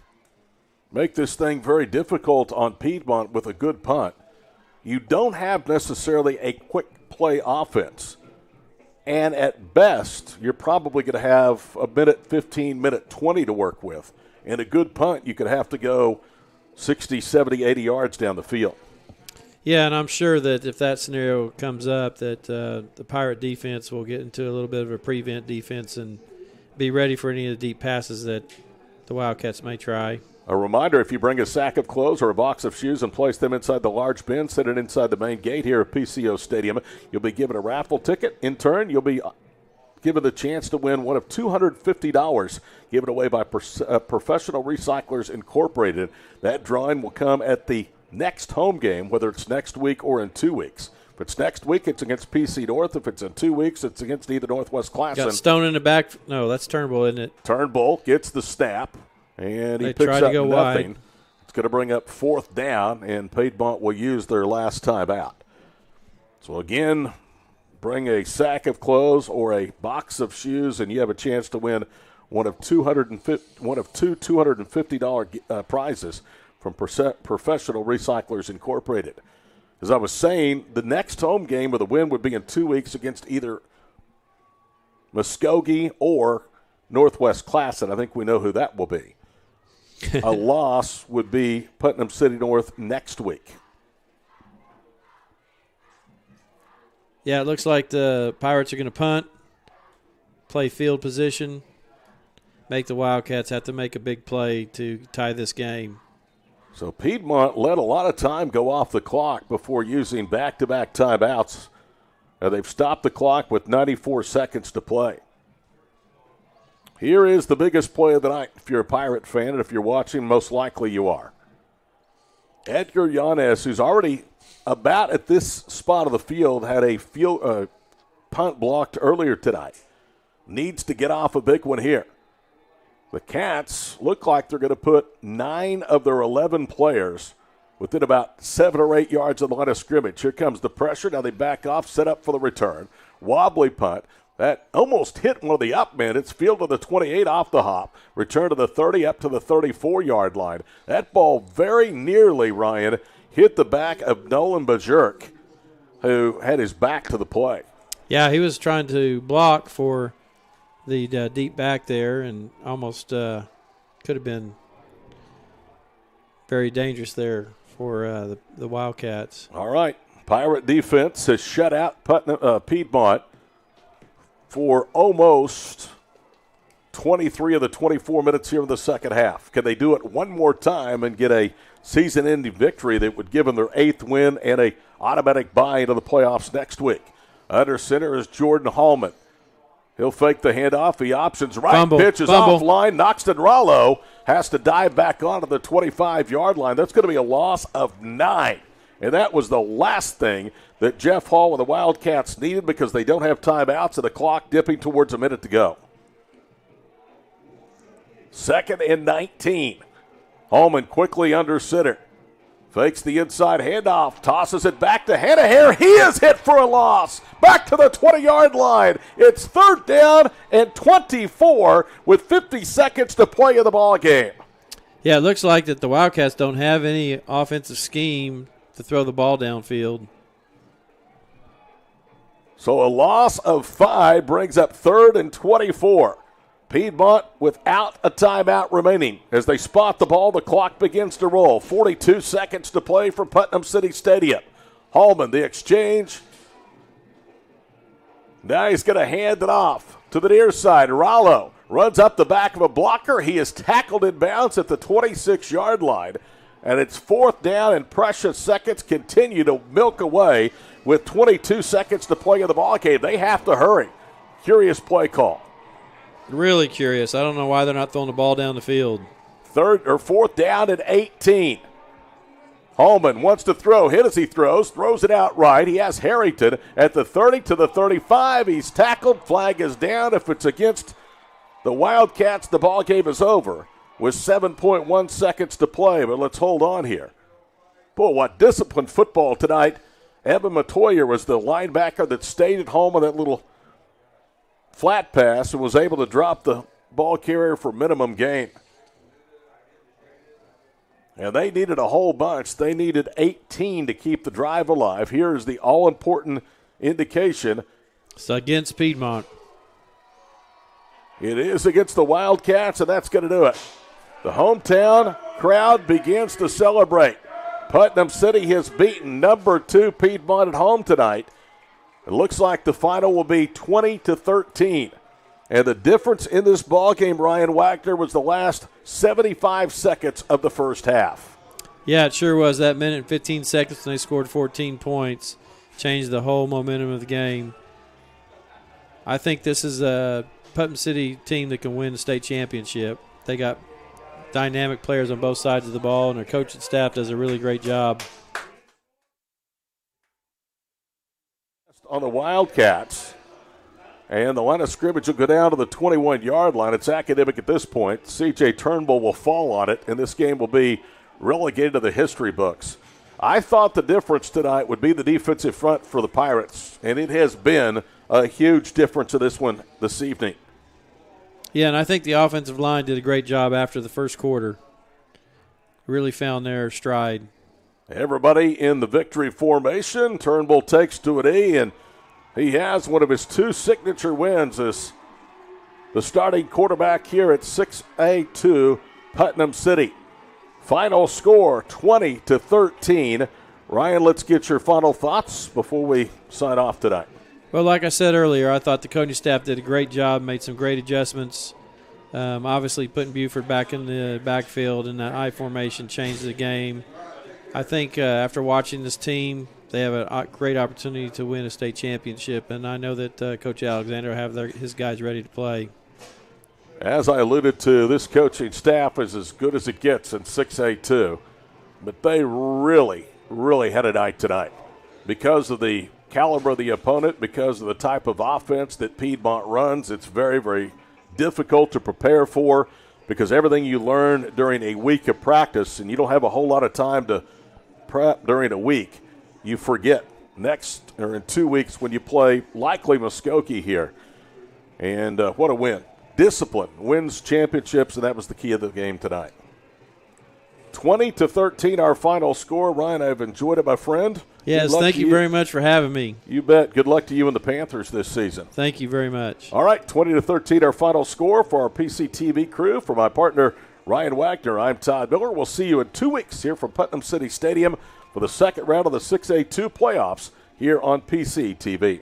S1: make this thing very difficult on Piedmont with a good punt, you don't have necessarily a quick play offense. And at best, you're probably going to have a minute 15, minute 20 to work with. And a good punt, you could have to go 60, 70, 80 yards down the field.
S2: Yeah, and I'm sure that if that scenario comes up, that the Pirate defense will get into a little bit of a prevent defense and be ready for any of the deep passes that the Wildcats may try.
S1: A reminder, if you bring a sack of clothes or a box of shoes and place them inside the large bin, set it inside the main gate here at PCO Stadium, you'll be given a raffle ticket. In turn, you'll be given the chance to win one of $250 given away by Professional Recyclers Incorporated. That drawing will come at the next home game, whether it's next week or in 2 weeks. If it's next week, it's against PC North. If it's in 2 weeks, it's against either Northwest Classen.
S2: Got Stone in the back. No, that's Turnbull, isn't it?
S1: Turnbull gets the snap, and he
S2: They
S1: picks
S2: try to
S1: up
S2: go
S1: nothing.
S2: wide.
S1: It's going to bring up 4th down, and Piedmont will use their last time out. So again, bring a sack of clothes or a box of shoes, and you have a chance to win one of two $250 prizes from Professional Recyclers Incorporated. As I was saying, the next home game with a win would be in 2 weeks against either Muskogee or Northwest Classen. I think we know who that will be. A loss would be Putnam City North next week.
S2: Yeah, it looks like the Pirates are going to punt, play field position, make the Wildcats have to make a big play to tie this game.
S1: So Piedmont let a lot of time go off the clock before using back-to-back timeouts. Now they've stopped the clock with 94 seconds to play. Here is the biggest play of the night if you're a Pirate fan, and if you're watching, most likely you are. Edgar Yanez, who's already about at this spot of the field, had a punt blocked earlier tonight. Needs to get off a big one here. The Cats look like they're going to put 9 of their 11 players within about 7 or 8 yards of the line of scrimmage. Here comes the pressure. Now they back off, set up for the return. Wobbly punt. That almost hit one of the up men. It's fielded to the 28 off the hop. Return to the 30 up to the 34-yard line. That ball very nearly, Ryan, hit the back of Nolan Bajurk, who had his back to the play.
S2: Yeah, he was trying to block for the deep back there and almost could have been very dangerous there for the Wildcats.
S1: All right. Pirate defense has shut out Piedmont for almost 23 of the 24 minutes here in the second half. Can they do it one more time and get a season-ending victory that would give them their 8th win and a automatic bye into the playoffs next week? Under center is Jordan Hallman. He'll fake the handoff. He options right.
S2: Fumble.
S1: Pitch is offline. Noxton Rollo has to dive back onto the 25-yard line. That's going to be a loss of 9. And that was the last thing that Jeff Hall and the Wildcats needed because they don't have timeouts and the clock dipping towards a minute to go. 2nd and 19. Hallman quickly under center. Fakes the inside handoff, tosses it back to Hanaher. He is hit for a loss. Back to the 20-yard line. It's 3rd down and 24 with 50 seconds to play in the ball game.
S2: Yeah, it looks like that the Wildcats don't have any offensive scheme to throw the ball downfield.
S1: So a loss of 5 brings up 3rd and 24. Piedmont without a timeout remaining. As they spot the ball, the clock begins to roll. 42 seconds to play for Putnam City Stadium. Hallman, the exchange. Now he's going to hand it off to the near side. Rollo runs up the back of a blocker. He is tackled in bounds at the 26-yard line. And it's 4th down, and precious seconds continue to milk away with 22 seconds to play in the ballgame. They have to hurry. Curious play call.
S2: Really curious. I don't know why they're not throwing the ball down the field.
S1: 4th down and 18. Hallman wants to throw. Hit as he throws it out right. He has Harrington at the 30 to the 35. He's tackled. Flag is down. If it's against the Wildcats, the ball game is over with 7.1 seconds to play. But let's hold on here. Boy, what disciplined football tonight. Evan Matoyer was the linebacker that stayed at home on that little flat pass and was able to drop the ball carrier for minimum gain. And they needed a whole bunch. They needed 18 to keep the drive alive. Here's the all-important indication.
S2: It's against Piedmont.
S1: It is against the Wildcats, and that's going to do it. The hometown crowd begins to celebrate. Putnam City has beaten number 2 Piedmont at home tonight. It looks like the final will be 20-13. And the difference in this ball game, Ryan Wagner, was the last 75 seconds of the first half.
S2: Yeah, it sure was. That minute and 15 seconds when they scored 14 points changed the whole momentum of the game. I think this is a Putnam City team that can win the state championship. They got dynamic players on both sides of the ball, and their coaching staff does a really great job.
S1: On the Wildcats. And the line of scrimmage will go down to the 21-yard line. It's academic at this point. C.J. Turnbull will fall on it, and this game will be relegated to the history books. I thought the difference tonight would be the defensive front for the Pirates, and it has been a huge difference in this one this evening.
S2: Yeah, and I think the offensive line did a great job after the first quarter. Really found their stride. Everybody
S1: in the victory formation. Turnbull takes to an E, and he has one of his 2 signature wins as the starting quarterback here at 6A2 Putnam City. Final score 20-13. Ryan, let's get your final thoughts before we sign off tonight.
S2: Well, like I said earlier, I thought the coaching staff did a great job, made some great adjustments. Obviously, putting Buford back in the backfield in that I formation changed the game. I think after watching this team, they have a great opportunity to win a state championship, and I know that Coach Alexander will have his guys ready to play.
S1: As I alluded to, this coaching staff is as good as it gets in 6A2, but they really, really had a night tonight because of the caliber of the opponent, because of the type of offense that Piedmont runs. It's very, very difficult to prepare for because everything you learn during a week of practice, and you don't have a whole lot of time to prep during a week, you forget next or in 2 weeks when you play likely Muskogee here. And what a win. Discipline wins championships, and that was the key of the game tonight. 20-13 our final score. Ryan, I've enjoyed it, my friend.
S2: Yes, thank you very much for having me.
S1: You bet. Good luck to you and the Panthers this season.
S2: Thank you very much.
S1: All right, 20-13 our final score for our PCTV crew. For my partner, Ryan Wagner, I'm Todd Miller. We'll see you in 2 weeks here from Putnam City Stadium for the second round of the 6A2 playoffs here on PCTV.